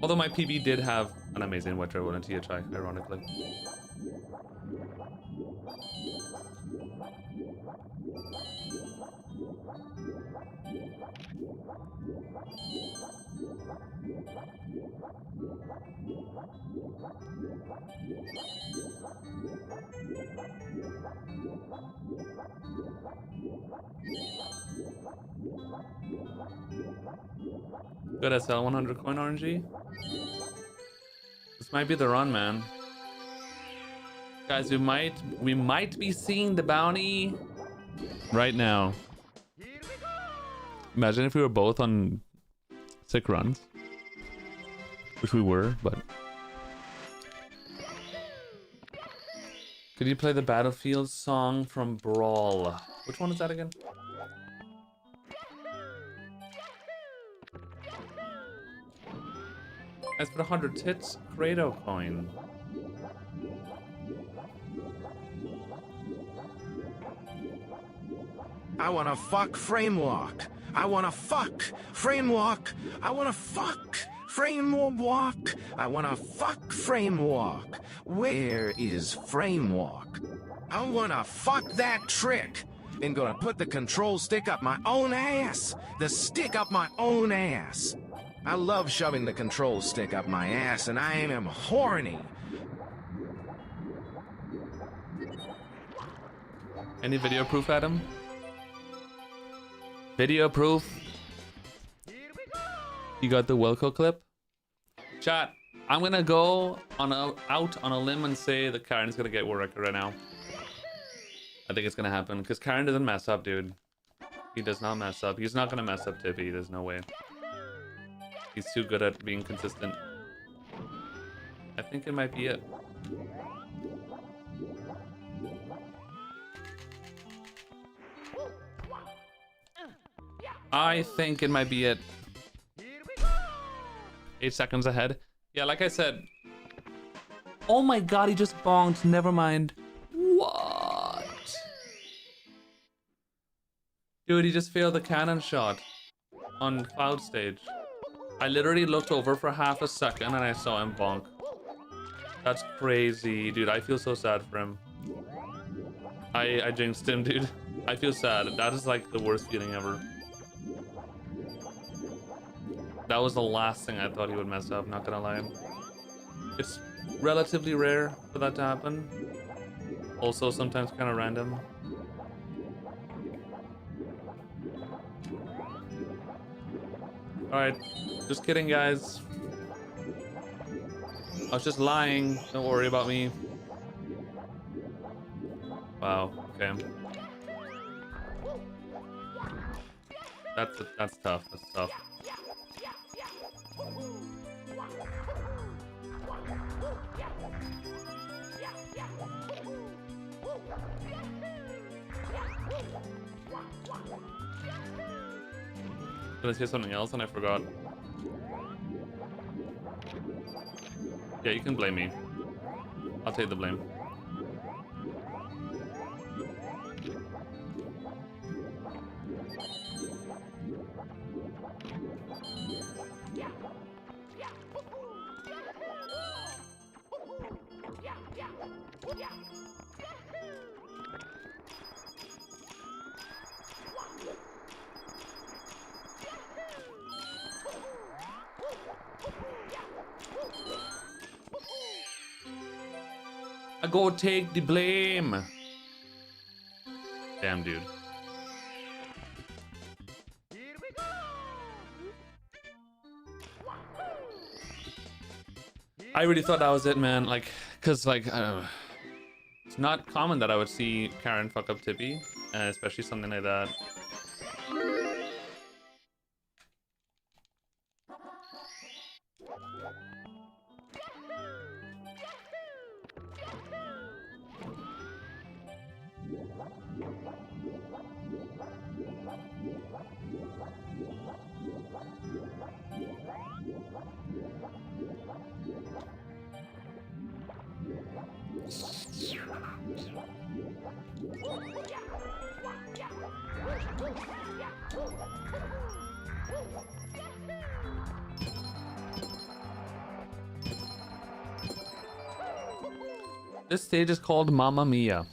Although my PB did have an amazing Wetcher World and THI, ironically. Good SL 100 coin RNG. This might be the run, man. Guys, we might be seeing the bounty right now. Imagine if we were both on sick runs, which we were, but could you play the Battlefield song from Brawl? Which one is that again? As for 100 tits, Credo coin. I wanna fuck frame walk. I wanna fuck frame walk. I wanna fuck frame walk. I wanna fuck frame walk. Where is frame walk? I wanna fuck that trick. And gonna put the control stick up my own ass. The stick up my own ass. I love shoving the control stick up my ass, and I am horny. Any video proof, Adam? Video proof? You got the Wilco clip? Chat, I'm gonna go out on a limb and say that Karen's gonna get world record right now. I think it's gonna happen, because Karen doesn't mess up, dude. He does not mess up. He's not gonna mess up Tippy, there's no way. He's too good at being consistent. I think it might be it. I think it might be it. 8 seconds ahead. Yeah, like I said. Oh my god, he just bonked. Never mind. What? Dude, he just failed the cannon shot on Cloud stage. I literally looked over for half a second and I saw him bonk. That's crazy, dude. I feel so sad for him. I jinxed him, dude. I feel sad. That is like the worst feeling ever. That was the last thing I thought he would mess up, not gonna lie. It's relatively rare for that to happen. Also sometimes kind of random. Alright, just kidding, guys. I was just lying. Don't worry about me. Wow, okay. That's tough. That's tough. Did I say something else and I forgot? Yeah, you can blame me. I'll take the blame. I go take the blame. Damn, dude. I really thought that was it, man. Like, cause like, it's not common that I would see Karen fuck up Tippy, especially something like that. This stage is called Mamma Mia.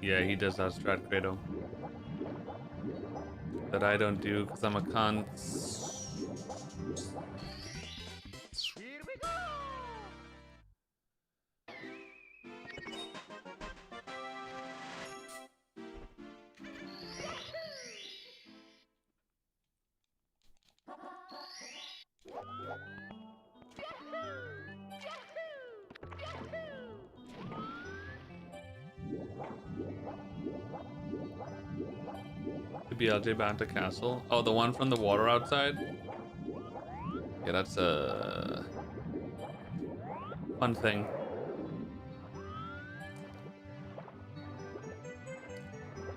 Yeah, he does that strat Credo. That I don't do because I'm a cunt. The BLJ Banter Castle. Oh, the one from the water outside? Yeah, that's a fun thing.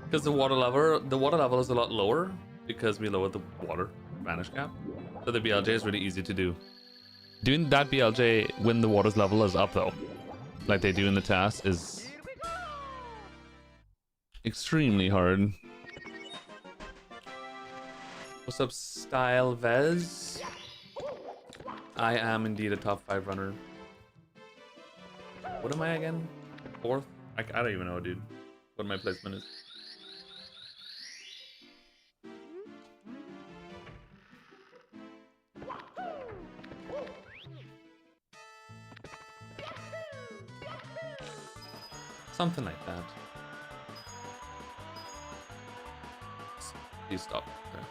Because the water level is a lot lower because we lowered the water vanish cap. So the BLJ is really easy to do. Doing that BLJ when the water's level is up though, like they do in the task, is extremely hard. What's up, Style Vez? I am indeed a top 5 runner. What am I again? 4th? I don't even know, dude. What my placement is. Something like that. Please stop. Okay.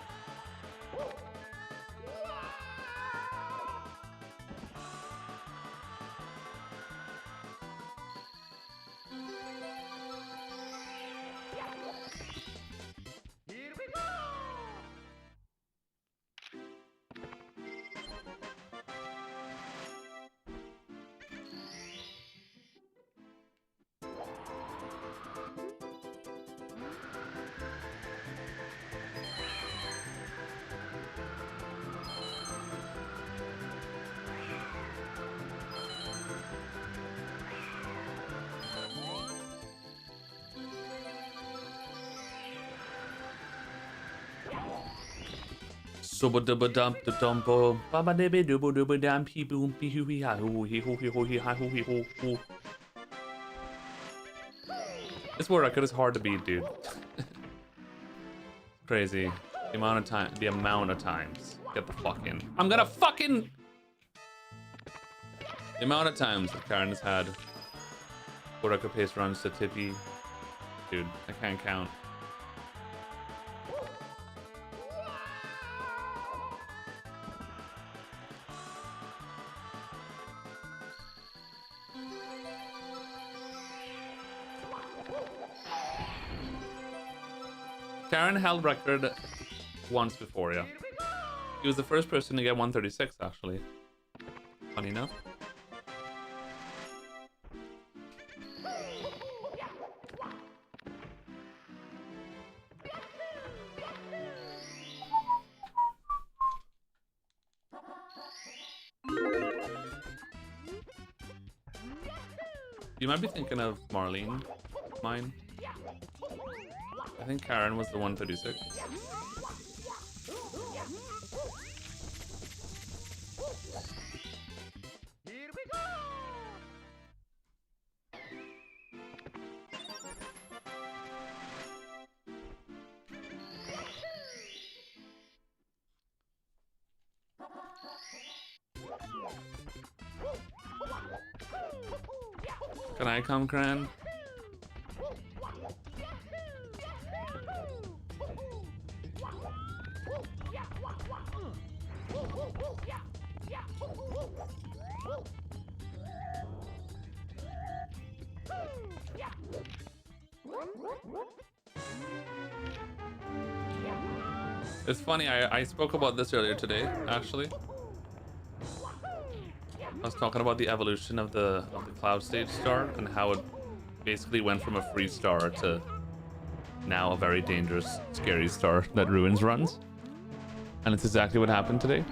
Suba duba dump the dumpo. Baba dibby dubu duba dam pee boom pee hoo hee ha hoo hee hoo hee hoo hee ha hoo hee hoo hoo. This world record is hard to beat, dude. Crazy. The amount of times. Get the fuck in. I'm gonna fucking The amount of times that Karen has had world record pace runs to Tippy, dude, I can't count. Karen held record once before, yeah. He was the first person to get 136, actually. Funny enough. You might be thinking of Marlene, mine. I think Karen was the 136. Can I come, Kran? It's funny, I spoke about this earlier today, actually. I was talking about the evolution of the cloud stage star and how it basically went from a free star to now a very dangerous, scary star that Ruins runs. And it's exactly what happened today.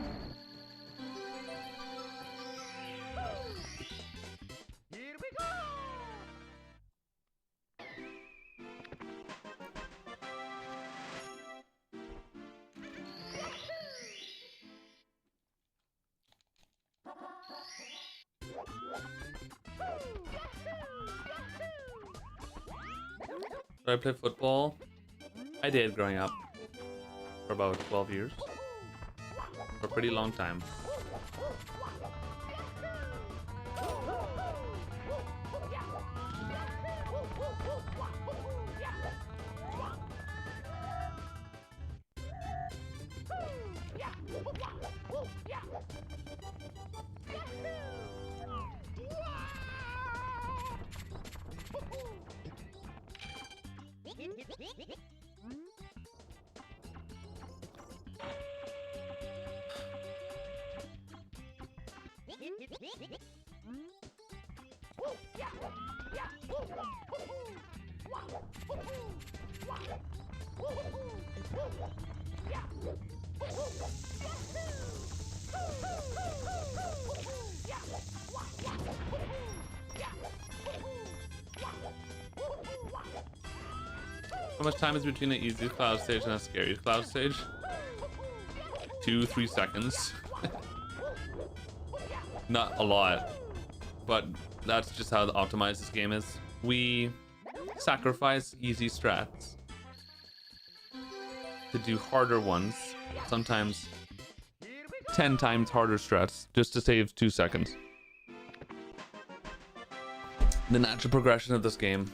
Did I play football? I did growing up for about 12 years. For a pretty long time. How much time is between an easy cloud stage and a scary cloud stage? 2-3 seconds. Not a lot, but that's just how optimized this game is. We sacrifice easy strats to do harder ones, sometimes 10 times harder strats, just to save 2 seconds. The natural progression of this game.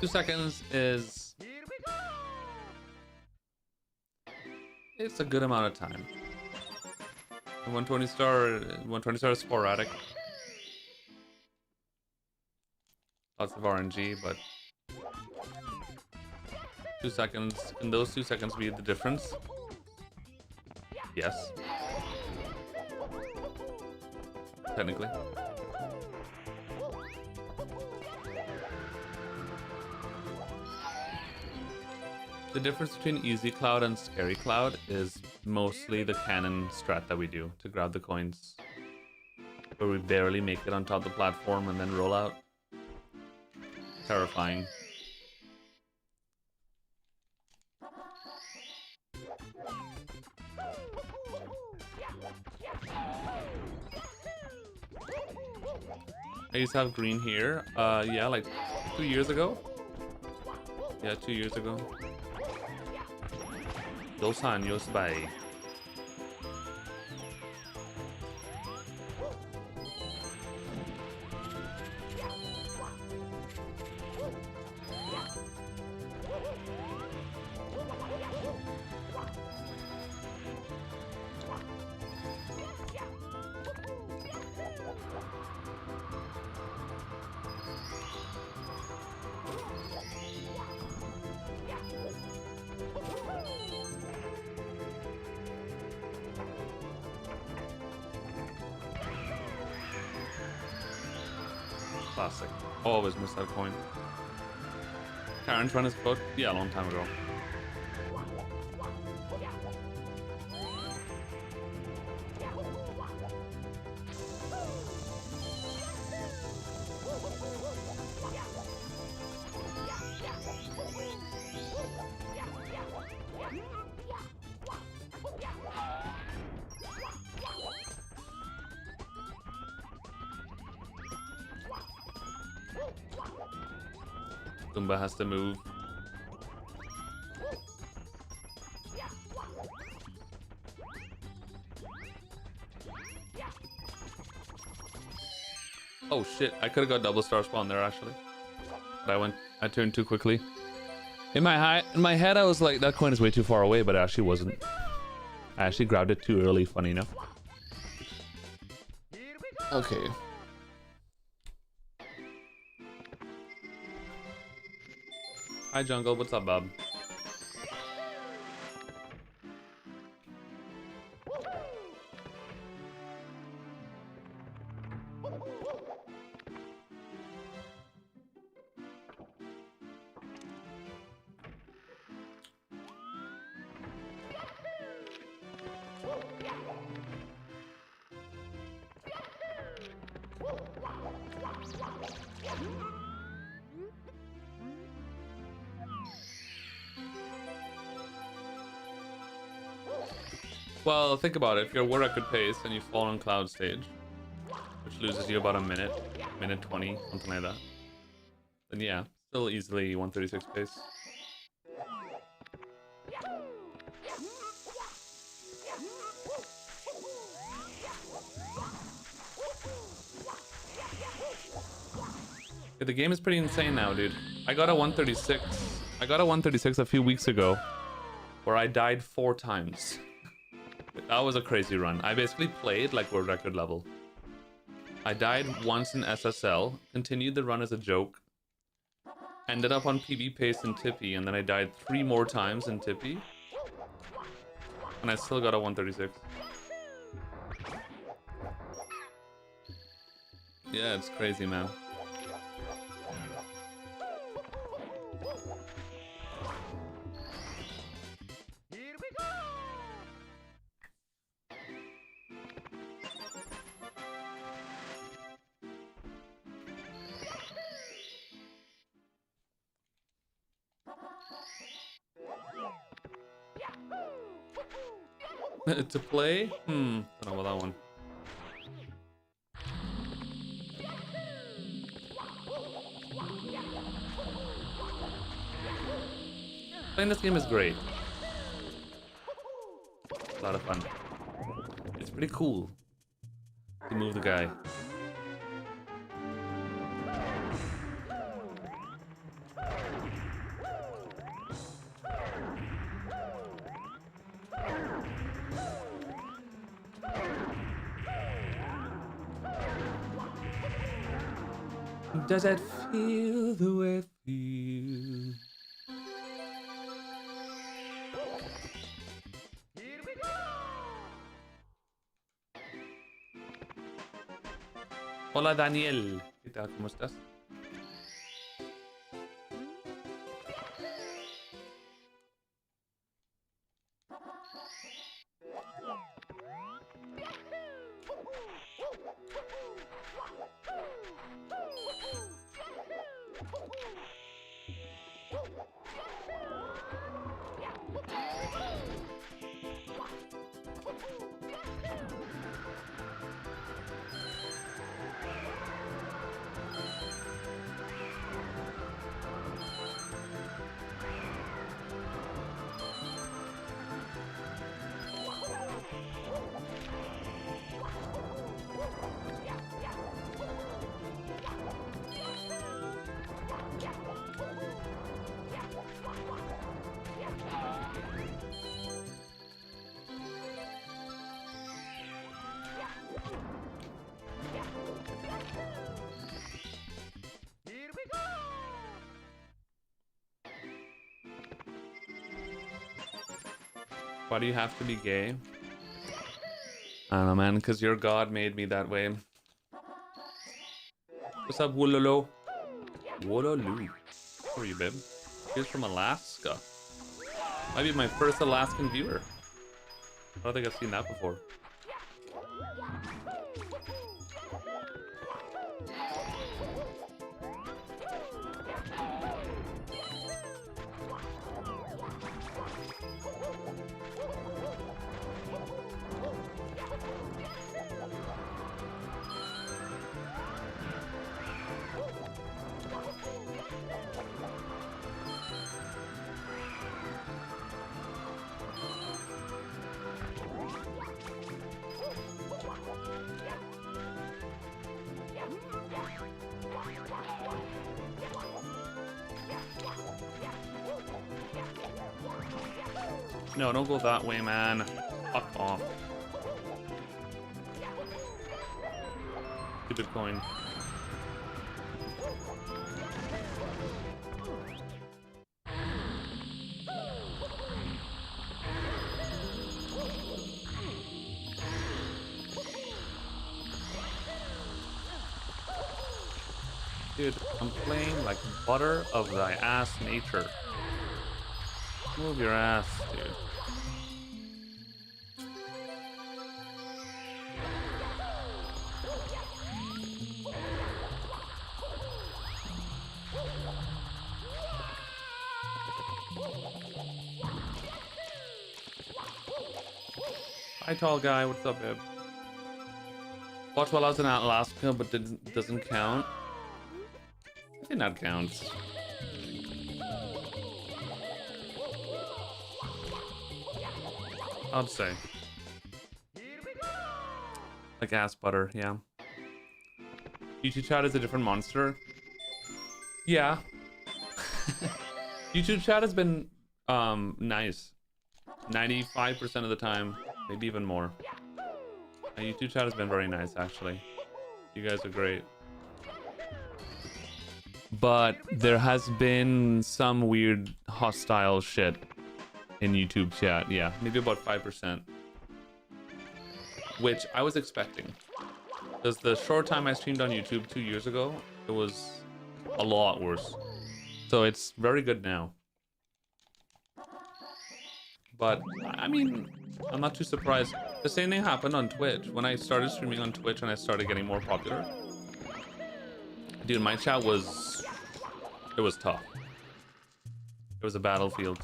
Seconds is it's a good amount of time. 120 star is sporadic. Lots of RNG, but 2 seconds, can those 2 seconds be the difference? Yes. Technically. The difference between easy cloud and scary cloud is mostly the cannon strat that we do to grab the coins. Where we barely make it on top of the platform and then roll out. Terrifying. I used to have green here. Yeah, like 2 years ago. Yeah, 2 years ago. 2 años by. Classic. Always miss that coin. Karen's run his book? Yeah, a long time ago. Goomba has to move. Oh shit, I could have got double star spawn there actually. But I turned too quickly. In my head I was like, that coin is way too far away, but it actually wasn't. I actually grabbed it too early, funny enough. Okay. Hi Jungle, what's up, bub? Well, think about it. If you're world record pace and you fall on cloud stage, which loses you about a minute 20, something like that, then yeah, still easily 136 pace. Yeah, the game is pretty insane now, dude. I got a 136. I got a 136 a few weeks ago, where I died 4 times. That was a crazy run. I basically played like world record level. I died once in SSL, continued the run as a joke, ended up on PB pace in Tippy, and then I died 3 more times in Tippy, and I still got a 136. Yeah, it's crazy, man. To play? Don't know about that one. Playing this game is great. A lot of fun. It's pretty cool to move the guy. Does it feel the way it feels? Hola Daniel, ¿qué tal? ¿Cómo estás? Why do you have to be gay? I don't know, man, because your god made me that way. What's up, Woololo? Woololo. How are you, babe? He's from Alaska. Might be my first Alaskan viewer. I don't think I've seen that before. No, don't go that way, man. Fuck off. Stupid coin. Dude, I'm playing like butter of thy ass nature. Move your ass, dude. Hi, tall guy. What's up, babe? Watched while I was in Alaska, but doesn't count. I think that counts. I'd say. Like ass butter, yeah. YouTube chat is a different monster. Yeah. YouTube chat has been nice. 95% of the time, maybe even more. YouTube chat has been very nice, actually. You guys are great. But there has been some weird hostile shit in YouTube chat. Yeah, maybe about 5%. Which I was expecting. Because the short time I streamed on YouTube 2 years ago, it was a lot worse. So it's very good now. But, I mean, I'm not too surprised. The same thing happened on Twitch. When I started streaming on Twitch and I started getting more popular. Dude, my chat was... It was tough. It was a battlefield.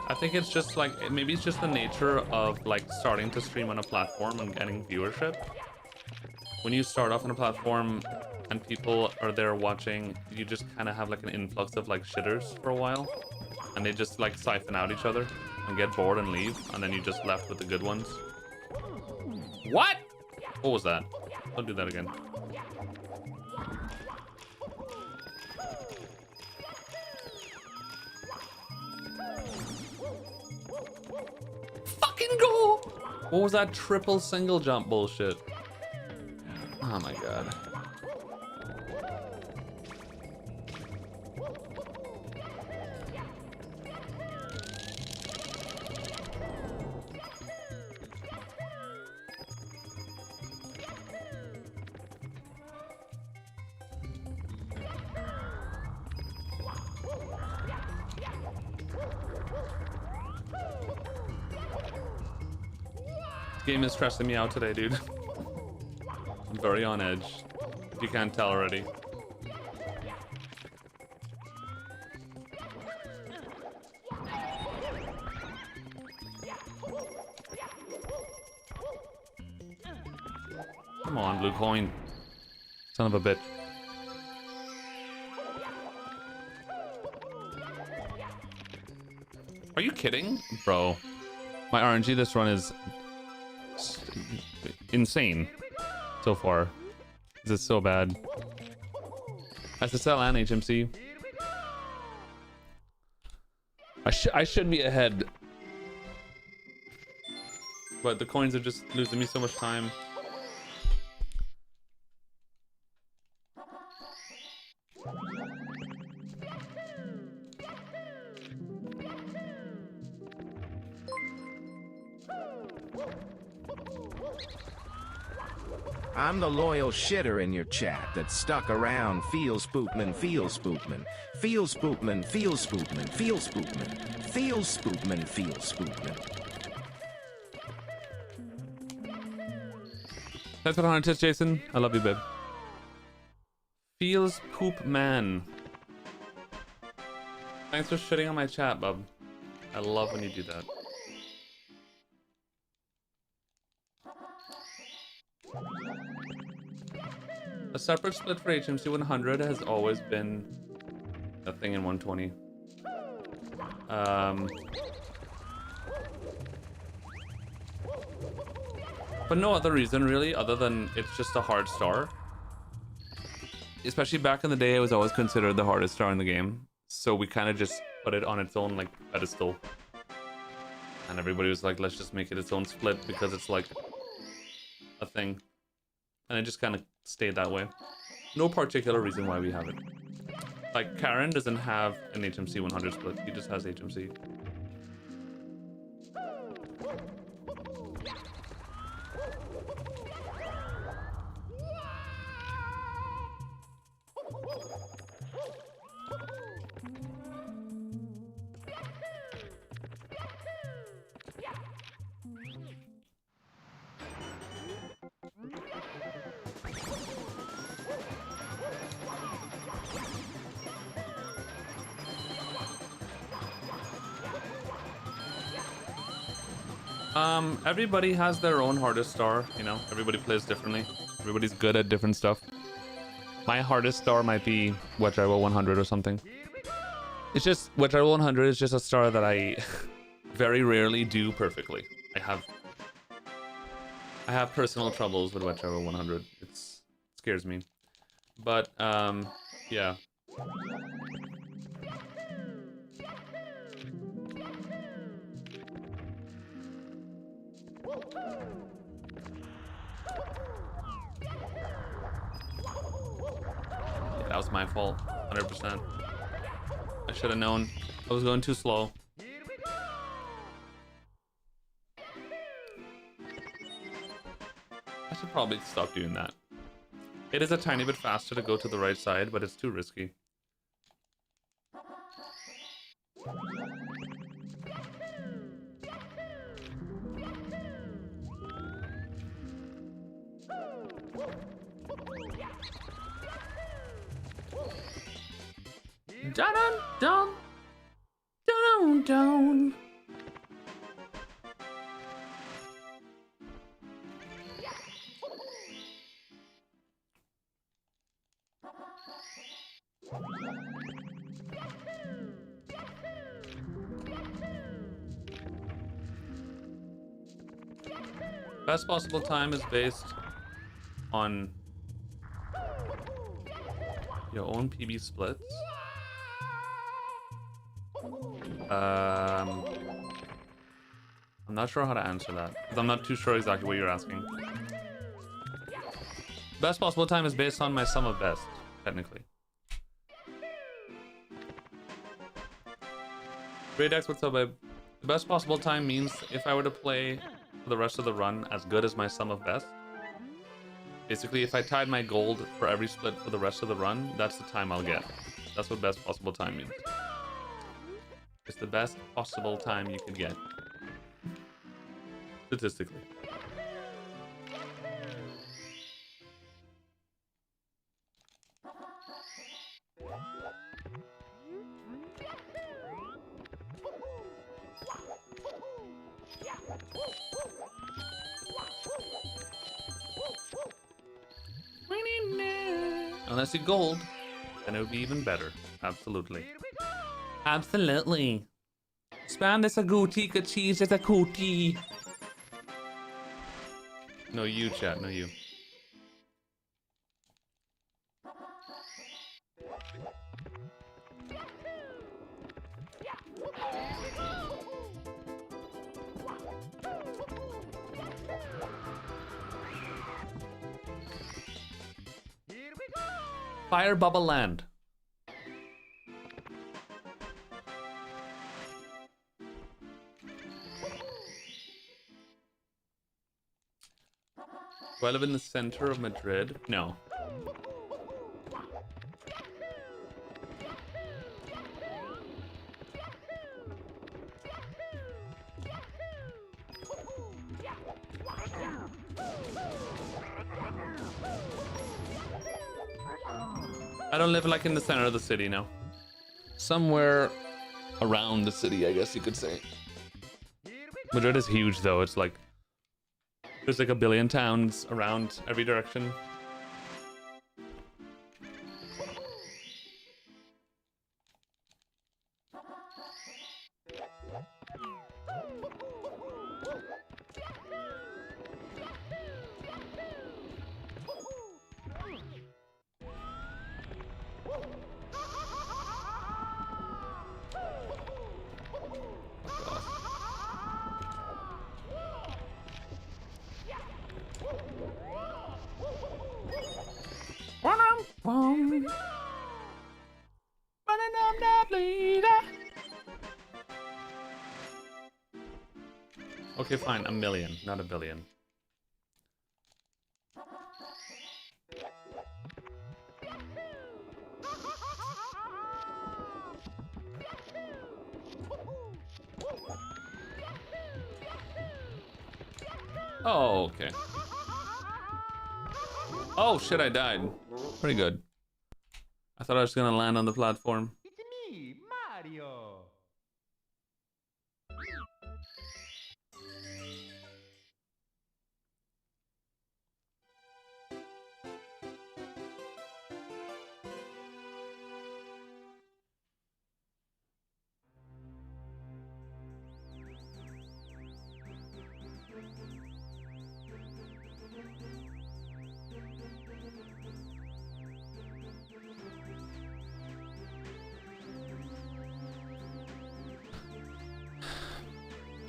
I think it's just like, maybe it's just the nature of like starting to stream on a platform and getting viewership. When you start off on a platform and people are there watching, you just kind of have like an influx of like shitters for a while. And they just like siphon out each other and get bored and leave. And then you're just left with the good ones. What? What was that? Don't do that again. Fucking go! What was that triple single jump bullshit? Oh my god. This game is stressing me out today, dude. I'm very on edge. If you can't tell already. Come on, blue coin. Son of a bitch. Are you kidding? Bro. My RNG this run is insane so far. This is so bad. SSL and HMC. I should be ahead But the coins are just losing me so much time. I'm the loyal shitter in your chat that stuck around. Feel spookman, feel spookman, feel spookman, feel spookman, feel spookman, feel spookman, feel spookman. Thanks for the 100 tips, Jason. I love you, babe. Feels poop man. Thanks for shitting on my chat, bub. I love when you do that. A separate split for HMC 100 has always been a thing in 120. But no other reason really, other than it's just a hard star. Especially back in the day, it was always considered the hardest star in the game. So we kind of just put it on its own like pedestal. And everybody was like, let's just make it its own split because it's like a thing. And it just kind of stayed that way. No particular reason why we have it. Like, Karen doesn't have an HMC 100 split. He just has HMC. Everybody has their own hardest star, you know? Everybody plays differently. Everybody's good at different stuff. My hardest star might be Wedge Rival 100 or something. It's just, Wedge Rival 100 is just a star that I very rarely do perfectly. I have personal troubles with Wedge Rival 100. It scares me. But, yeah. That was my fault, 100%. I should have known. I was going too slow. I should probably stop doing that. It is a tiny bit faster to go to the right side, but it's too risky. Dun dun dun dun. Best possible time is based on your own PB splits. I'm not sure how to answer that because I'm not too sure exactly what you're asking. Best possible time is based on my sum of best, technically. Great X, what's up, babe? The best possible time means if I were to play for the rest of the run as good as my sum of best. Basically, if I tied my gold for every split for the rest of the run, that's the time I'll get. That's what best possible time means. It's the best possible time you could get. Statistically. Unless you gold, then it would be even better. Absolutely. Absolutely. Spam this a gootee, ka cheese, it's a cootie. No, you, chat, no, you. Fire Bubble Land. Do I live in the center of Madrid? No. I don't live like in the center of the city now. Somewhere around the city, I guess you could say. Madrid is huge though. It's like there's like a billion towns around every direction. Okay, fine. A million, not a billion. Oh, okay. Oh, shit, I died. Pretty good. I thought I was gonna land on the platform. It's me, Mario.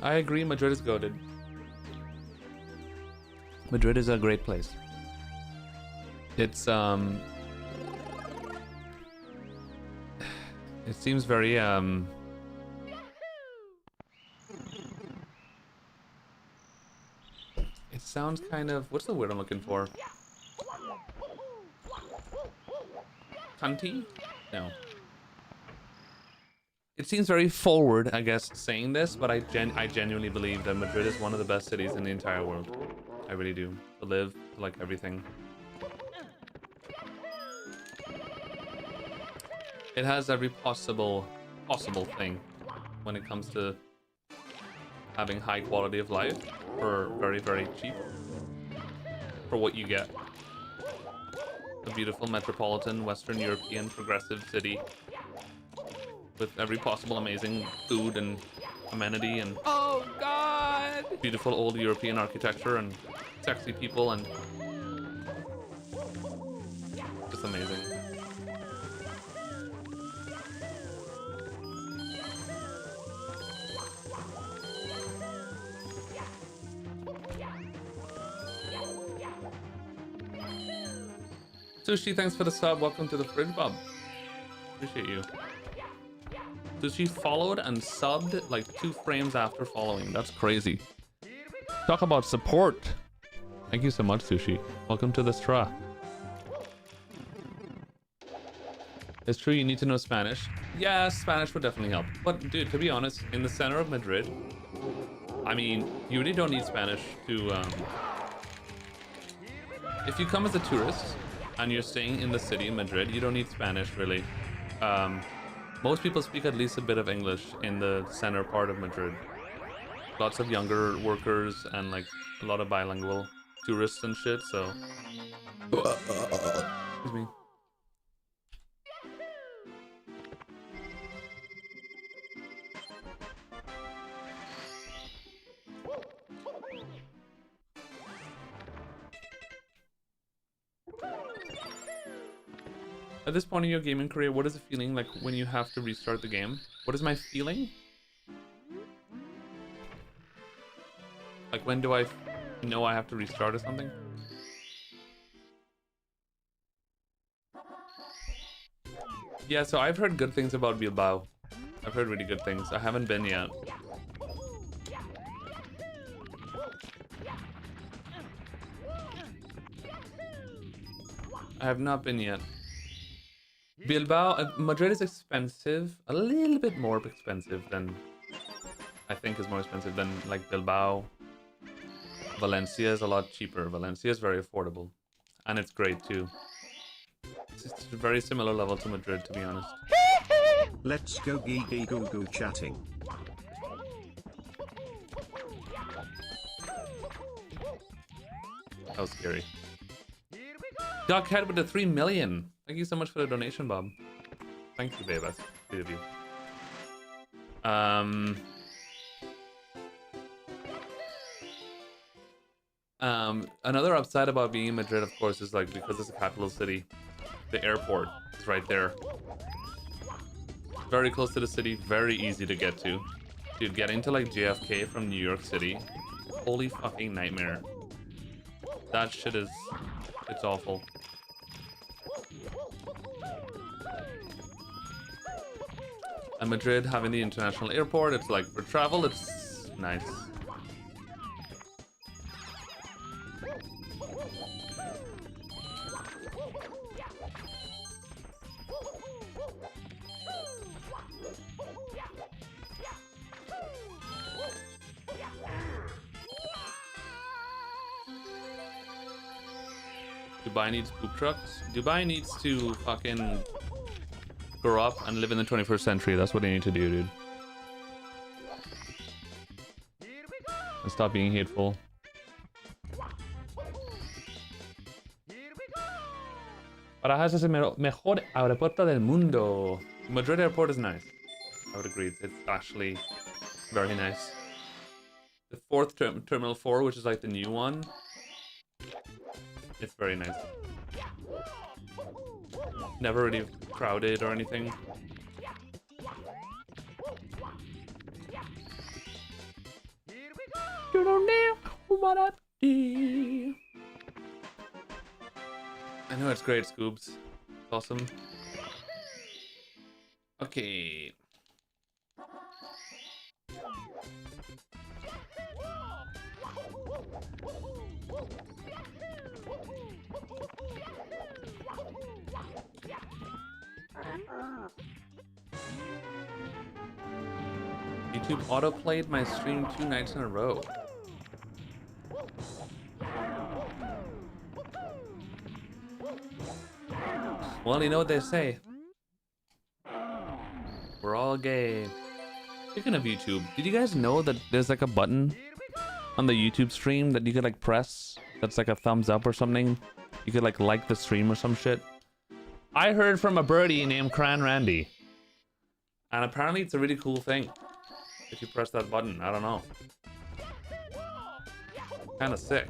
I agree, Madrid is goated. Madrid is a great place. It's it seems very it sounds kind of, what's the word I'm looking for? Cunty? No. It seems very forward, I guess, saying this, but I genuinely believe that Madrid is one of the best cities in the entire world. I really do. To live, to like everything. It has every possible thing when it comes to having high quality of life for very, very cheap for what you get. A beautiful metropolitan, Western European, progressive city with every possible amazing food and amenity and oh god, beautiful old European architecture and sexy people and just amazing. Sushi, thanks for the sub. Welcome to the Fridge Bob. Appreciate you. Sushi followed and subbed like 2 frames after following. That's crazy. Talk about support. Thank you so much, Sushi. Welcome to the Stra. It's true you need to know Spanish. Yeah, Spanish would definitely help. But dude, to be honest, in the center of Madrid, I mean, you really don't need Spanish to... If you come as a tourist and you're staying in the city in Madrid, you don't need Spanish really. Most people speak at least a bit of English in the center part of Madrid. Lots of younger workers and like a lot of bilingual tourists and shit, so... Excuse me. At this point in your gaming career, what is it feeling like when you have to restart the game? What is my feeling? Like when do I know I have to restart or something? Yeah, so I've heard good things about Bilbao. I've heard really good things. I haven't been yet. I have not been yet. Bilbao, Madrid is expensive. A little bit more expensive than... I think is more expensive than like Bilbao. Valencia is a lot cheaper. Valencia is very affordable. And it's great too. It's a very similar level to Madrid, to be honest. Let's go gee goo goo chatting. That was scary. Duckhead with the 3 million. Thank you so much for the donation, Bob. Thank you, babe. That's sweet of you. Another upside about being in Madrid, of course, is like because it's a capital city, the airport is right there. Very close to the city, very easy to get to. Dude, getting to like JFK from New York City, holy fucking nightmare. That shit is, it's awful. And Madrid having the international airport, it's like for travel, it's nice. Dubai needs poop trucks. Dubai needs to fucking grow up and live in the 21st century. That's what they need to do, dude. And stop being hateful. Barajas es el mejor aeropuerto del mundo. Madrid airport is nice. I would agree. It's actually very nice. The fourth Terminal 4, which is like the new one, it's very nice. Never really crowded or anything. You don't know what I do. I know it's great, Scoobs. It's awesome. Okay. YouTube autoplayed my stream 2 nights in a row. Well, you know what they say. We're all gay. Speaking of YouTube, did you guys know that there's like a button on the YouTube stream that you could like press that's like a thumbs up or something? You could like the stream or some shit. I heard from a birdie named Cran Randy. And apparently it's a really cool thing. If you press that button, I don't know. Kinda sick.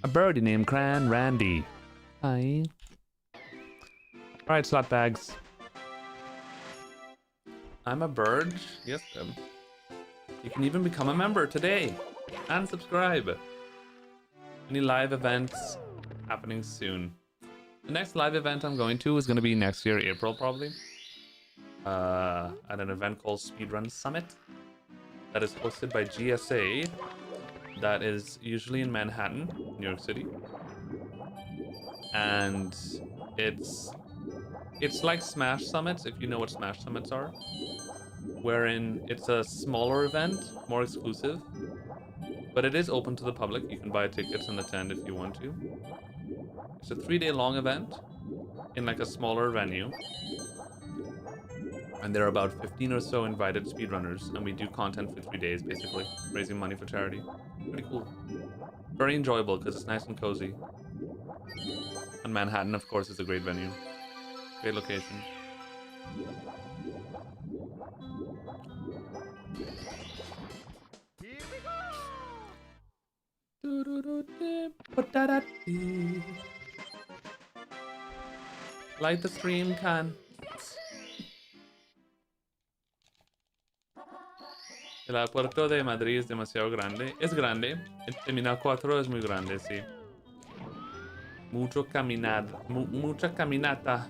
A birdie named Cran Randy. Hi. Alright, slot bags. I'm a bird? Yes, Tim. You can even become a member today. And subscribe. Any live events happening soon? The next live event I'm going to is going to be next year, April probably. At an event called Speedrun Summit. That is hosted by GSA. That is usually in Manhattan, New York City. And it's like Smash Summits, if you know what Smash Summits are. Wherein it's a smaller event, more exclusive. But it is open to the public. You can buy tickets and attend if you want to. It's a 3-day long event in like a smaller venue. And there are about 15 or so invited speedrunners. And we do content for 3 days, basically. Raising money for charity. Pretty cool. Very enjoyable because it's nice and cozy. And Manhattan, of course, is a great venue. Great location. Like the stream can. El aeropuerto de Madrid es demasiado grande. Es grande. El Terminal 4 es muy grande, sí. Mucho caminar. Mucha caminata.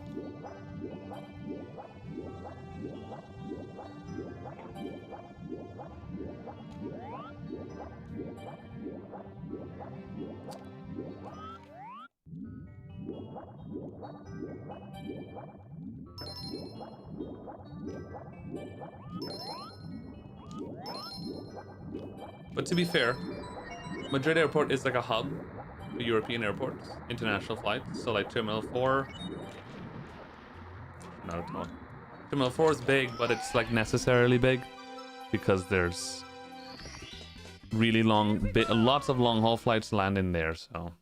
But to be fair, Madrid airport is like a hub for European airports, international flights. So like Terminal 4, not at all. Terminal 4 is big, but it's like necessarily big because there's really lots of long haul flights land in there. So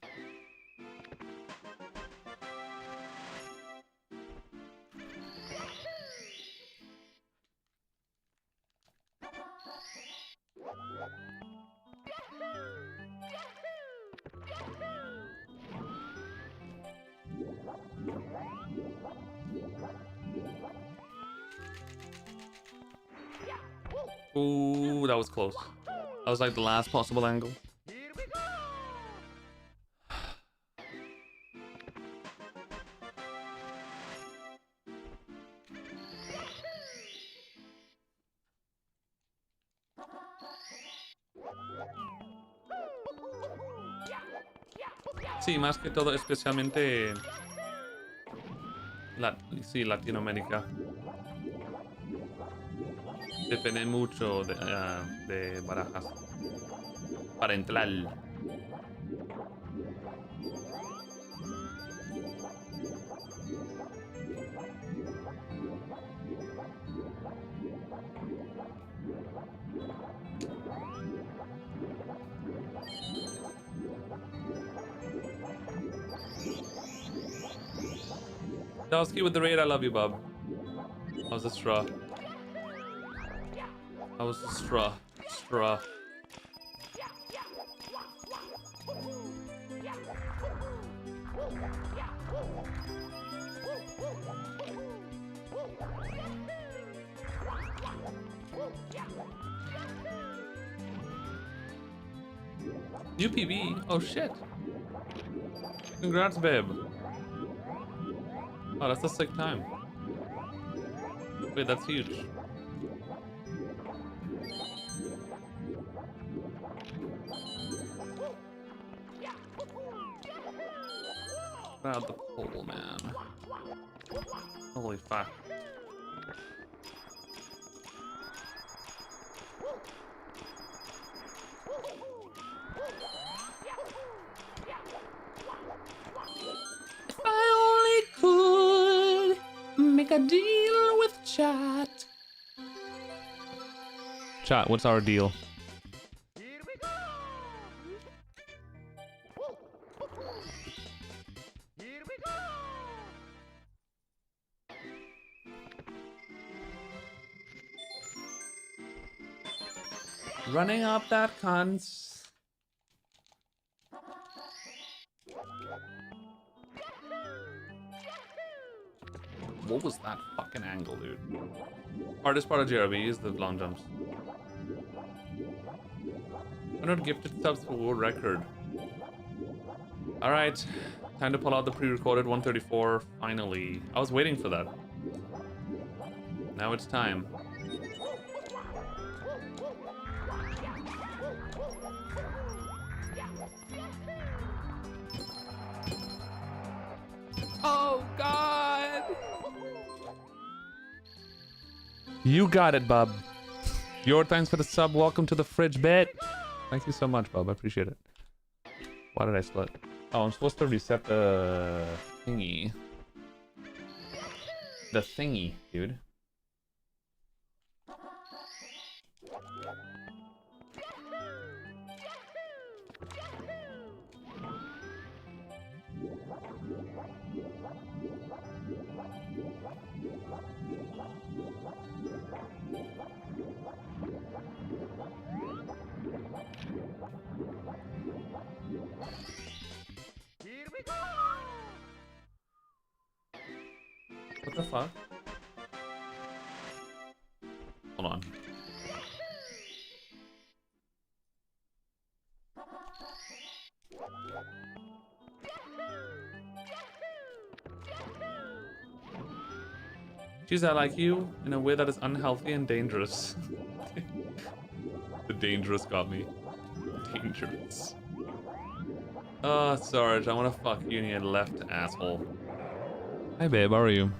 ooh, that was close. That was like the last possible angle. Sí, más que todo, especialmente sí, Latinoamérica. Depende mucho de barajas para entrar. Dowski with the raid, I love you, Bob. How's the straw? How's the straw? Straw. New PB? Oh shit. Congrats, babe. Oh, that's a sick time. Wait, that's huge. Get out the pole, man. Holy fuck. If I only could make a deal with chat. Chat, what's our deal? Running up that cunts. What was that fucking angle, dude? Hardest part of JRB is the long jumps. 100 gifted subs for world record. Alright, time to pull out the pre-recorded 134, finally. I was waiting for that. Now it's time. Oh, God! You got it, Bob. Your thanks for the sub. Welcome to the fridge bit. Thank you so much, Bob. I appreciate it. Why did I split? Oh, I'm supposed to reset the thingy. The thingy, dude. What the fuck? Hold on. Jeez, I like you in a way that is unhealthy and dangerous. The dangerous got me. Dangerous. Oh, Sarge, I want to fuck you and you left, asshole. Hi, babe, how are you?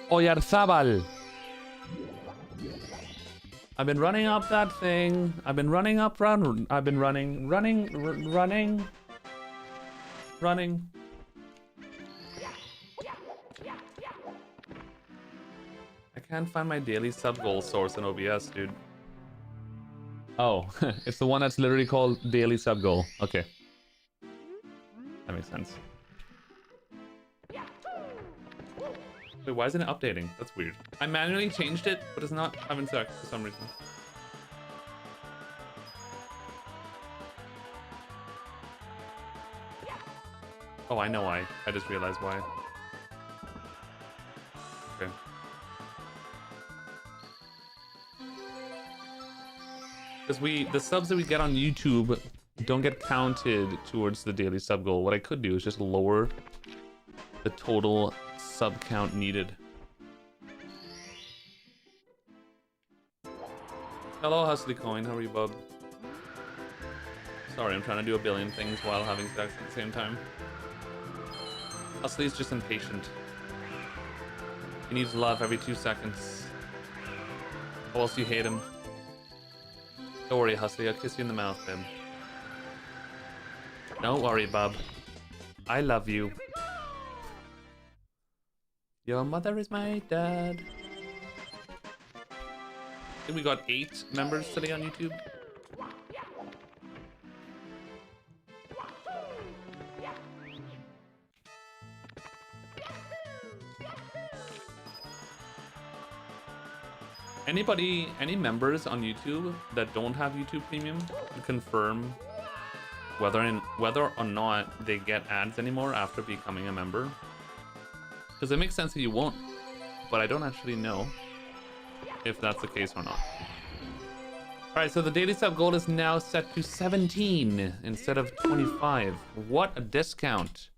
Oyarzabal. I've been running up that thing. I've been running up run. I've been running. I can't find my daily sub goal source in OBS, dude. Oh, it's the one that's literally called daily sub goal. Okay. That makes sense. Wait, why isn't it updating? That's weird. I manually changed it, but it's not having sex for some reason. Oh, I know why. I just realized why. Okay. Because the subs that we get on YouTube don't get counted towards the daily sub goal. What I could do is just lower the total sub count needed. Hello, Hustly Coin. How are you, bub? Sorry, I'm trying to do a billion things while having sex at the same time. Hustly's just impatient. He needs love every 2 seconds. Or else you hate him. Don't worry, Hustly. I'll kiss you in the mouth, babe. Don't worry, bub. I love you. Your mother is my dad. I think we got 8 members today on YouTube. Any members on YouTube that don't have YouTube Premium can confirm whether or not they get ads anymore after becoming a member. Because it makes sense that you won't, but I don't actually know if that's the case or not. Alright, so the daily sub goal is now set to 17 instead of 25. What a discount.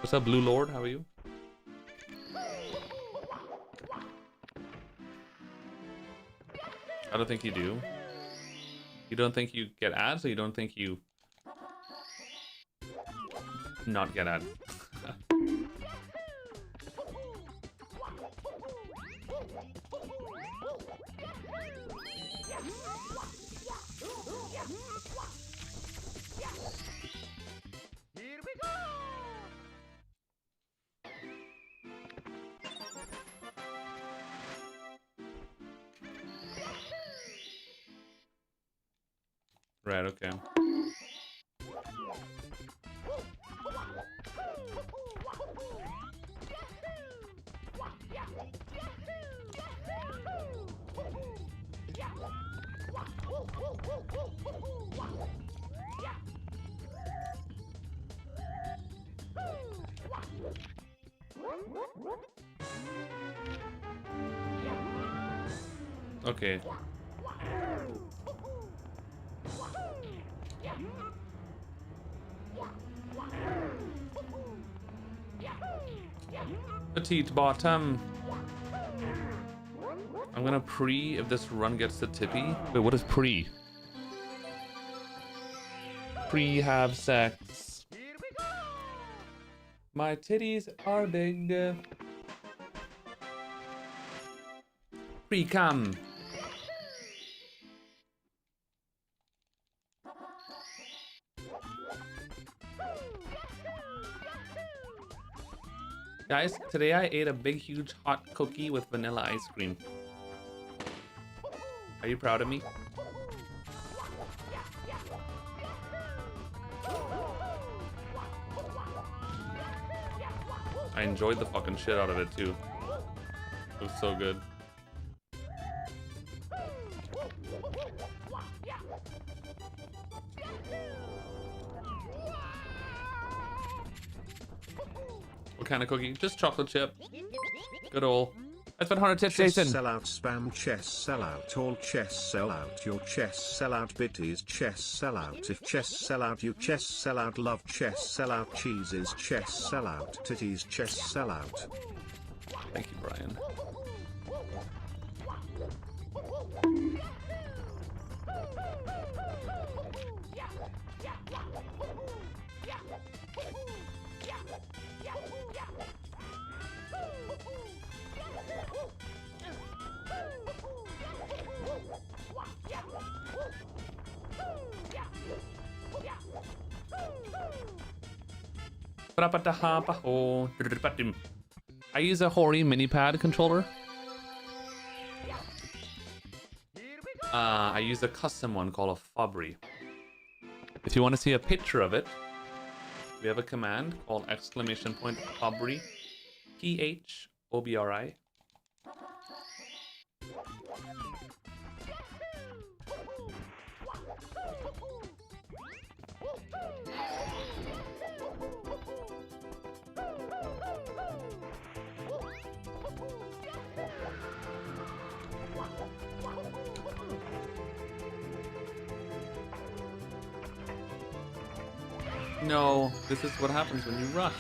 What's up, Blue Lord? How are you? I don't think you do. You don't think you get ads, or you don't think you not get ads? Here we go! Right, okay. Okay. Petite bottom. I'm gonna pre if this run gets to Tippy. Wait, what is pre? Pre have sex. My titties are big. Pre come. Guys, today I ate a big, huge, hot cookie with vanilla ice cream. Are you proud of me? I enjoyed the fucking shit out of it too. It was so good. What kind of cookie? Just chocolate chip. Good ol'. That's been 100 tips, Chess Jason. sell out, spam chess sell out, all chess sell out, your chess sell out, bitties chess sell out, if chess sell out, you chess sell out, love chess sell out, cheeses chess sell out, titties chess sell out. Thank you, Brian. I use a Hori mini pad controller. I use a custom one called a Fabry. If you want to see a picture of it, we have a command called !Fabry, PHOBRI. No, this is what happens when you rush.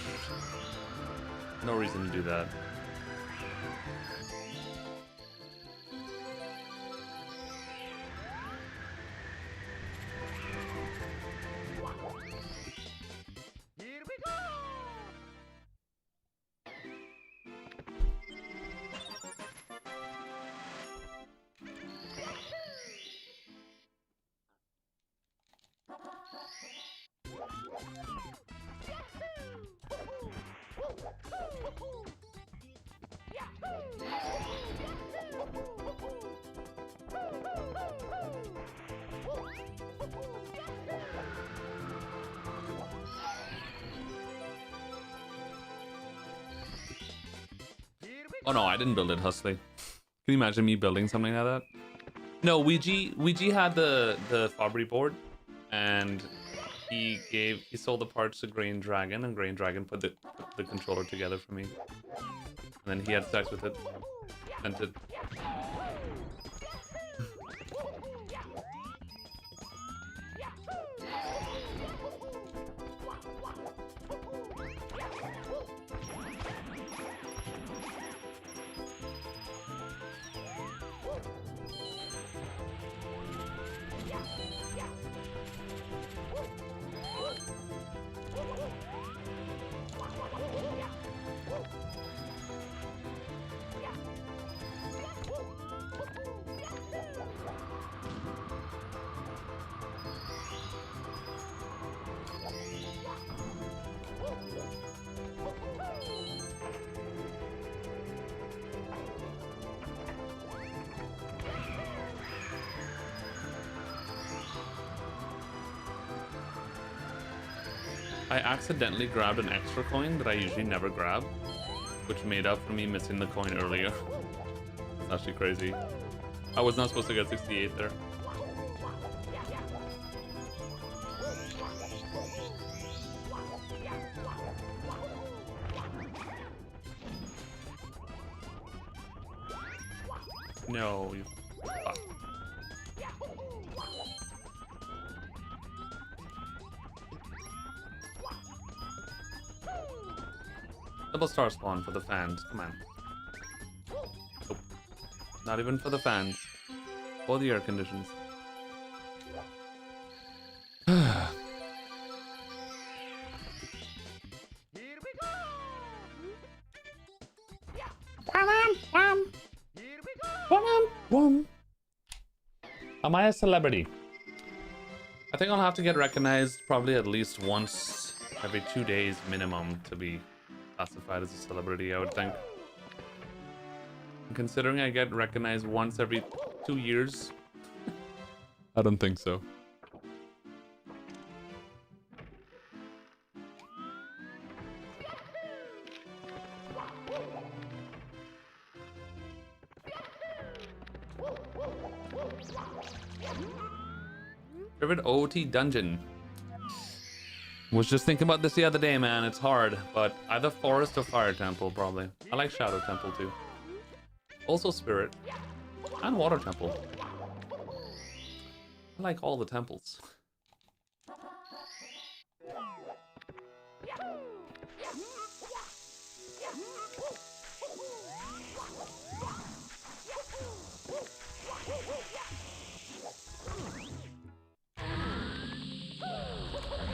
No reason to do that. Here we go! Oh no, I didn't build it, Husley. Can you imagine me building something like that? No, Ouija had the Fabry board, and he sold the parts to Green Dragon, and Green Dragon put the controller together for me. And then he had sex with it, sent it. I accidentally grabbed an extra coin that I usually never grab, which made up for me missing the coin earlier. It's actually crazy. I was not supposed to get 68 there. No, you fuck. Double star spawn for the fans, come on. Nope. Not even for the fans. Or the air conditions. Here we go! Here we go! Am I a celebrity? I think I'll have to get recognized probably at least once every 2 days minimum to be classified as a celebrity, I would think. Considering I get recognized once every 2 years, I don't think so. Favorite OT dungeon? Was just thinking about this the other day, man. It's hard, but either Forest or Fire Temple, probably. I like Shadow Temple too. Also Spirit. And Water Temple. I like all the temples.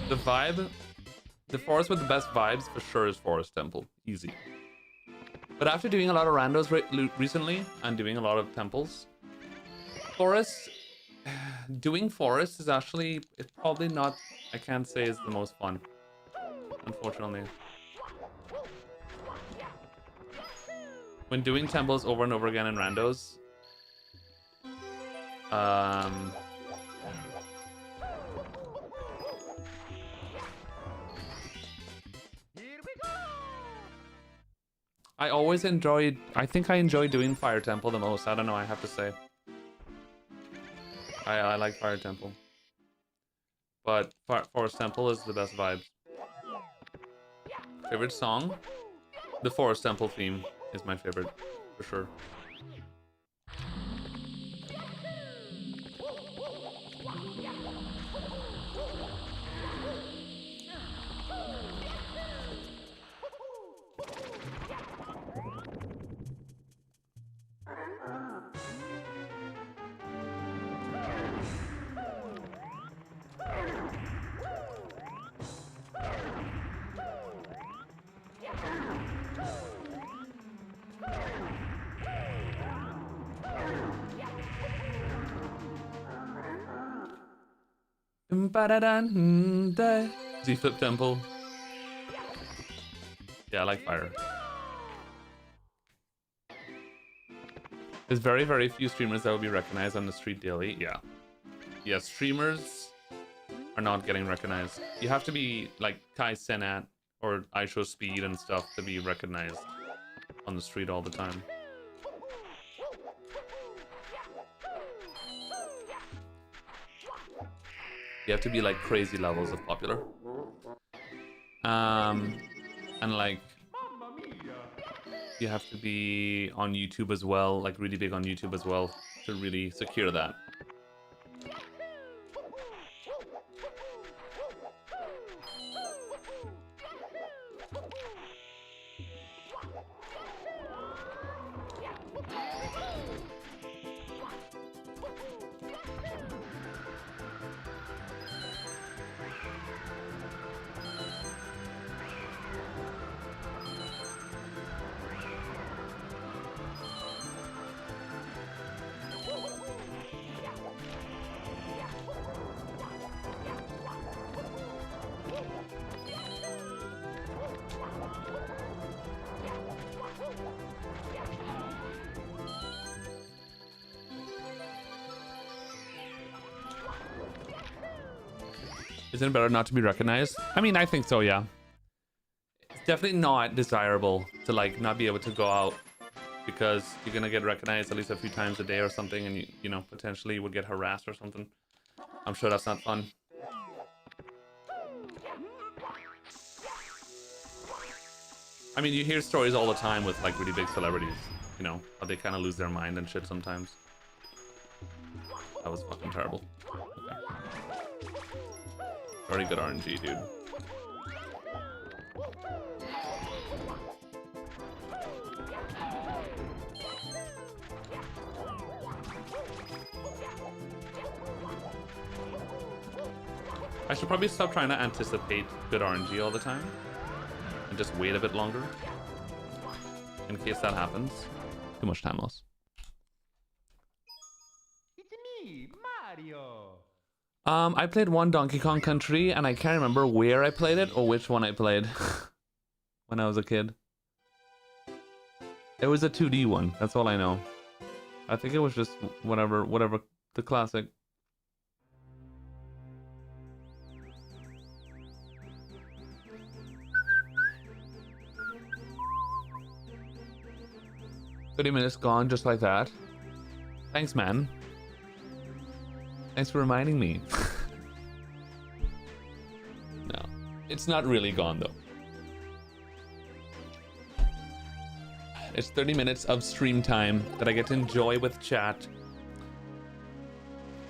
The vibe, the forest with the best vibes for sure is Forest Temple. Easy. But after doing a lot of randos recently and doing a lot of temples, forest, doing forest is actually, it's probably not, I can't say is the most fun, unfortunately. When doing temples over and over again in randos, I always enjoyed, I think I enjoy doing Fire Temple the most. I don't know, I have to say. I like Fire Temple. But Forest Temple is the best vibe. Favorite song? The Forest Temple theme is my favorite, for sure. Z-Flip Temple. Yeah, I like fire. There's very, very few streamers that will be recognized on the street daily. Yeah. Yeah, streamers are not getting recognized. You have to be like Kai Senat or iShow Speed and stuff to be recognized on the street all the time. You have to be like crazy levels of popular. And like you have to be on YouTube as well, like really big on YouTube as well to really secure that. Isn't it better not to be recognized? I mean, I think so, yeah. It's definitely not desirable to like not be able to go out because you're gonna get recognized at least a few times a day or something, and you know, potentially you would get harassed or something. I'm sure that's not fun. I mean, you hear stories all the time with like really big celebrities, you know, how they kind of lose their mind and shit sometimes. That was fucking terrible. Okay. Very good RNG, dude. I should probably stop trying to anticipate good RNG all the time and just wait a bit longer in case that happens. Too much time loss. It's me, Mario. I played one Donkey Kong Country and I can't remember where I played it or which one I played when I was a kid. It was a 2D one, that's all I know. I think it was just whatever the classic. $30 gone just like that. Thanks, man. Thanks for reminding me. No, it's not really gone though. It's 30 minutes of stream time that I get to enjoy with chat.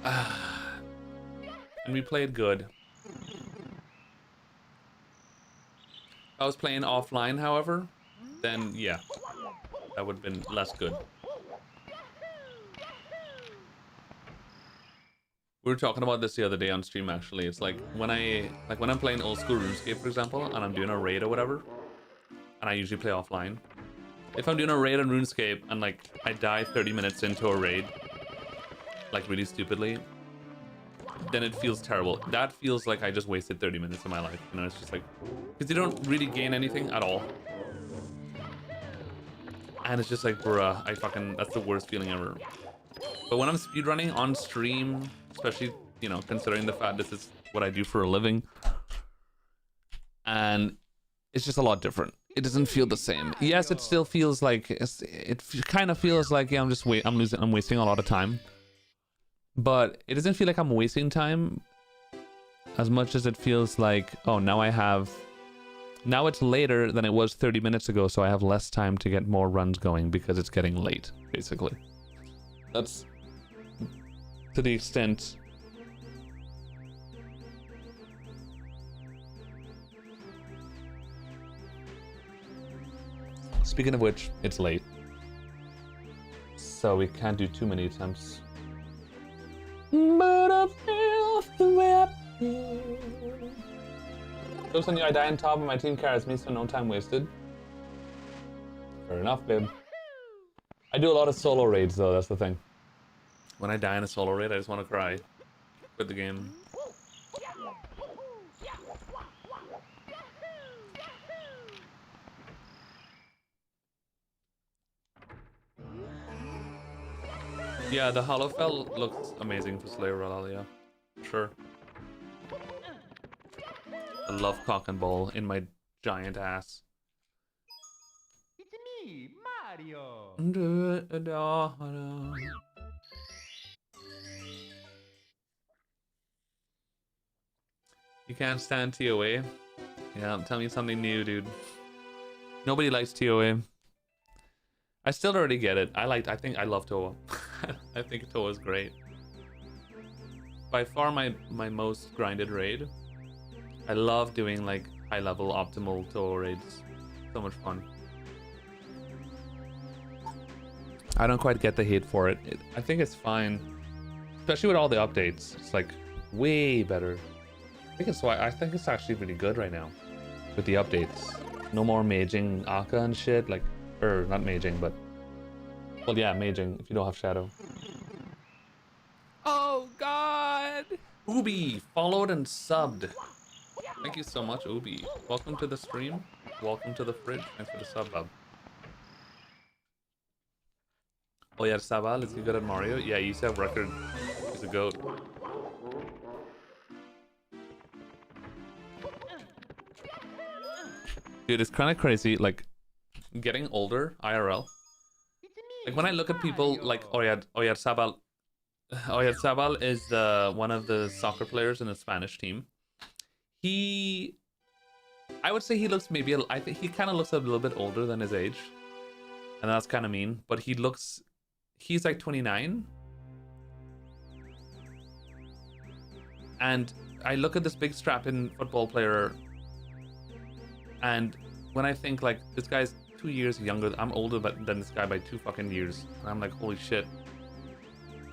And we played good. If I was playing offline, however, then yeah, that would have been less good. We were talking about this the other day on stream, actually. It's like when I'm playing old school RuneScape, for example, and I'm doing a raid or whatever, and I usually play offline. If I'm doing a raid on RuneScape and like I die 30 minutes into a raid, like really stupidly, then it feels terrible. That feels like I just wasted 30 minutes of my life. You know, it's just like, because you don't really gain anything at all. And it's just like, bruh, that's the worst feeling ever. But when I'm speedrunning on stream, especially, you know, considering the fact this is what I do for a living, and it's just a lot different. It doesn't feel the same. Yes, it still feels like it kind of feels like, yeah, I'm wasting a lot of time. But it doesn't feel like I'm wasting time as much as it feels like, oh, now it's later than it was 30 minutes ago, so I have less time to get more runs going because it's getting late, basically. That's to the extent. Speaking of which, it's late, so we can't do too many attempts. But I feel the way I feel. Jokes on you, I die on top and my team carries me, so no time wasted. Fair enough, babe. I do a lot of solo raids, though, that's the thing. When I die in a solo raid, I just want to cry. Quit the game. Yeah, the Hollowfell looks amazing for Slayer Royale, yeah. Sure. I love cock and ball in my giant ass. It's me, Mario. You can't stand TOA? Yeah, tell me something new, dude. Nobody likes TOA. I still already get it. I think I love Toa. I think Toa is great. By far my most grinded raid. I love doing like high level optimal Toa raids. So much fun. I don't quite get the hate for it. I think it's fine. Especially with all the updates. It's like way better. I think it's actually really good right now. With the updates. No more maging Akka and shit. Like, not maging, but... Well, yeah, maging if you don't have Shadow. Oh, God! Ubi, followed and subbed. Thank you so much, Ubi. Welcome to the stream. Welcome to the fridge. Thanks for the sub, bub. Oh, yeah, Sabal, is he good at Mario? Yeah, he used to have record. He's a goat. Dude, it's kind of crazy, like, getting older, IRL. Like, when I look at people like Oyad Sabal. Oyad Sabal is one of the soccer players in the Spanish team. I would say he looks I think he kind of looks a little bit older than his age. And that's kind of mean, but he's like 29. And I look at this big strapping football player, and when I think like this guy's 2 years younger, I'm older than this guy by 2 fucking years, and I'm like, holy shit.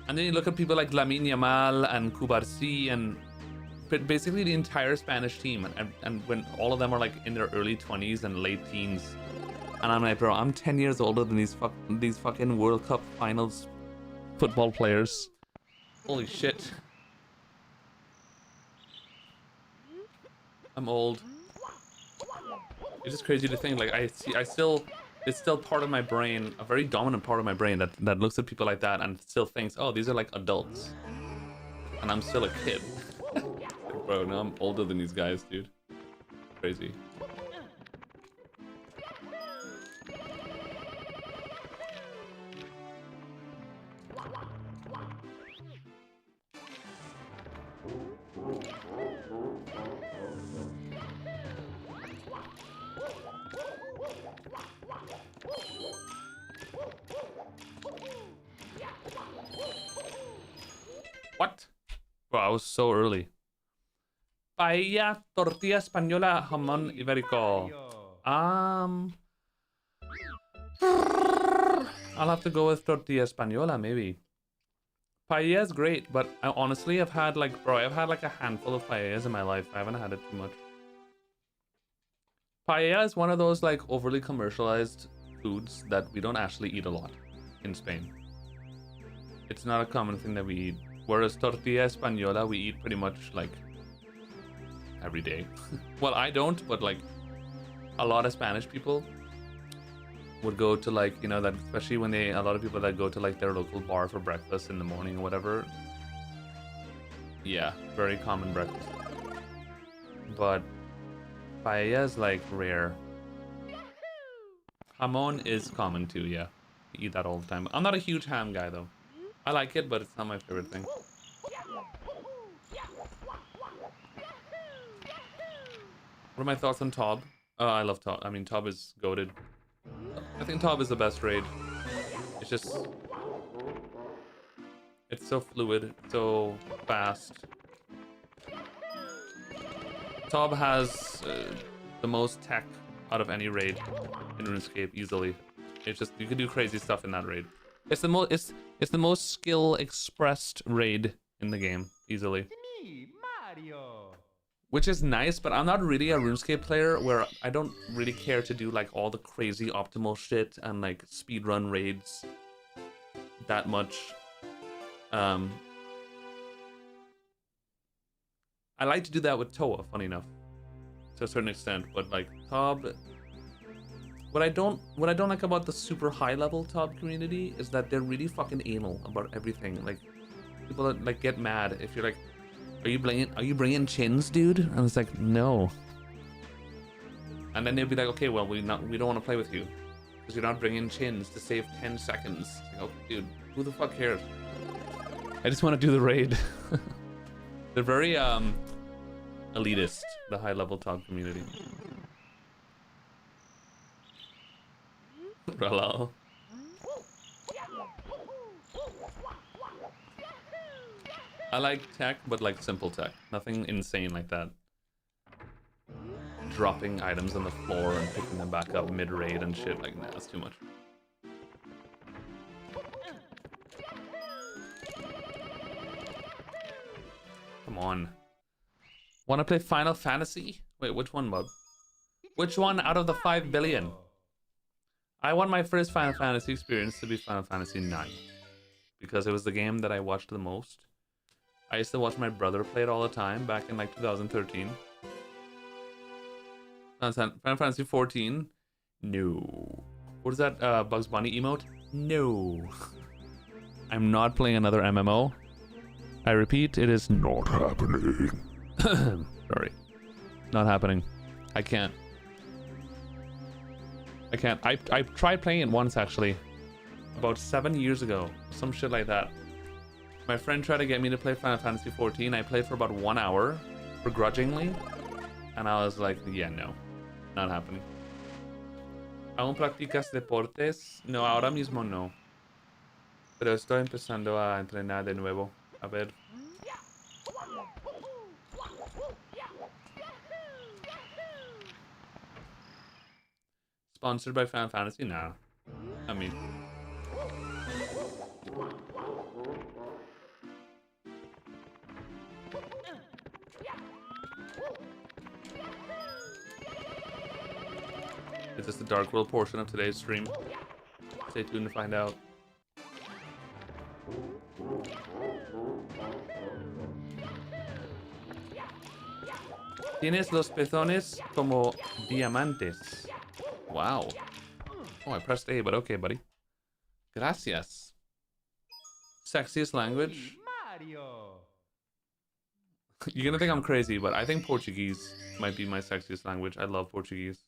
And then you look at people like Lamine Yamal and Cubarsí and basically the entire Spanish team, and when all of them are like in their early 20s and late teens, and I'm like, bro, I'm 10 years older than these fucking World Cup finals football players. Holy shit. I'm old. It's just crazy to think, like, it's still part of my brain, a very dominant part of my brain that looks at people like that and still thinks, oh, these are like adults. And I'm still a kid. Like, bro, now I'm older than these guys, dude. Crazy. What? Bro, I was so early. Paella, tortilla española, jamón ibérico. I'll have to go with tortilla española, maybe. Paella is great, but I honestly have had like, bro, I've had like a handful of paellas in my life. I haven't had it too much. Paella is one of those like overly commercialized foods that we don't actually eat a lot in Spain. It's not a common thing that we eat. Whereas tortilla española, we eat pretty much like every day. Well, I don't, but like a lot of Spanish people would go to like, you know, that especially when a lot of people that go to like their local bar for breakfast in the morning or whatever. Yeah, very common breakfast. But paella is like rare. Jamón is common too, yeah. You eat that all the time. I'm not a huge ham guy though. I like it, but it's not my favorite thing. What are my thoughts on Tob? Oh, I love Tob. I mean, Tob is goated. I think Tob is the best raid. It's just... It's so fluid, so fast. Tob has the most tech out of any raid in RuneScape, easily. It's just, you can do crazy stuff in that raid. It's the most skill expressed raid in the game, easily. It's me, Mario. Which is nice, but I'm not really a RuneScape player where I don't really care to do like all the crazy optimal shit and like speedrun raids that much. I like to do that with Toa, funny enough, to a certain extent, but like Tob, what I don't like about the super high level Tob community is that they're really fucking anal about everything. Like people that like get mad if you're like, Are you bringing chins, dude? And it's like, no. And then they'll be like, okay, well, we don't want to play with you because you're not bringing chins to save 10 seconds. Like, oh, dude, who the fuck cares? I just want to do the raid. They're very elitist, the high level top community. Relal. I like tech, but like simple tech. Nothing insane like that. Dropping items on the floor and picking them back up mid-raid and shit. Like, nah, that's too much. Come on. Wanna play Final Fantasy? Wait, which one, bud? Which one out of the 5 billion? I want my first Final Fantasy experience to be Final Fantasy IX. Because it was the game that I watched the most. I used to watch my brother play it all the time back in like 2013. Final Fantasy 14? No. What is that Bugs Bunny emote? No. I'm not playing another MMO. I repeat, it is not happening. Sorry. Not happening. I can't. I tried playing it once actually. About 7 years ago. Some shit like that. My friend tried to get me to play Final Fantasy 14. I played for about 1 hour, begrudgingly, and I was like, yeah, no, not happening. ¿Aún practicas deportes? No, ahora mismo no. Pero estoy empezando a entrenar de nuevo. A ver. Sponsored by Final Fantasy? Nah. I mean... Is this the Dark World portion of today's stream? Stay tuned to find out. Tienes los pezones como diamantes. Wow. Oh, I pressed A, but okay, buddy. Gracias. Sexiest language? Mario. You're gonna think I'm crazy, but I think Portuguese might be my sexiest language. I love Portuguese.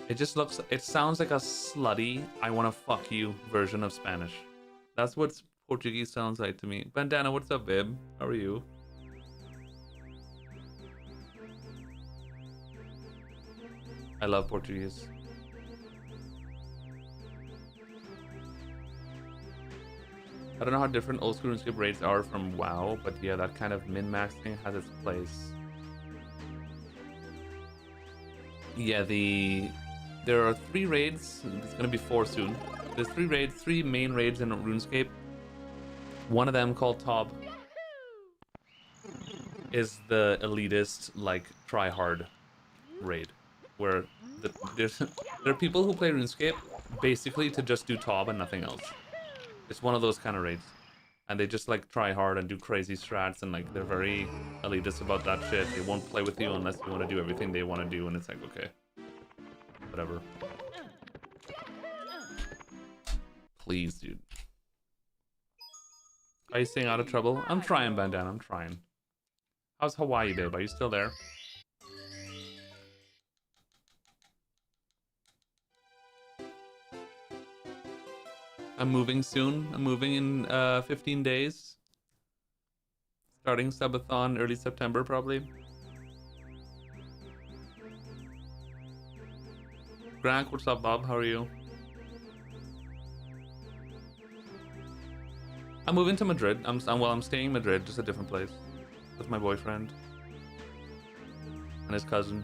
It sounds like a slutty, I wanna fuck you version of Spanish. That's what Portuguese sounds like to me. Bandana, what's up, babe? How are you? I love Portuguese. I don't know how different old school RuneScape raids are from WoW, but yeah, that kind of min-maxing has its place. Yeah, there are 3 raids. It's gonna be 4 soon. There's 3 main raids in RuneScape. One of them, called Top, is the elitist, like, try-hard raid, where there are people who play RuneScape basically to just do Top and nothing else. It's one of those kind of raids, and they just like try hard and do crazy strats, and like they're very elitist about that shit. They won't play with you unless you want to do everything they want to do, and it's like, okay, whatever. Please, dude. Are you staying out of trouble? I'm trying, Bandana. I'm trying. How's Hawaii, babe? Are you still there? I'm moving soon. I'm moving in 15 days. Starting subathon early September, probably. Grank, what's up, Bob? How are you? I'm moving to Madrid. I'm staying in Madrid, just a different place, with my boyfriend and his cousin.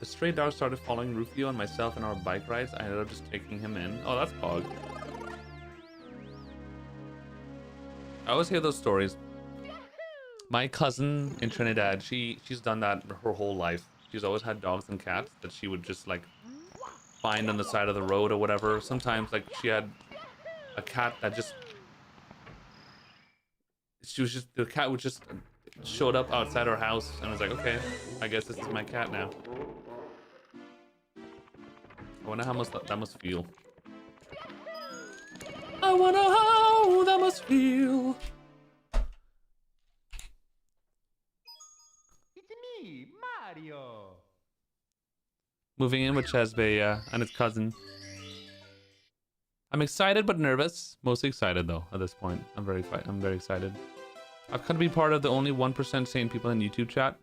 The stray dog started following Rufio and myself in our bike rides. I ended up just taking him in. Oh, that's Pog. I always hear those stories. My cousin in Trinidad, she's done that her whole life. She's always had dogs and cats that she would just like find on the side of the road or whatever. Sometimes like she had a cat that the cat would just showed up outside her house and was like, okay, I guess this is my cat now. I wonder how much that must feel. I wonder how that must feel. It's me, Mario. Moving in with Chesbey, yeah, and his cousin. I'm excited but nervous. Mostly excited though at this point. I'm very excited. I've kind of been part of the only 1% sane people in YouTube chat.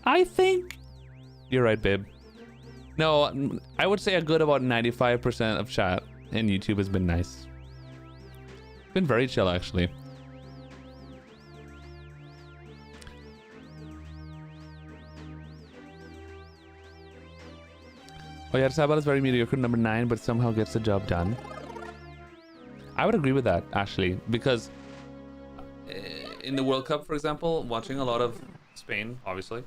I think you're right, babe. No, I would say a good about 95% of chat in YouTube has been nice. It's been very chill, actually. Oh yeah, Sabal is very mediocre, number 9, but somehow gets the job done. I would agree with that, actually, because in the World Cup, for example, watching a lot of Spain, obviously.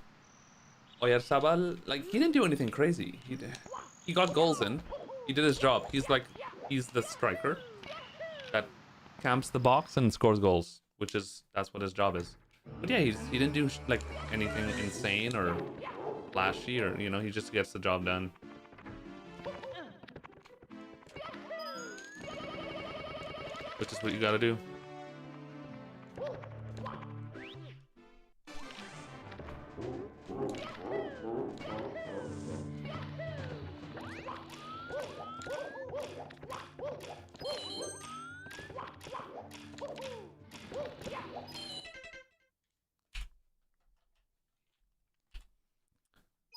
Oyarzabal, like, he didn't do anything crazy. He got goals in. He did his job. He's the striker that camps the box and scores goals, that's what his job is. But yeah, he didn't do like anything insane or flashy, or he just gets the job done. Which is what you gotta do.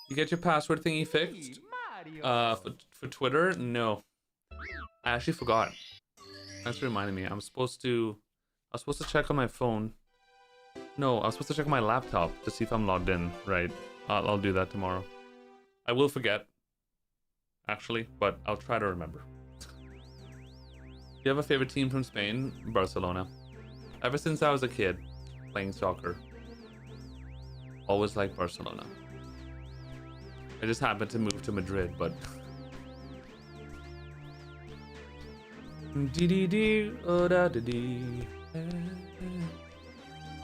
You get your password thingy fixed? For Twitter? No. I actually forgot. Thanks for reminding me. I was supposed to check on my phone. No, I was supposed to check on my laptop to see if I'm logged in. Right. I'll do that tomorrow. I will forget, actually, but I'll try to remember. Do you have a favorite team from Spain? Barcelona. Ever since I was a kid, playing soccer. Always liked Barcelona. I just happened to move to Madrid, but...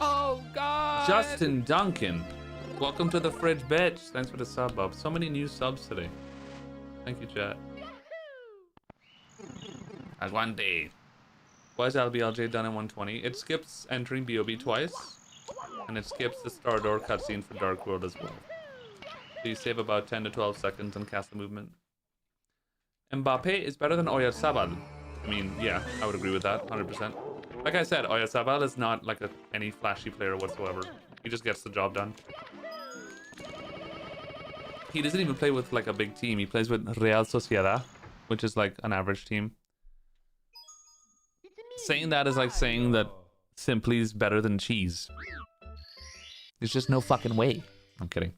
Oh god! Justin Duncan, welcome to the fridge, bitch. Thanks for the sub up. So many new subs today. Thank you, chat. As one day. Why is LBLJ done in 120? It skips entering BOB twice, and it skips the star door cutscene for Dark World as well. So you save about 10 to 12 seconds on cast the movement. Mbappe is better than Oyarzabal. I mean, yeah, I would agree with that, 100%. Like I said, Oyarzabal is not like any flashy player whatsoever. He just gets the job done. he doesn't even play with like a big team. He plays with Real Sociedad, which is like an average team. Saying that is like saying that Simply is better than Cheese. There's just no fucking way. I'm kidding.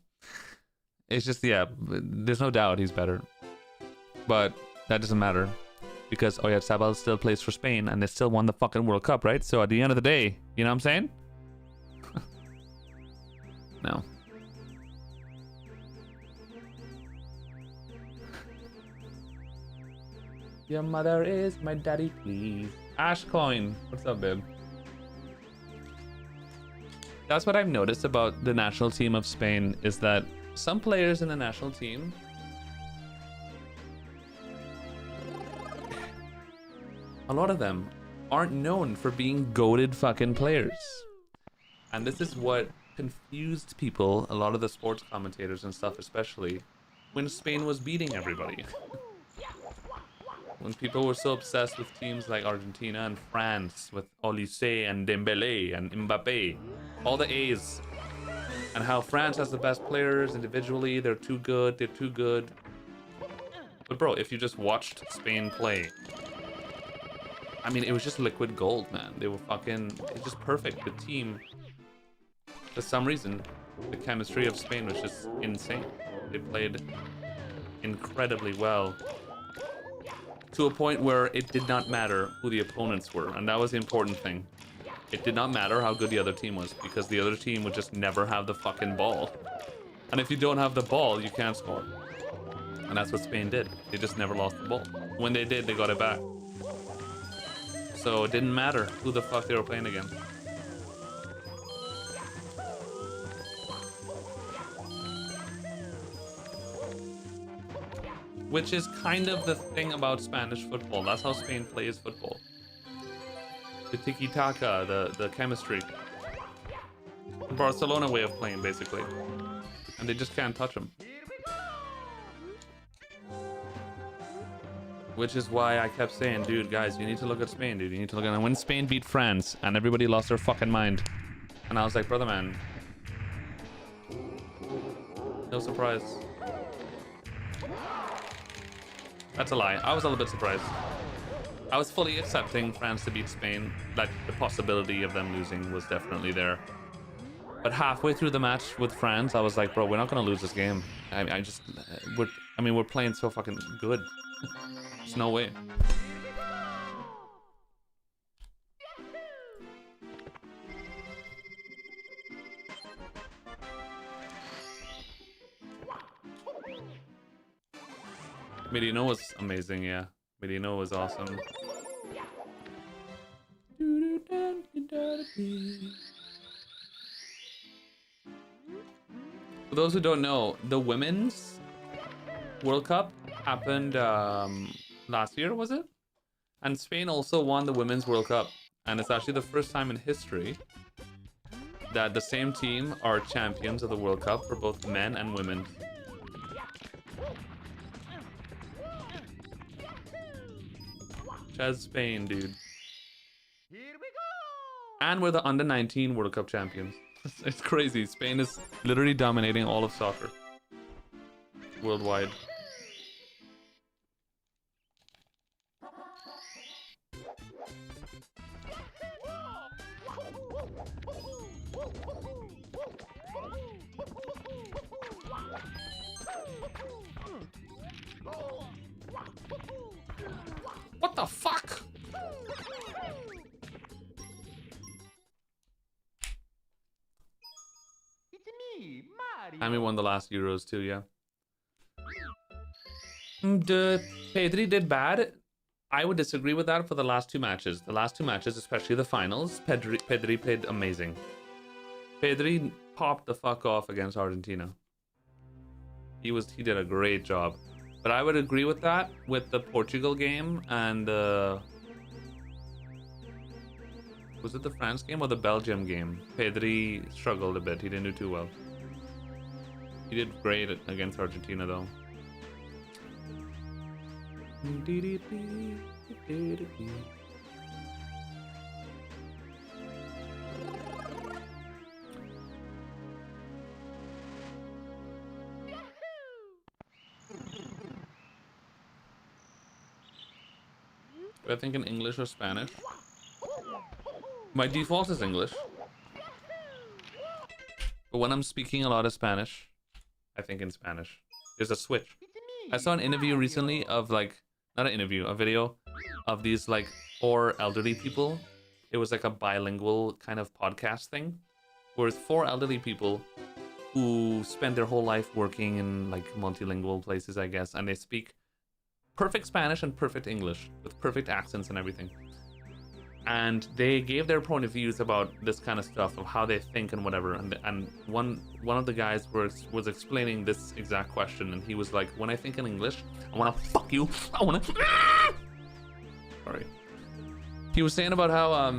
It's just, yeah, there's no doubt he's better. But that doesn't matter. Because Oyarzabal still plays for Spain and they still won the fucking World Cup, right? So at the end of the day, you know what I'm saying? No. Your mother is my daddy, please. Ashcoin, what's up, babe? That's what I've noticed about the national team of Spain is that some players in the national team a lot of them aren't known for being goated fucking players. And this is what confused people, a lot of the sports commentators and stuff especially, when Spain was beating everybody. When people were so obsessed with teams like Argentina and France, with Olise and Dembele and Mbappe, all the A's, and how France has the best players individually, they're too good. But bro, if you just watched Spain play, I mean, it was just liquid gold, man. They were fucking, it's just perfect. The team, for some reason, the chemistry of Spain was just insane. They played incredibly well to a point where it did not matter who the opponents were. And that was the important thing. It did not matter how good the other team was because the other team would just never have the fucking ball. And if you don't have the ball, you can't score. And that's what Spain did. They just never lost the ball. When they did, they got it back. So it didn't matter who the fuck they were playing against. Which is kind of the thing about Spanish football. That's how Spain plays football. The tiki-taka, the chemistry. The Barcelona way of playing, basically. And they just can't touch them. Which is why I kept saying, dude, guys, you need to look at Spain, dude. You need to look at it. When Spain beat France and everybody lost their fucking mind. And I was like, brother, man. No surprise. That's a lie. I was a little bit surprised. I was fully accepting France to beat Spain. Like, the possibility of them losing was definitely there. But halfway through the match with France, I was like, bro, we're not going to lose this game. We're playing so fucking good. There's no way. Medino was amazing, yeah. Medino was awesome. For those who don't know, the Women's World Cup happened last year, was it? And Spain also won the Women's World Cup. And it's actually the first time in history that the same team are champions of the World Cup for both men and women. Chaz Spain, dude. Here we go! And we're the under-19 World Cup champions. It's crazy. Spain is literally dominating all of soccer worldwide. What the fuck? It's me, Mario! And we won the last Euros too, yeah. Pedri did bad. I would disagree with that for the last two matches. The last two matches, especially the finals, Pedri played amazing. Pedri popped the fuck off against Argentina. He did a great job. But I would agree with that with the Portugal game and the... Was it the France game or the Belgium game? Pedri struggled a bit. He didn't do too well. He did great against Argentina though. Do I think in English or Spanish? My default is English. But when I'm speaking a lot of Spanish, I think in Spanish. There's a switch. I saw an interview recently of like, not an interview, a video of these like 4 elderly people. It was like a bilingual kind of podcast thing, where it's 4 elderly people who spend their whole life working in like multilingual places, I guess, and they speak perfect Spanish and perfect English with perfect accents and everything. And they gave their point of views about this kind of stuff, of how they think and whatever. And one of the guys was explaining this exact question, and he was like, when I think in English, I want to fuck you. I want to. Sorry. He was saying about how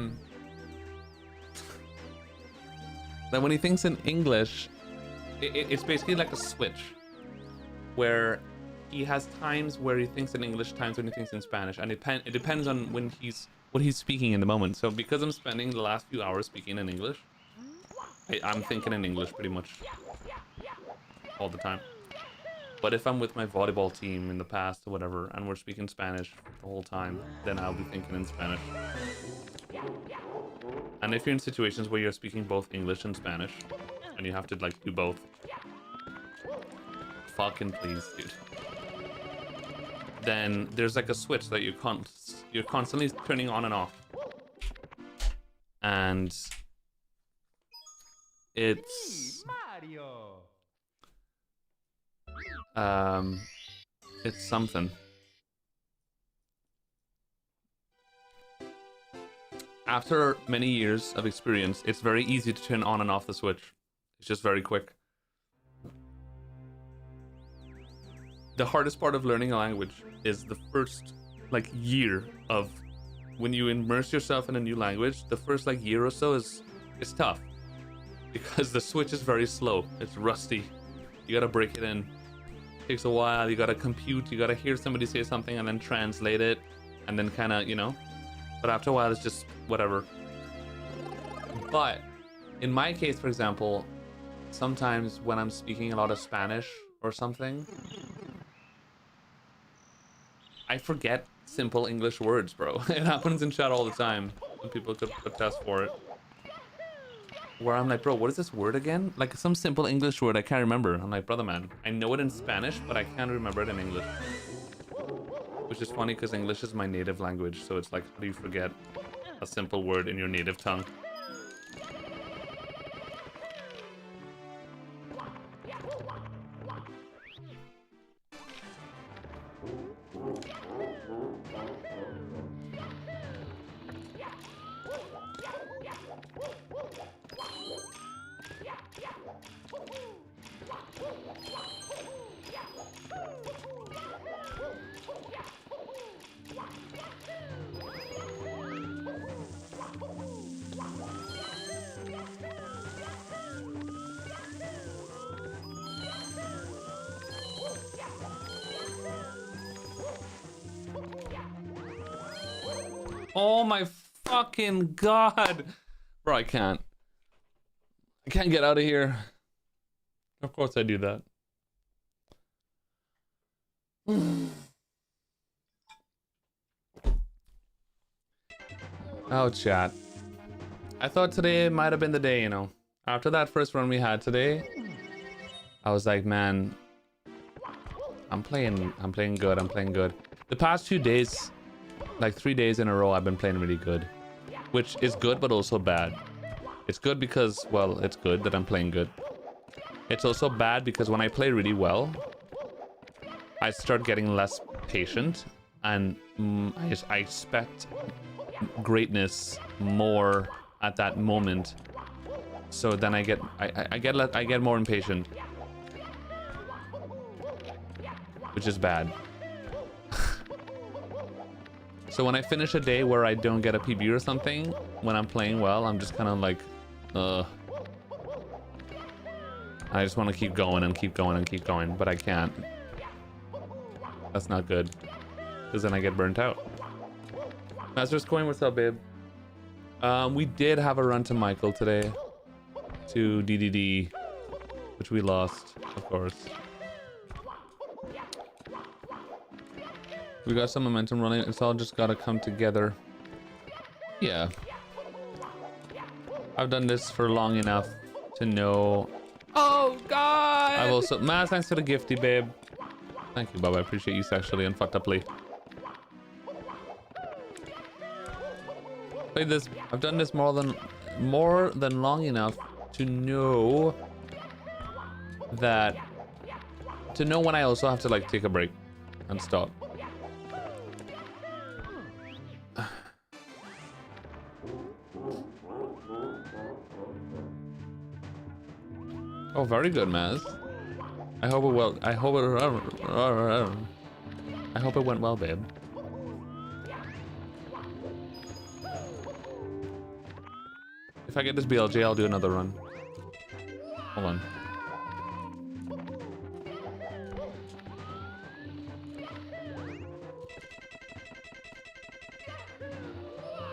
that when he thinks in English, it's basically like a switch, where he has times where he thinks in English, times when he thinks in Spanish, and it depends on when what he's speaking in the moment. So because I'm spending the last few hours speaking in English, I'm thinking in English pretty much all the time. But if I'm with my volleyball team in the past or whatever, and we're speaking Spanish the whole time, then I'll be thinking in Spanish. And if you're in situations where you're speaking both English and Spanish, and you have to like do both, fucking please, dude. Then there's like a switch that you're constantly turning on and off, and it's something. After many years of experience, it's very easy to turn on and off the switch. It's just very quick. The hardest part of learning a language is the first like year of when you immerse yourself in a new language. The first like year or so is tough because the switch is very slow. It's rusty. You gotta break it in. It takes a while. You gotta compute. You gotta hear somebody say something and then translate it, and then kind of, you know. But after a while, it's just whatever. But in my case, for example, sometimes when I'm speaking a lot of Spanish or something, I forget simple English words, bro. It happens in chat all the time. And people could attest for it. Where I'm like, bro, what is this word again? Like some simple English word I can't remember. I'm like, brother man, I know it in Spanish, but I can't remember it in English. Which is funny because English is my native language, so it's like, how do you forget a simple word in your native tongue? Oh my fucking god. Bro, I can't get out of here. Of course I do that. Oh, chat. I thought today might have been the day, you know. After that first run we had today, I was like, man, I'm playing good, I'm playing good. The past few days, like 3 days in a row, I've been playing really good, which is good but also bad. It's good because, well, it's good that I'm playing good. It's also bad because when I play really well, I start getting less patient, and I expect greatness more at that moment. So then I get more impatient, which is bad. So when I finish a day where I don't get a PB or something, when I'm playing well, I'm just kind of like, I just want to keep going and keep going and keep going, but I can't. That's not good, because then I get burnt out. Master's Coin, what's up, babe? We did have a run to Michael today, to DDD, which we lost, of course. We got some momentum running. It's all just gotta come together. Yeah. I've done this for long enough to know. Oh God! I've also thanks for the gifty, babe. Thank you, Bob. I appreciate you sexually and fucked uply. Played this. I've done this more than long enough to know that when I also have to like take a break and stop. Oh, very good, Maz. I hope it well. I hope it went well, babe. If I get this BLJ, I'll do another run. Hold on.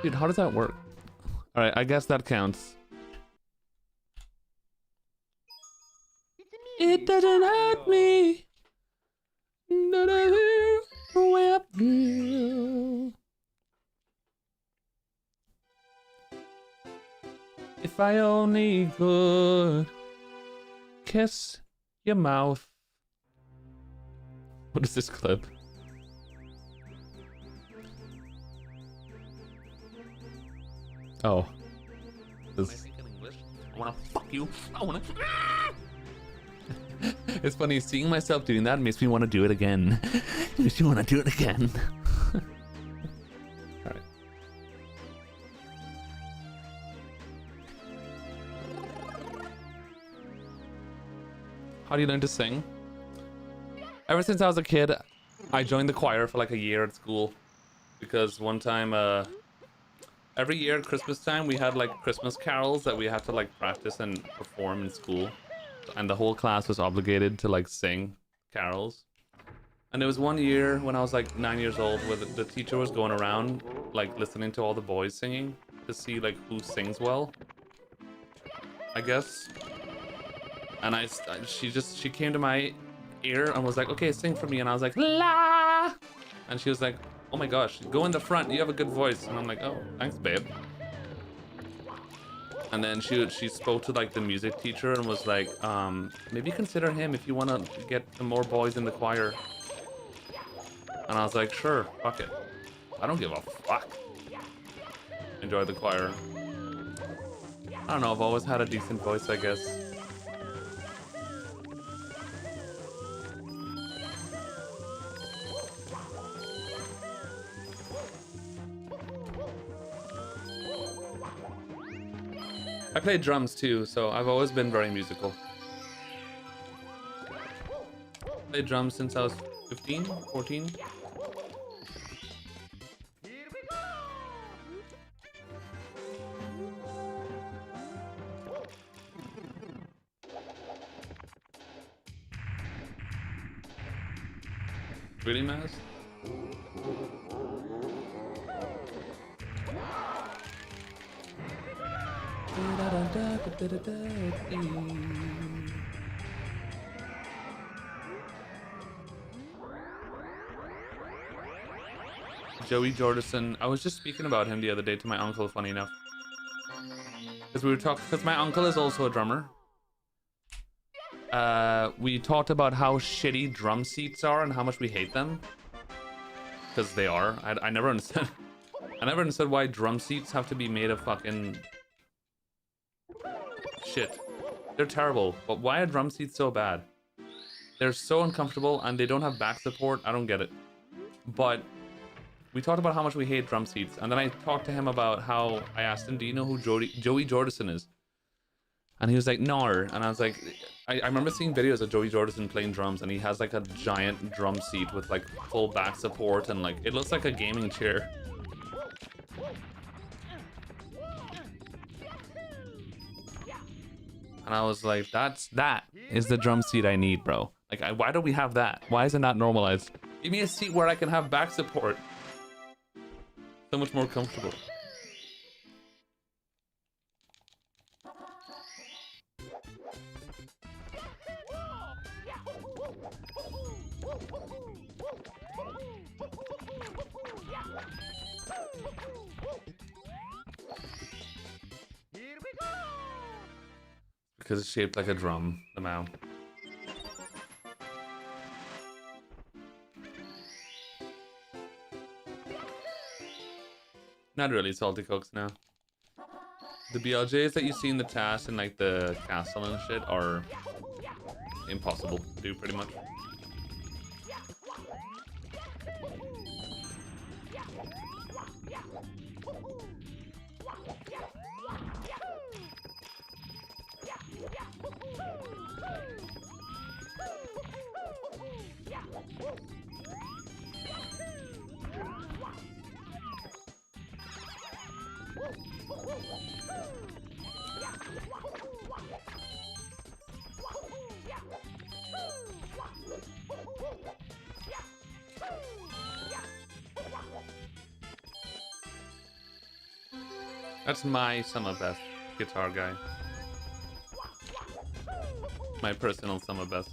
Dude, how does that work? All right, I guess that counts. It doesn't hurt me. Not a way up here. If I only could kiss your mouth. What is this clip? Oh. This... I wanna fuck you. I wanna. It's funny, seeing myself doing that makes me want to do it again. Makes me want to do it again. Alright. How do you learn to sing? Ever since I was a kid, I joined the choir for like a year at school. Because one time, every year at Christmas time, we had like Christmas carols that we had to like practice and perform in school. And the whole class was obligated to like sing carols. And there was one year when I was like 9 years old where the teacher was going around like listening to all the boys singing to see like who sings well, I guess. And she came to my ear and was like, okay, sing for me. And I was like, la. And she was like, oh my gosh, go in the front, you have a good voice. And I'm like, oh, thanks, babe. And then she spoke to like the music teacher and was like, maybe consider him if you want to get more boys in the choir. And I was like, sure, fuck it. I don't give a fuck. Enjoy the choir. I don't know, I've always had a decent voice, I guess. I play drums too, so I've always been very musical. Played drums since I was 15, 14. Really, Maz? Joey Jordison. I was just speaking about him the other day to my uncle, funny enough. Because we were talking, because my uncle is also a drummer. We talked about how shitty drum seats are and how much we hate them. Because they are. I never understood. I never understood why drum seats have to be made of fucking shit. They're terrible. But why are drum seats so bad? They're so uncomfortable and they don't have back support. I don't get it. But we talked about how much we hate drum seats. And then I talked to him about how I asked him, do you know who Joey Jordison is? And he was like, no. And I was like, I remember seeing videos of Joey Jordison playing drums, and he has like a giant drum seat with like full back support, and like it looks like a gaming chair. And I was like, that is the drum seat I need, bro. Like, why do we have that? Why is it not normalized? Give me a seat where I can have back support. So much more comfortable. because it's shaped like a drum. The mouth. Not really salty cooks now. The BLJs that you see in the task and like the castle and shit are impossible to do pretty much. That's my summer best guitar guy. My personal summer best.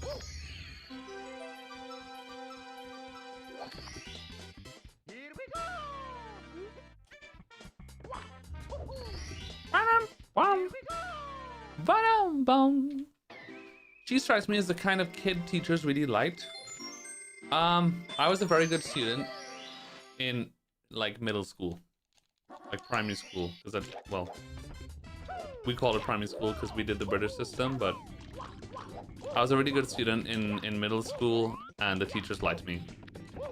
Here we go. She strikes me as the kind of kid teachers really liked. I was a very good student in like middle school, like primary school, because that, well, we call it primary school because we did the British system, but I was a really good student in middle school and the teachers liked me.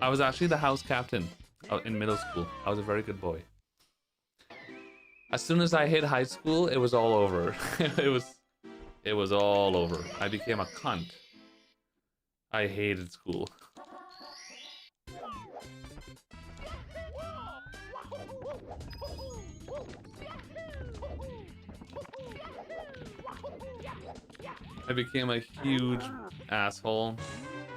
I was actually the house captain in middle school. I was a very good boy. As soon as I hit high school, it was all over. It was all over. I became a cunt. I hated school. I became a huge asshole.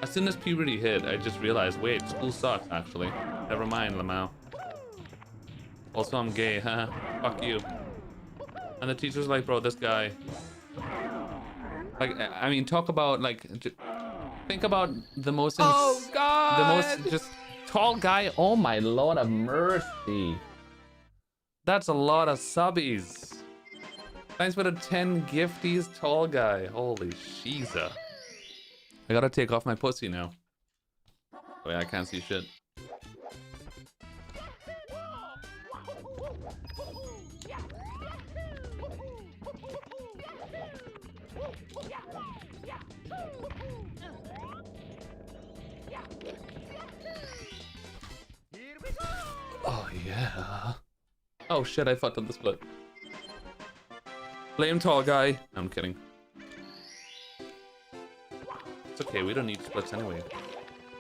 As soon as puberty hit, I just realized, wait, school sucks, actually. Never mind, Lamau. Also, I'm gay, huh? Fuck you. And the teacher's like, bro, this guy... Like, I mean, talk about, like... Think about the most... Oh, God! The most just tall guy. Oh, my lord of mercy. That's a lot of subbies. Thanks for the 10 gifties, tall guy. Holy Shiza. I gotta take off my pussy now. Oh yeah, I can't see shit. Oh yeah. Oh shit, I fucked up the split. Blame tall guy. No, I'm kidding. It's okay, we don't need splits anyway.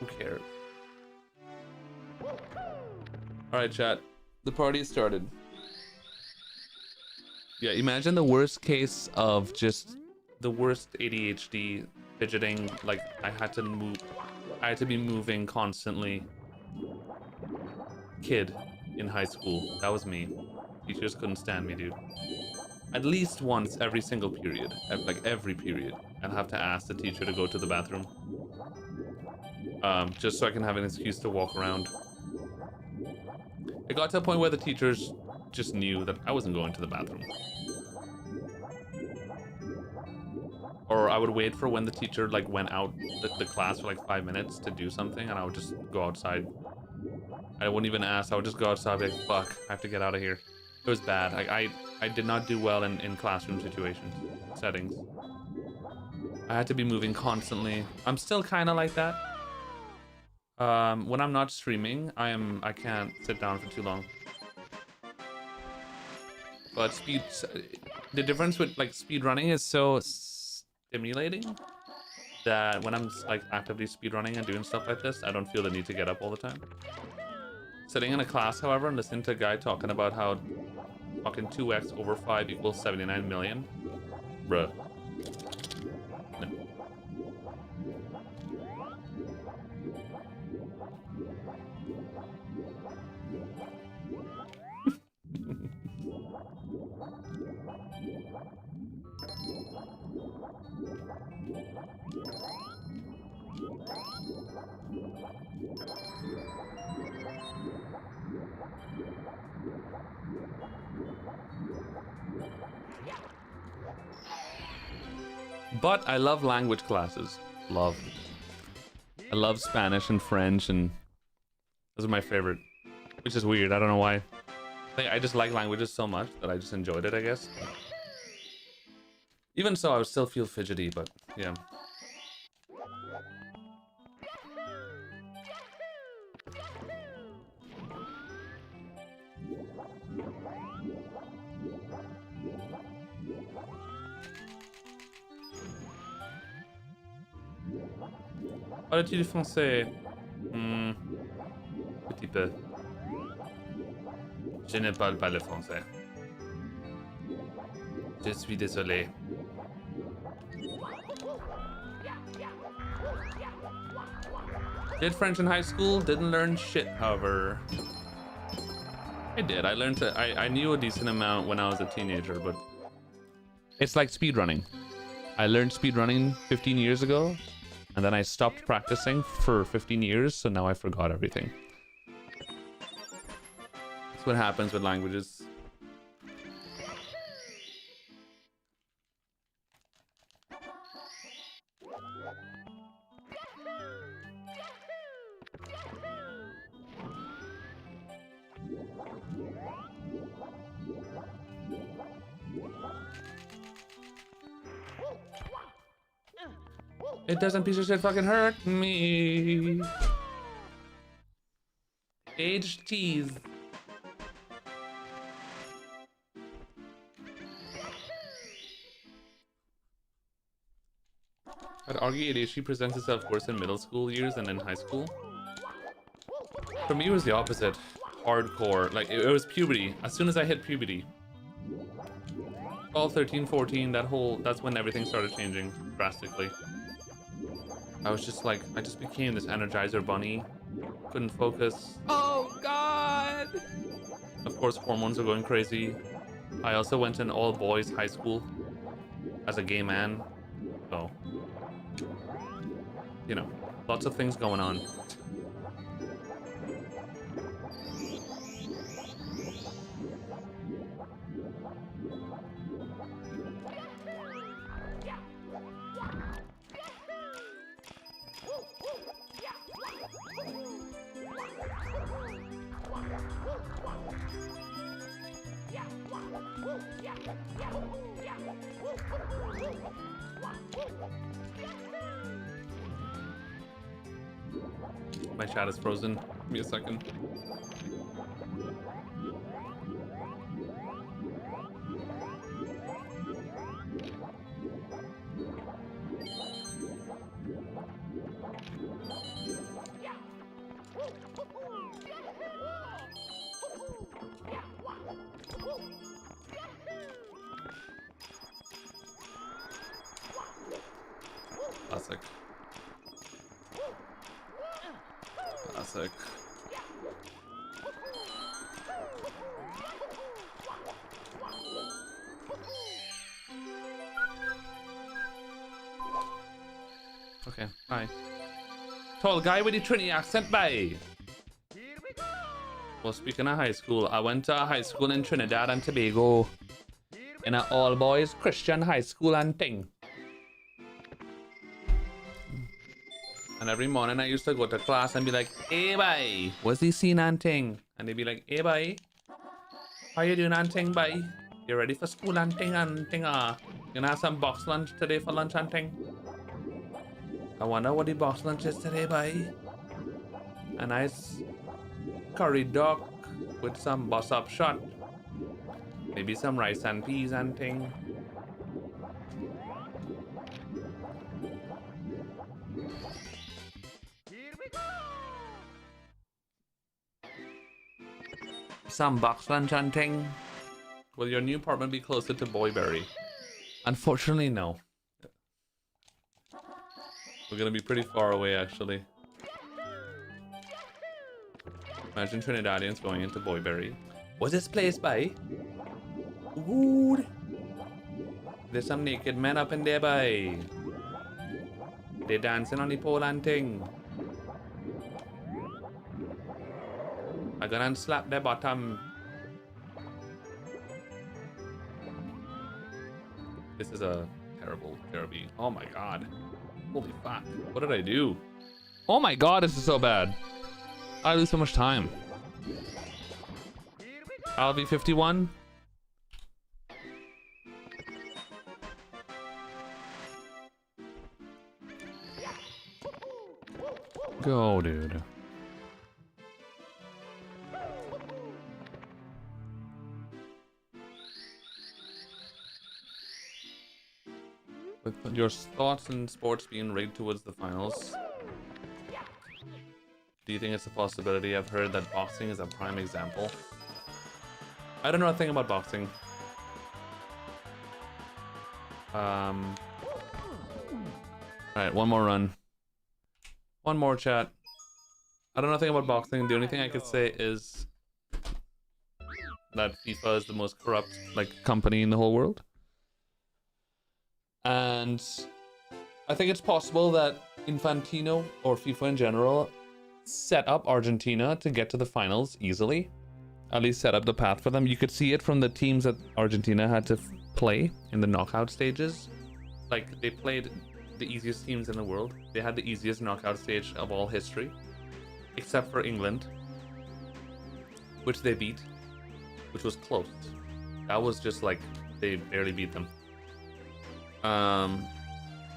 Who cares? Alright, chat. The party started. Yeah, imagine the worst case of just the worst ADHD fidgeting. Like, I had to be moving constantly. Kid in high school. That was me. Teachers couldn't stand me, dude. At least once every single period, like every period, I'd have to ask the teacher to go to the bathroom. Just so I can have an excuse to walk around. It got to a point where the teachers just knew that I wasn't going to the bathroom. Or I would wait for when the teacher like went out the class for like 5 minutes to do something, and I would just go outside. I wouldn't even ask, I would just go outside and be like, fuck, I have to get out of here. It was bad. I did not do well in classroom settings. I had to be moving constantly. I'm still kind of like that. When I'm not streaming, I can't sit down for too long. But the difference with like speedrunning is so stimulating that when I'm like actively speedrunning and doing stuff like this, I don't feel the need to get up all the time. Sitting in a class, however, and listening to a guy talking about how fucking 2x over 5 equals 79 million. Bruh. No. But I love language classes. Love. I love Spanish and French, and those are my favorite. Which is weird. I don't know why. I just like languages so much that I just enjoyed it, I guess. Even so, I would still feel fidgety, but yeah. Parles-tu du français? Petit peu. Je ne parle pas le français. Je suis désolé. Did French in high school, didn't learn shit, however. I did. I knew a decent amount when I was a teenager, but it's like speedrunning. I learned speedrunning 15 years ago, and then I stopped practicing for 15 years, so now I forgot everything. That's what happens with languages. It doesn't piece of shit fucking hurt me. Aged tease. I'd argue ADHD presents itself worse in middle school years than in high school. For me, it was the opposite. Hardcore. Like, it was puberty. As soon as I hit puberty. 12, 13, 14, that's when everything started changing drastically. I was just like, I just became this Energizer bunny. Couldn't focus. Oh, God! Of course, hormones are going crazy. I also went to an all-boys high school as a gay man. So, you know, lots of things going on. My chat is frozen. Give me a second. Classic. Classic. Okay, hi. Tall guy with the Trinity accent, bye. Well, speaking of high school, I went to a high school in Trinidad and Tobago. In an all-boys Christian high school and thing. And every morning I used to go to class and be like, hey, bye, what's the scene and thing? And they'd be like, hey, bye, how you doing and thing, bye? You ready for school and thing and thing? You gonna have some box lunch today for lunch and thing? I wonder what the box lunch is today, bye. A nice curry duck with some boss up shot. Maybe some rice and peas and thing. Some box lunch and thing. Will your new apartment be closer to Boyberry? Unfortunately, no. We're gonna be pretty far away, actually. Imagine Trinidadians going into Boyberry. What's this place by? Ooh. There's some naked men up in there, by. They're dancing on the pole and thing. I'm gonna slap their bottom. This is a terrible, Jeremy. Oh my god. Holy fuck. What did I do? Oh my god, this is so bad. I lose so much time. I'll be 51. Go, dude. With your thoughts on sports being rigged towards the finals, do you think it's a possibility? I've heard that boxing is a prime example. I don't know a thing about boxing. Alright, one more run. One more chat. I don't know anything about boxing. The only thing I could say is that FIFA is the most corrupt company in the whole world. And I think it's possible that Infantino or FIFA in general set up Argentina to get to the finals easily. At least set up the path for them. You could see it from the teams that Argentina had to play in the knockout stages. Like, they played the easiest teams in the world. They had the easiest knockout stage of all history, except for England, which they beat, which was close. That was just like, they barely beat them.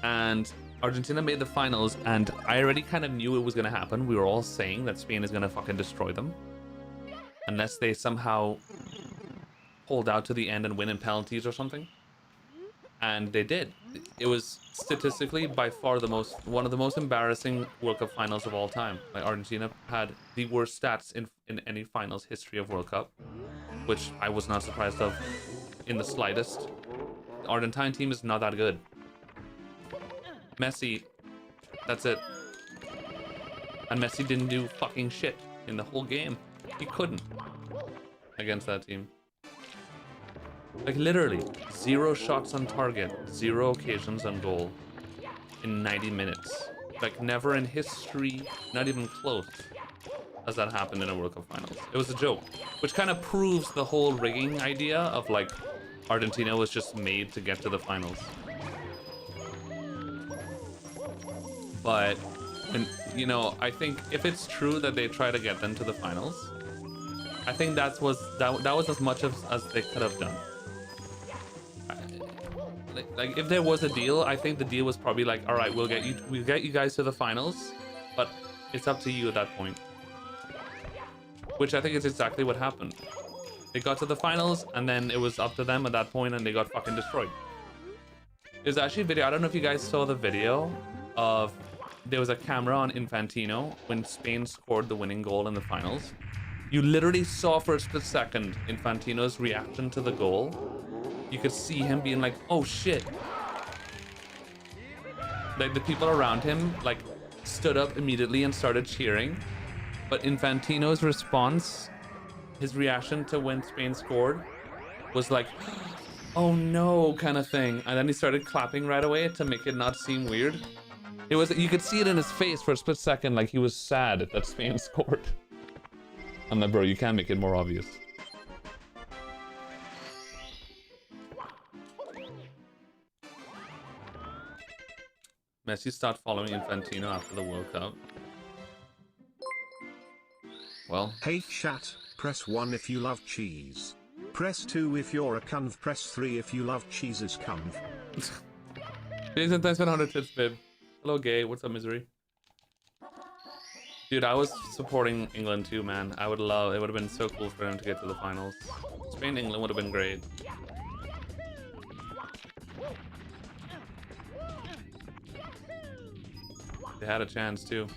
And Argentina made the finals, and I already kind of knew it was gonna happen. We were all saying that Spain is gonna fucking destroy them, unless they somehow hold out to the end and win in penalties or something. And they did. It was statistically by far one of the most embarrassing World Cup finals of all time. Like, Argentina had the worst stats in any finals history of World Cup, which I was not surprised of in the slightest. The Argentine team is not that good. Messi, that's it. And Messi didn't do fucking shit in the whole game. He couldn't against that team. Like, literally 0 shots on target, 0 occasions on goal in 90 minutes. Like, never in history, not even close, has that happened in a World Cup finals. It was a joke, which kind of proves the whole rigging idea of like Argentina was just made to get to the finals. But, and, you know, I think if it's true that they try to get them to the finals, I think that was as much as they could have done. Like, if there was a deal, I think the deal was probably like, all right, we'll get you guys to the finals, but it's up to you at that point. Which I think is exactly what happened. They got to the finals, and then it was up to them at that point, and they got fucking destroyed. There's actually a video, I don't know if you guys saw the video of, there was a camera on Infantino when Spain scored the winning goal in the finals. You literally saw for a split second Infantino's reaction to the goal. You could see him being like, oh shit. Like, the people around him like stood up immediately and started cheering. But Infantino's response, his reaction to when Spain scored, was like, oh no, kind of thing. And then he started clapping right away to make it not seem weird. It was, you could see it in his face for a split second, like he was sad that Spain scored. I'm like, bro, you can't make it more obvious. Messi started following Infantino after the World Cup. Well. Hey chat, press 1 if you love cheese. Press 2 if you're a cunv. Press 3 if you love cheese's cunv. Jason, thanks for 100 tits, babe. Hello, gay. What's up, misery? Dude, I was supporting England too, man. I would love, it would have been so cool for them to get to the finals. Spain, England would have been great. They had a chance too.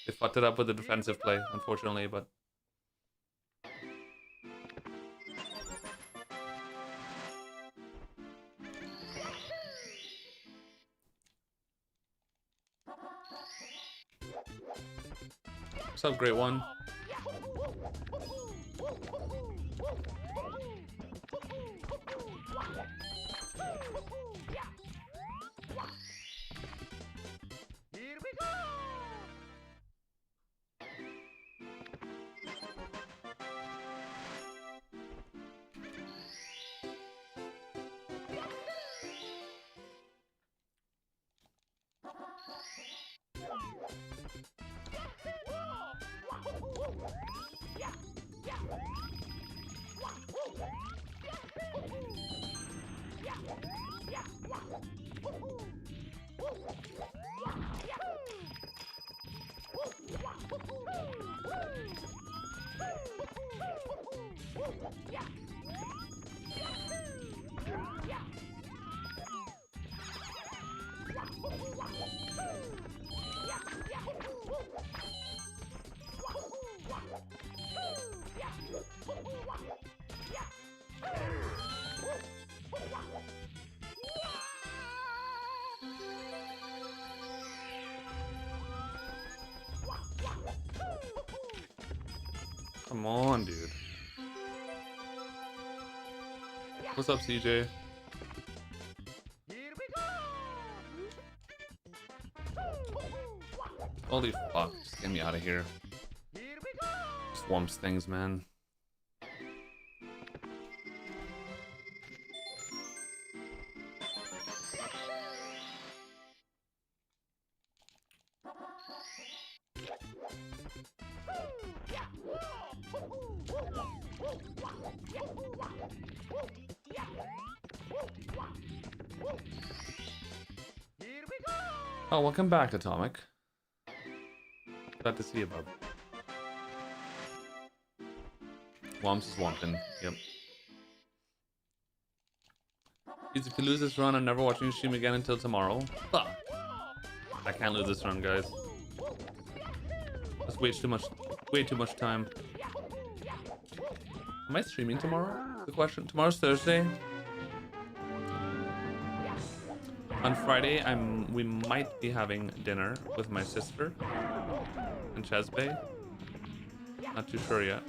They fucked it up with the defensive play, unfortunately, but... What's up, great one? Here we go! Come on, dude. What's up, CJ? Holy fuck, just get me out of here. Swamps things, man. Oh, welcome back, Atomic. Glad to see you, bub. Swamps swamping, yep. If you lose this run, I'm never watching you stream again until tomorrow. Fuck. I can't lose this run, guys. That's way too much time. Am I streaming tomorrow? The question. Tomorrow's Thursday. On Friday, we might be having dinner with my sister in Chesbay. Not too sure yet.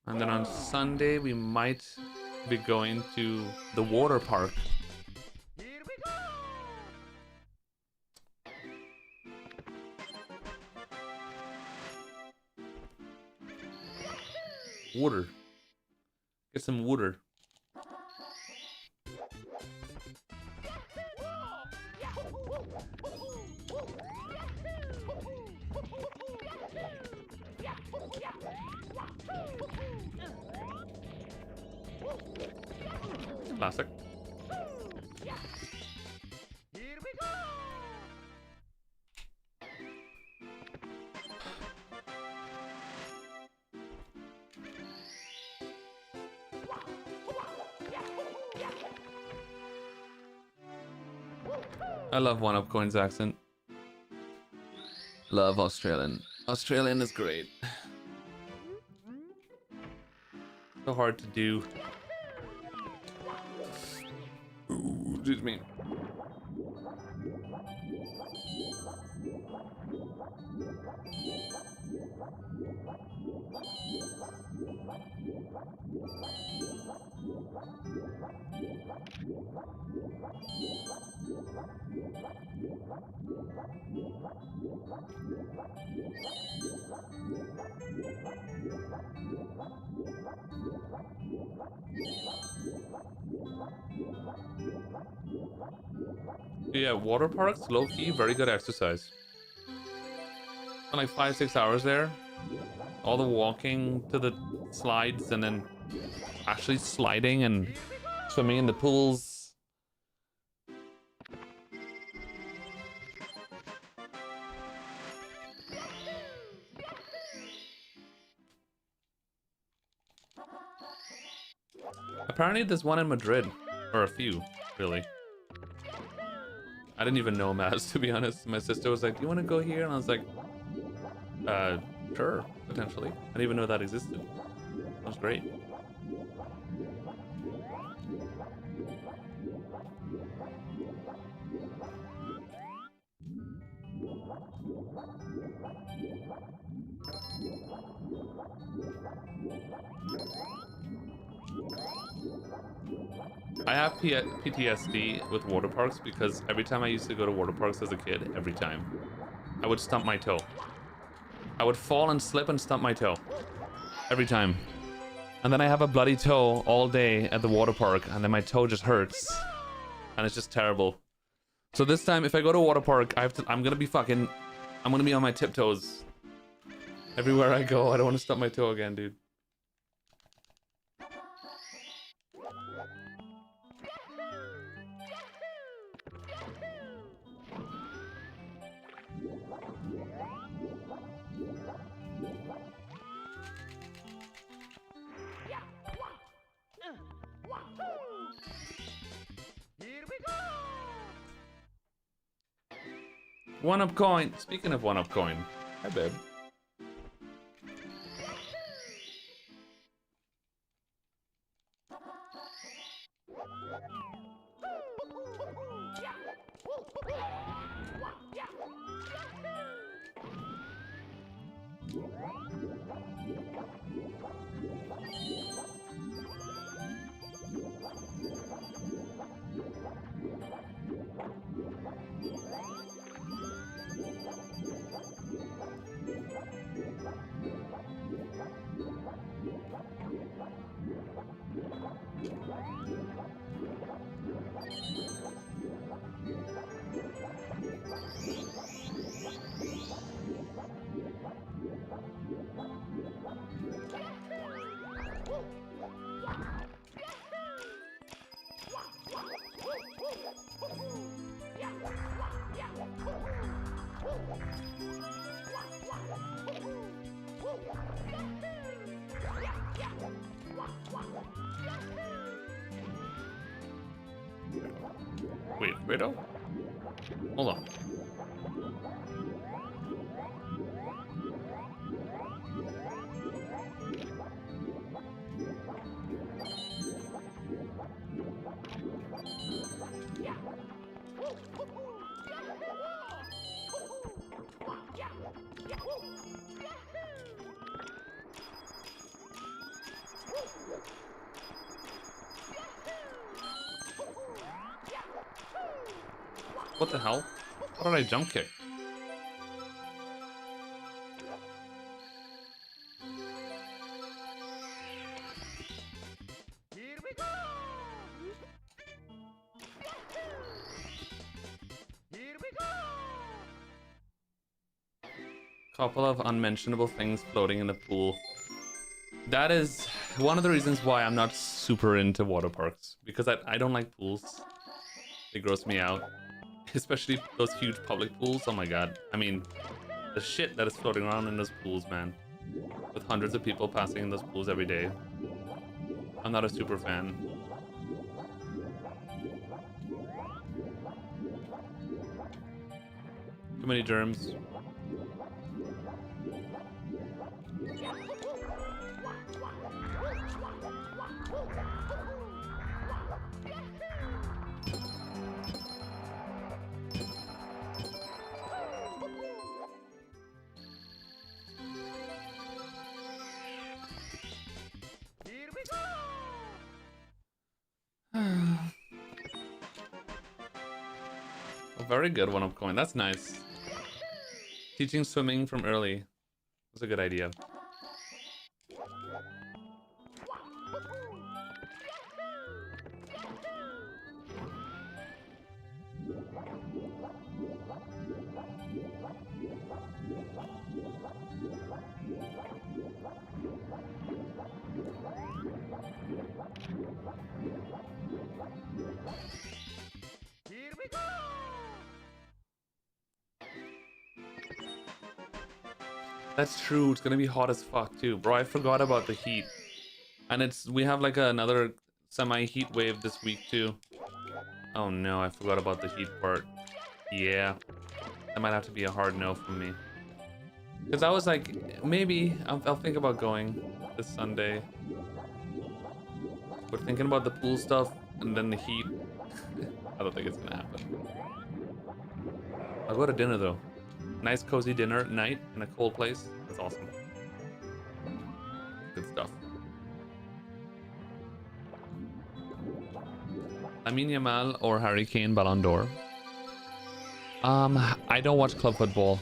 And then on Sunday, we might be going to the water park. Water. Get some water. Classic. I love One Up Coin's accent. Love Australian. Australian is great. So hard to do. Ooh, excuse me. Yeah, water parks, low-key, very good exercise. Spent like 5-6 hours there. All the walking to the slides and then actually sliding and swimming in the pools. Apparently there's one in Madrid, or a few, really. I didn't even know Maz, to be honest. My sister was like, do you want to go here? And I was like, sure, potentially. I didn't even know that existed. That was great. I have PTSD with water parks because every time I used to go to water parks as a kid, every time, I would stump my toe. I would fall and slip and stump my toe. Every time. And then I have a bloody toe all day at the water park, and then my toe just hurts. And it's just terrible. So this time, if I go to a water park, I'm gonna be on my tiptoes. Everywhere I go, I don't want to stump my toe again, dude. One up coin. Speaking of one up coin. Hi, babe. Wait, Rito? Hold on. What the hell? How did I jump kick? Here we go! Here we go! Couple of unmentionable things floating in the pool. That is one of the reasons why I'm not super into water parks. Because I don't like pools. They gross me out. Especially those huge public pools. Oh my god. I mean, the shit that is floating around in those pools, man. With hundreds of people passing in those pools every day. I'm not a super fan. Too many germs. A very good one-up coin. That's nice. Teaching swimming from early was a good idea. Here we go! That's true. It's gonna be hot as fuck too, bro. I forgot about the heat, and we have like another semi-heat wave this week too. Oh no, I forgot about the heat part. Yeah, that might have to be a hard no from me. Because I was like, maybe I'll think about going this Sunday. But thinking about the pool stuff and then the heat, I don't think it's gonna happen. I'll go to dinner though. Nice cozy dinner at night in a cold place. That's awesome. Good stuff. Lamine Yamal or Harry Kane Ballon d'Or? I don't watch club football.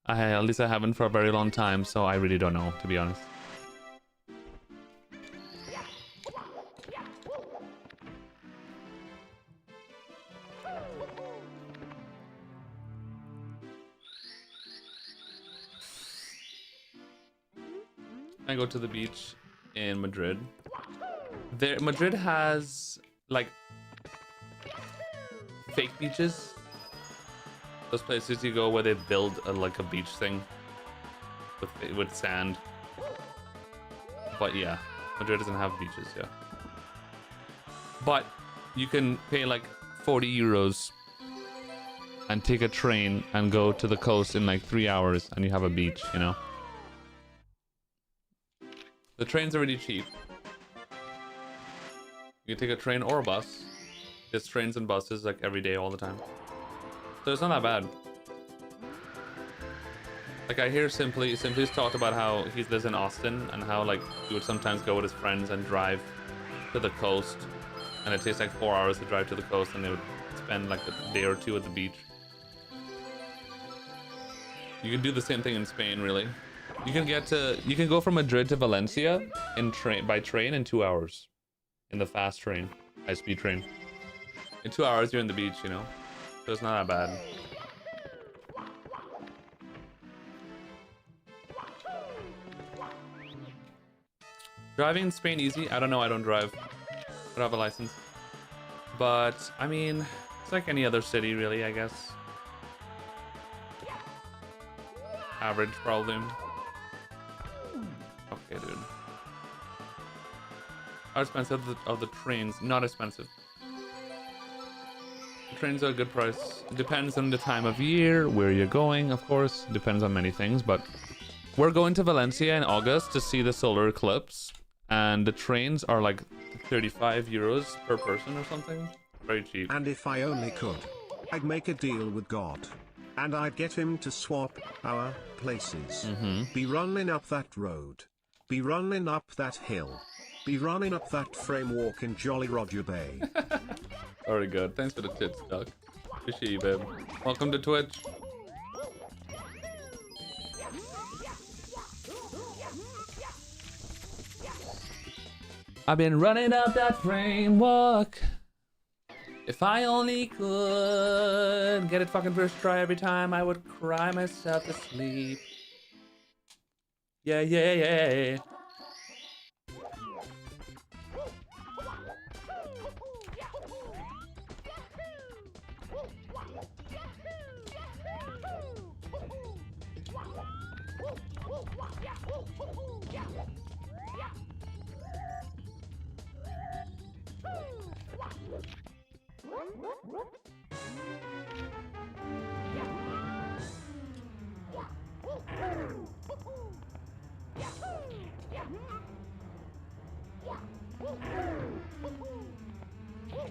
At least I haven't for a very long time, so I really don't know, to be honest. I go to the beach in Madrid. Madrid has like fake beaches. Those places you go where they build like a beach thing with sand. But yeah, Madrid doesn't have beaches, yeah. But you can pay like 40 euros and take a train and go to the coast in like 3 hours and you have a beach, you know? The trains are really cheap. You can take a train or a bus. There's trains and buses like every day, all the time. So it's not that bad. Like I hear Simply's talked about how he lives in Austin and how like he would sometimes go with his friends and drive to the coast, and it takes like 4 hours to drive to the coast, and they would spend like a day or two at the beach. You can do the same thing in Spain, really. You can go from Madrid to Valencia by train in 2 hours, in the fast train, high-speed train. In 2 hours, you're in the beach, you know, so it's not that bad. Driving in Spain easy? I don't know, I don't drive. I don't have a license. But, I mean, it's like any other city, really, I guess. Average, probably. Okay, dude. How expensive are the trains? Not expensive. The trains are a good price. It depends on the time of year, where you're going, of course. Depends on many things, but we're going to Valencia in August to see the solar eclipse. And the trains are like 35 euros per person or something. Very cheap. And if I only could, I'd make a deal with God. And I'd get him to swap our places. Be running up that road. Be running up that hill. Be running up that frame walk in Jolly Roger Bay. Very good. Thanks for the tits, Duck. Appreciate you, babe. Welcome to Twitch. I've been running up that framework. If I only could get it fucking first try every time, I would cry myself to sleep. Yeah, yeah, yeah.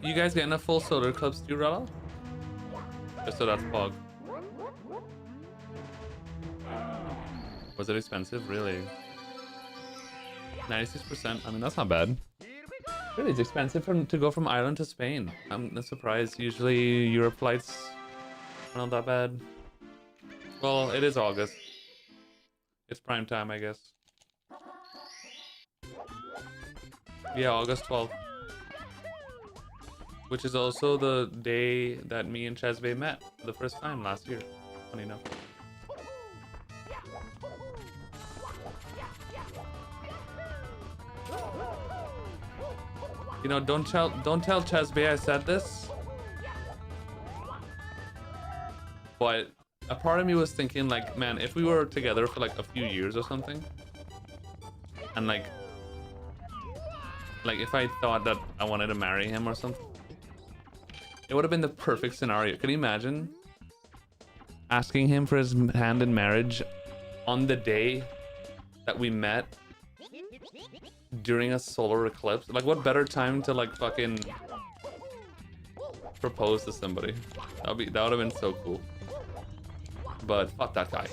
You guys getting a full solar eclipse, do you, Rella? Just so that's fog. Was it expensive? Really? 96%? I mean, that's not bad. Really, it's expensive to go from Ireland to Spain. I'm not surprised. Usually Europe flights are not that bad. Well, it is August. It's prime time, I guess. Yeah, August 12th. Which is also the day that me and Chesbe met for the first time last year. Funny enough. You know, don't tell Chesbe I said this. But a part of me was thinking, like, man, if we were together for like a few years or something, and like if I thought that I wanted to marry him or something, it would have been the perfect scenario. Can you imagine asking him for his hand in marriage on the day that we met during a solar eclipse? Like, what better time to like fucking propose to somebody? That would have been so cool. But fuck that guy.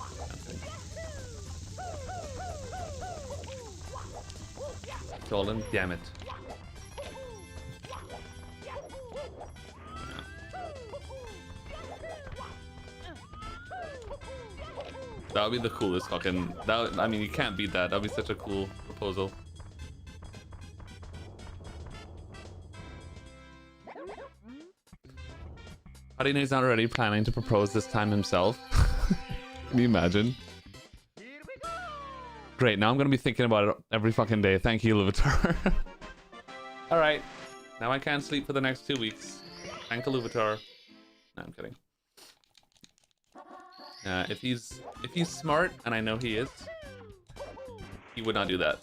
Told him, damn it. That would be the coolest fucking... I mean, you can't beat that. That would be such a cool proposal. How do you know he's not already planning to propose this time himself? Can you imagine? Great, now I'm gonna be thinking about it every fucking day. Thank you, Luvatar. Alright. Now I can't sleep for the next 2 weeks. Thank you, Luvatar. No, I'm kidding. If he's smart, and I know he is, he would not do that.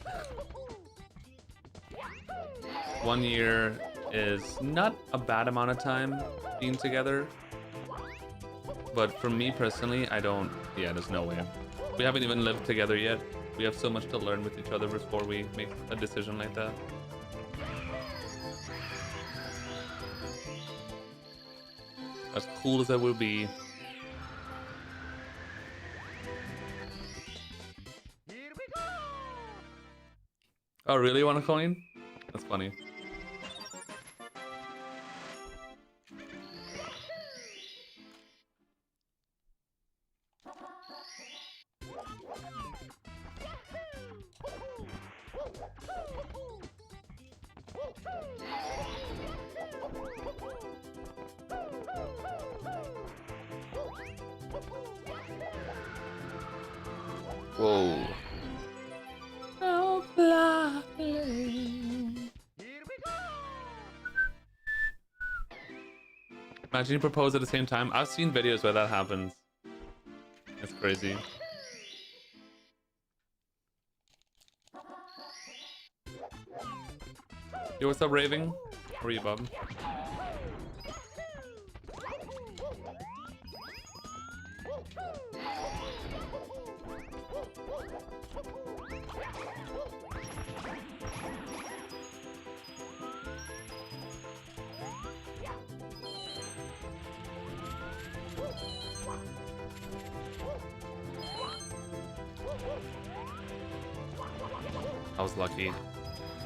1 year is not a bad amount of time being together. But for me personally, I don't. Yeah, there's no way. We haven't even lived together yet. We have so much to learn with each other before we make a decision like that. As cool as it will be. Here we go. Oh, really? Want a coin? That's funny. Whoa. Oh, lovely. Here we go. Imagine you propose at the same time. I've seen videos where that happens. It's crazy. Yo, what's up, Raving? How are you, Bob? I was lucky.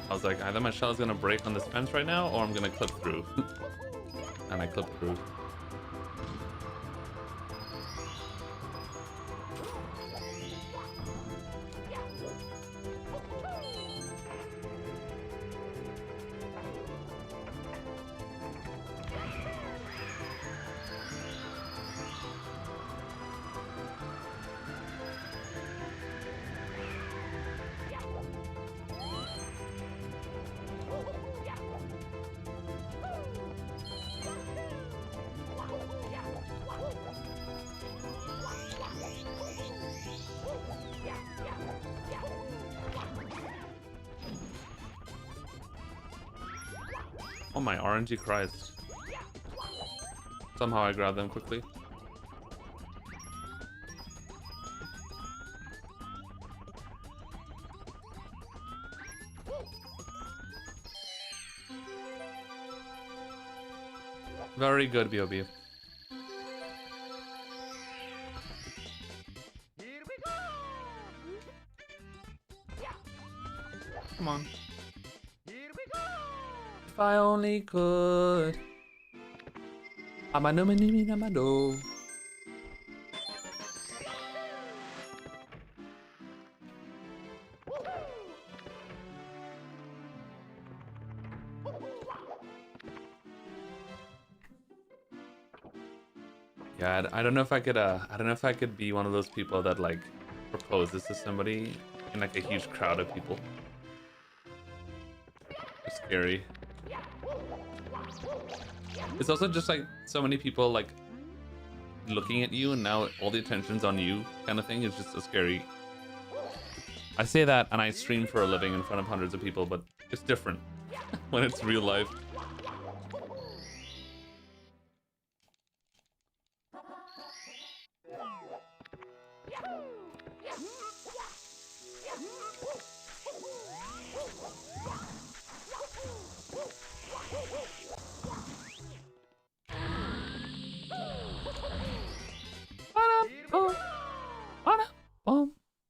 I was like, either my shell is gonna break on this fence right now, or I'm gonna clip through. And I clipped through. Oh my RNG Christ. Somehow I grabbed them quickly. Very good, B.O.B. Here we go. Come on. Here we go. If I only could. Amado. Yeah, I don't know if I could. I don't know if I could be one of those people that like proposes to somebody in like a huge crowd of people. It's scary. It's also just like so many people like looking at you, and now all the attention's on you, kind of thing. Is just so scary. I say that, and I stream for a living in front of hundreds of people, but it's different when it's real life.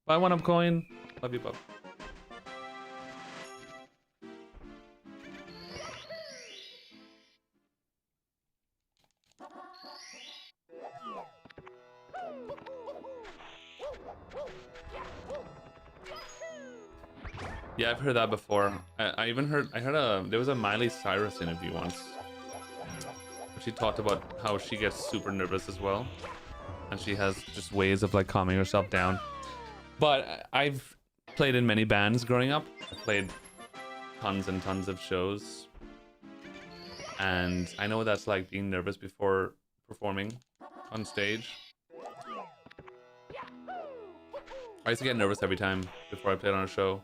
Buy one up coin. Love you, Bob. Yeah, I've heard that before. I even heard there was a Miley Cyrus interview once. She talked about how she gets super nervous as well, and she has just ways of like calming herself down. But I've played in many bands growing up. I played tons and tons of shows, and I know what that's like, being nervous before performing on stage. I used to get nervous every time before I played on a show,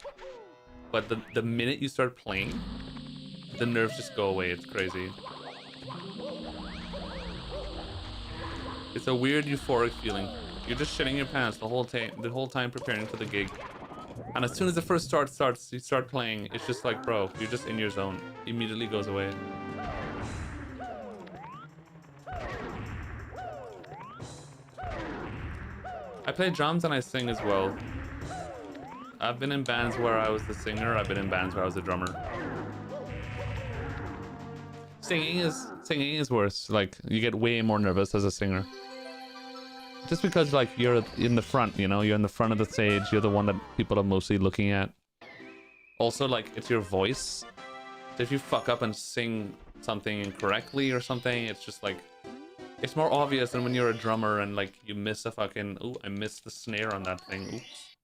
but the minute you start playing, the nerves just go away. It's crazy. It's a weird euphoric feeling. You're just shitting your pants the whole time preparing for the gig. And as soon as the first starts, you start playing, it's just like, bro, you're just in your zone. Immediately goes away. I play drums and I sing as well. I've been in bands where I was the singer, I've been in bands where I was the drummer. Singing is worse. Like, you get way more nervous as a singer. Just because, like, you're in the front, you know? You're in the front of the stage, you're the one that people are mostly looking at. Also, like, it's your voice. So if you fuck up and sing something incorrectly or something, it's just like... It's more obvious than when you're a drummer and, like, you miss a fucking... Ooh, I missed the snare on that thing. Oops.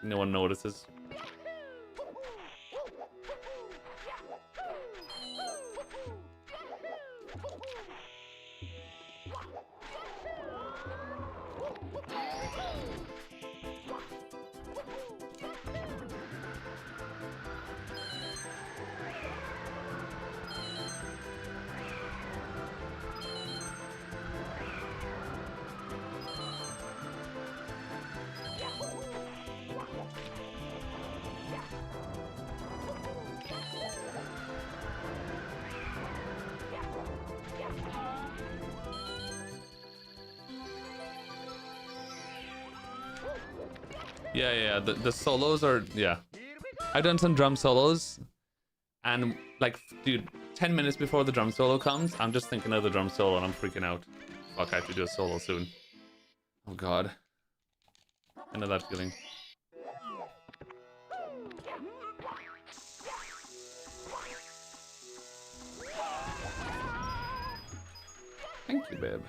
No one notices. Yeah, the solos are, yeah. I've done some drum solos, and like, dude, 10 minutes before the drum solo comes, I'm just thinking of the drum solo and I'm freaking out. Fuck, I have to do a solo soon. Oh god. I know that feeling. Thank you, babe.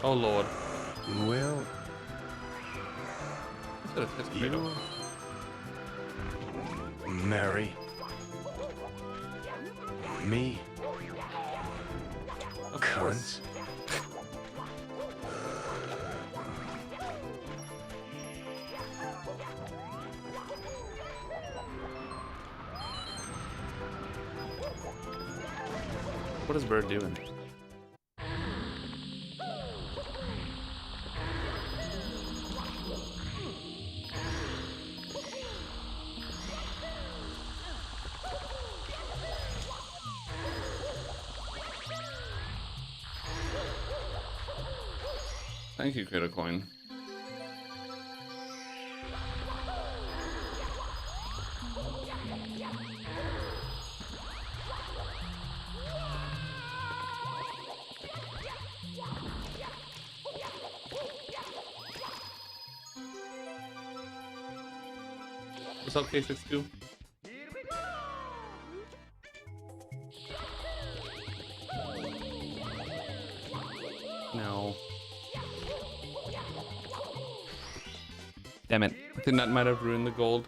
Oh lord. Well, you marry me, of course. What is Bird doing? Thank you, Crater Coin. What's up, K62? No. Damn it. I think that might have ruined the gold.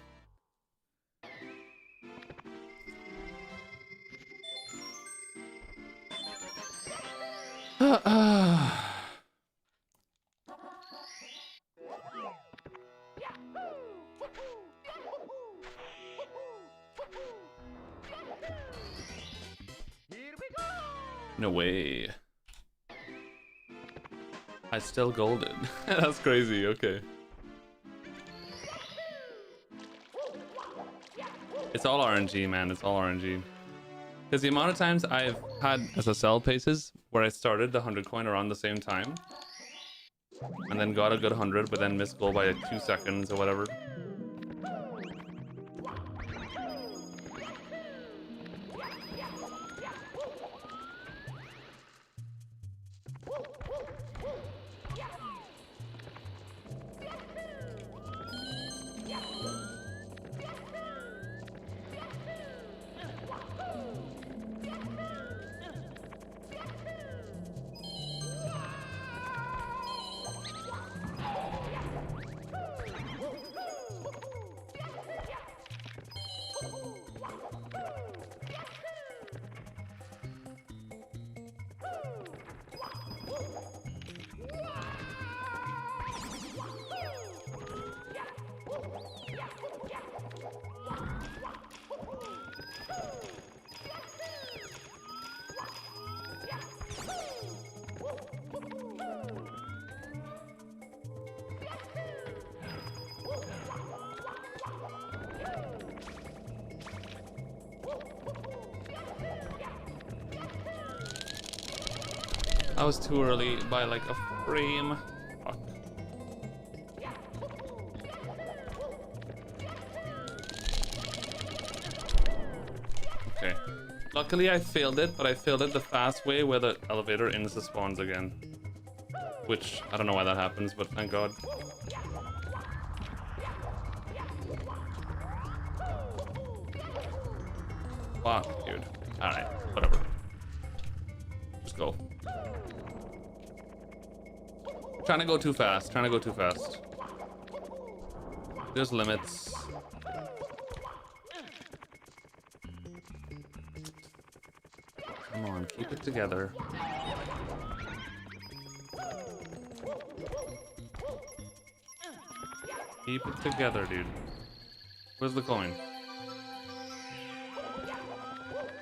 No way. I still golded. That's crazy, okay. It's all RNG, man. It's all RNG. Because the amount of times I've had SSL paces where I started the 100 coin around the same time and then got a good 100 but then missed goal by like 2 seconds or whatever. I was too early by like a frame. Fuck. Okay. Luckily I failed it, but I failed it the fast way where the elevator insta-spawns again. Which, I don't know why that happens, but thank God. Fuck, dude. Alright, whatever. Just go. Trying to go too fast, trying to go too fast. There's limits. Come on, keep it together. Keep it together, dude. Where's the coin?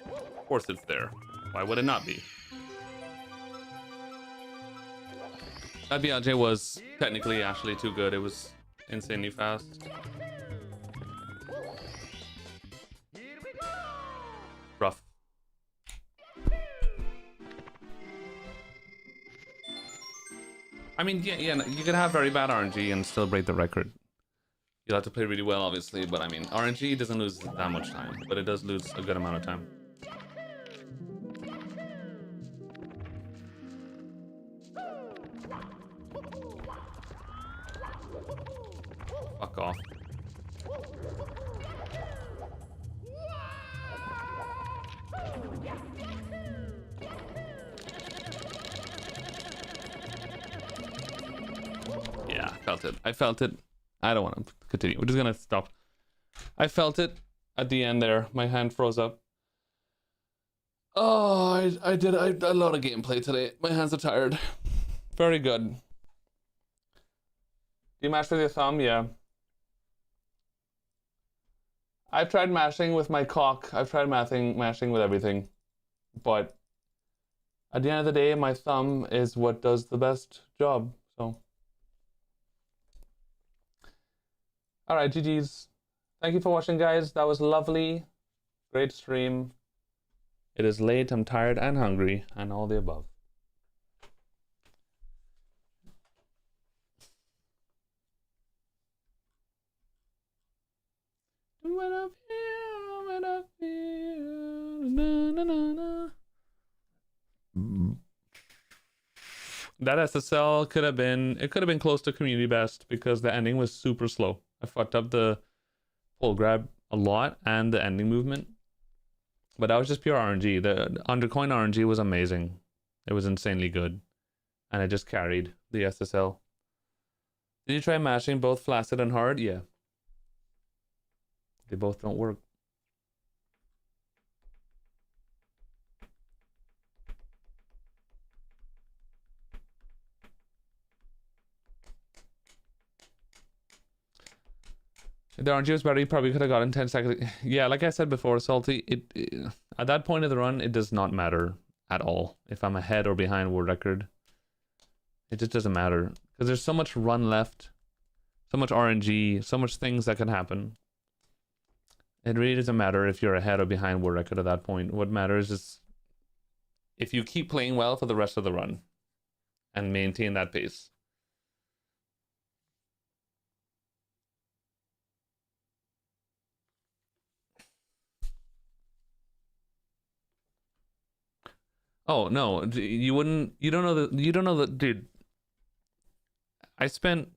Of course it's there. Why would it not be? That BLJ was technically actually too good. It was insanely fast. Rough. I mean, yeah, you could have very bad RNG and still break the record. You'll have to play really well, obviously, but I mean, RNG doesn't lose that much time, but it does lose a good amount of time. Fuck off. Yeah, I felt it. I felt it. I don't want to continue. We're just gonna stop. I felt it at the end there. My hand froze up. Oh, I did a lot of gameplay today. My hands are tired. Very good. Do you mash with your thumb? Yeah. I've tried mashing with my cock. I've tried mashing with everything. But at the end of the day, my thumb is what does the best job. So. Alright, GG's. Thank you for watching, guys. That was lovely. Great stream. It is late, I'm tired and hungry, and all the above. That SSL could have been, it could have been close to community best because the ending was super slow. I fucked up the pull grab a lot and the ending movement. But that was just pure RNG. The undercoin RNG was amazing. It was insanely good. And it just carried the SSL. Did you try mashing both flaccid and hard? Yeah. They both don't work. If the RNG was better, you probably could have gotten 10 seconds. Yeah, like I said before, Salty, it at that point of the run, it does not matter at all if I'm ahead or behind world record. It just doesn't matter because there's so much run left, so much RNG, so much things that can happen. It really doesn't matter if you're ahead or behind world record at that point. What matters is if you keep playing well for the rest of the run and maintain that pace. Oh no, you wouldn't. You don't know that. You don't know that, dude. I spent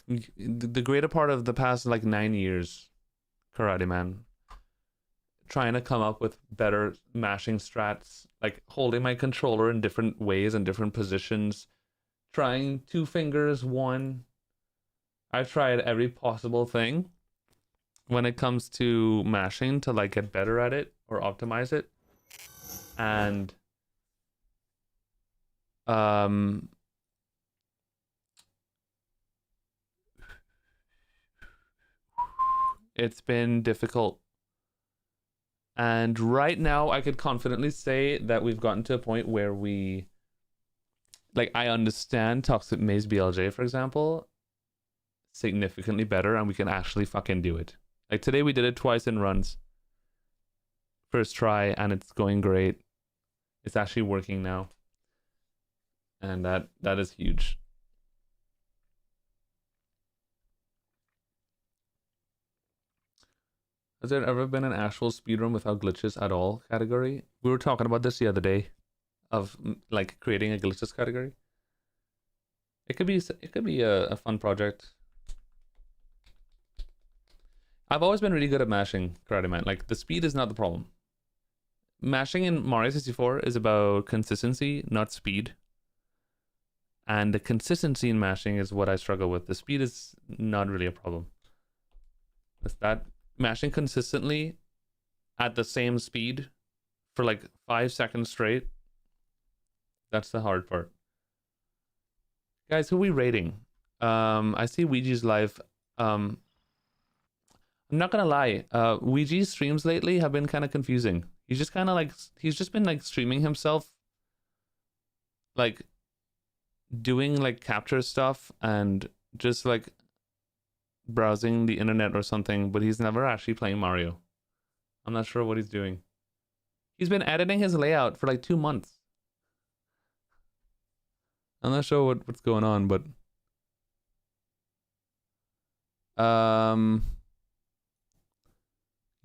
the greater part of the past like 9 years, Karate Man, trying to come up with better mashing strats, like holding my controller in different ways and different positions, trying 2 fingers, 1. I've tried every possible thing when it comes to mashing to like get better at it or optimize it, and it's been difficult. And right now I could confidently say that we've gotten to a point where we, like, I understand Toxic Maze BLJ, for example, significantly better, and we can actually fucking do it. Like today we did it twice in runs. First try, and it's going great. It's actually working now. And that is huge. Has there ever been an actual speedrun without glitches at all category? We were talking about this the other day of like creating a glitches category. It could be a fun project. I've always been really good at mashing, Karate Man. Like the speed is not the problem. Mashing in Mario 64 is about consistency, not speed. And the consistency in mashing is what I struggle with. The speed is not really a problem. It's that mashing consistently at the same speed for like 5 seconds straight. That's the hard part. Guys, who are we rating? I see Ouija's live. I'm not gonna lie. Ouija's streams lately have been kind of confusing. He's just kind of like, he's just been like streaming himself, like doing like capture stuff and just like browsing the internet or something, but he's never actually playing Mario. I'm not sure what he's doing. He's been editing his layout for like 2 months. I'm not sure what's going on, but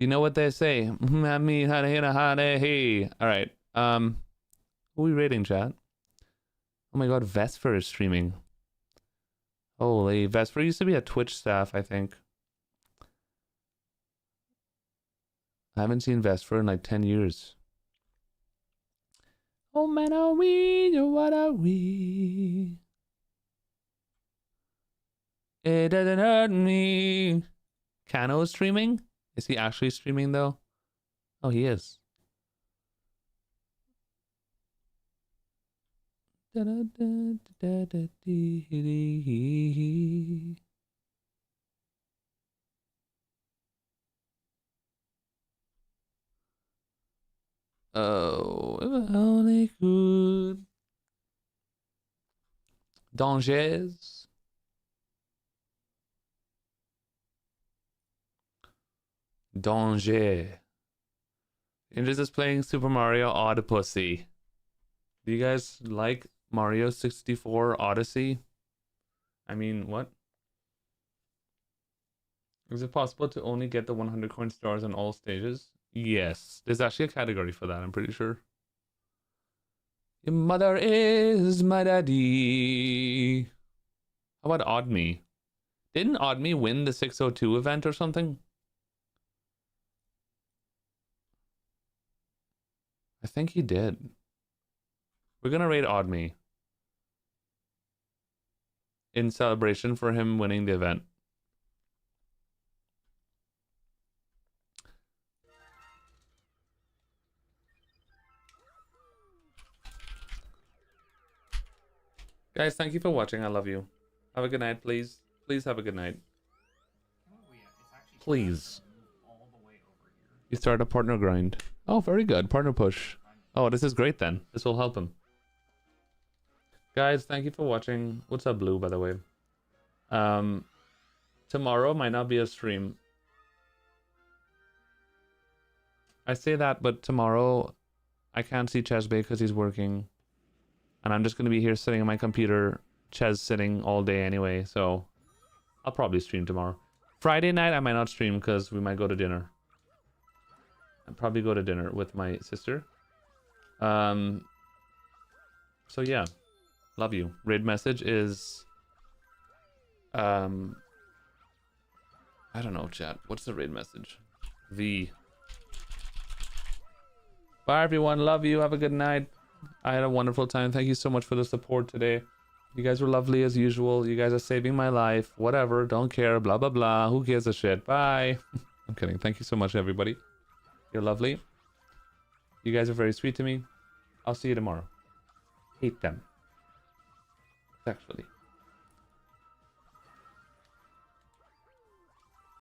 you know what they say. All right. Who are we rating, chat? Oh my god, Vesper is streaming. Holy, Vesper used to be a Twitch staff, I think. I haven't seen Vesper in like 10 years. Oh man, are we? What are we? It doesn't hurt me. Kano is streaming? Is he actually streaming though? Oh, he is. Oh, if I only could. Dangers. Danger. Inges is playing Super Mario Odyssey. Do you guys like Mario 64 Odyssey? I mean, what? Is it possible to only get the 100 coin stars on all stages? Yes. There's actually a category for that, I'm pretty sure. Your mother is my daddy. How about Odd Me? Didn't Odd Me win the 602 event or something? I think he did. We're gonna rate Odd Me in celebration for him winning the event. Guys, thank you for watching. I love you. Have a good night, please. Please have a good night. Please. You start a partner grind. Oh, very good. Partner push. Oh, this is great then. This will help him. Guys, thank you for watching. What's up, Blue, by the way? Tomorrow might not be a stream. I say that, but tomorrow I can't see Chesbay because he's working. And I'm just going to be here sitting on my computer, Ches sitting all day anyway, so I'll probably stream tomorrow. Friday night I might not stream because we might go to dinner. I'll probably go to dinner with my sister. So yeah, love you. Raid message is I don't know, chat. What's the raid message? V. Bye everyone, love you, have a good night. I had a wonderful time. Thank you so much for the support today. You guys were lovely as usual. You guys are saving my life. Whatever, don't care, blah blah blah. Who gives a shit? Bye. I'm kidding. Thank you so much, everybody. You're lovely. You guys are very sweet to me. I'll see you tomorrow. Hate them. Sexually.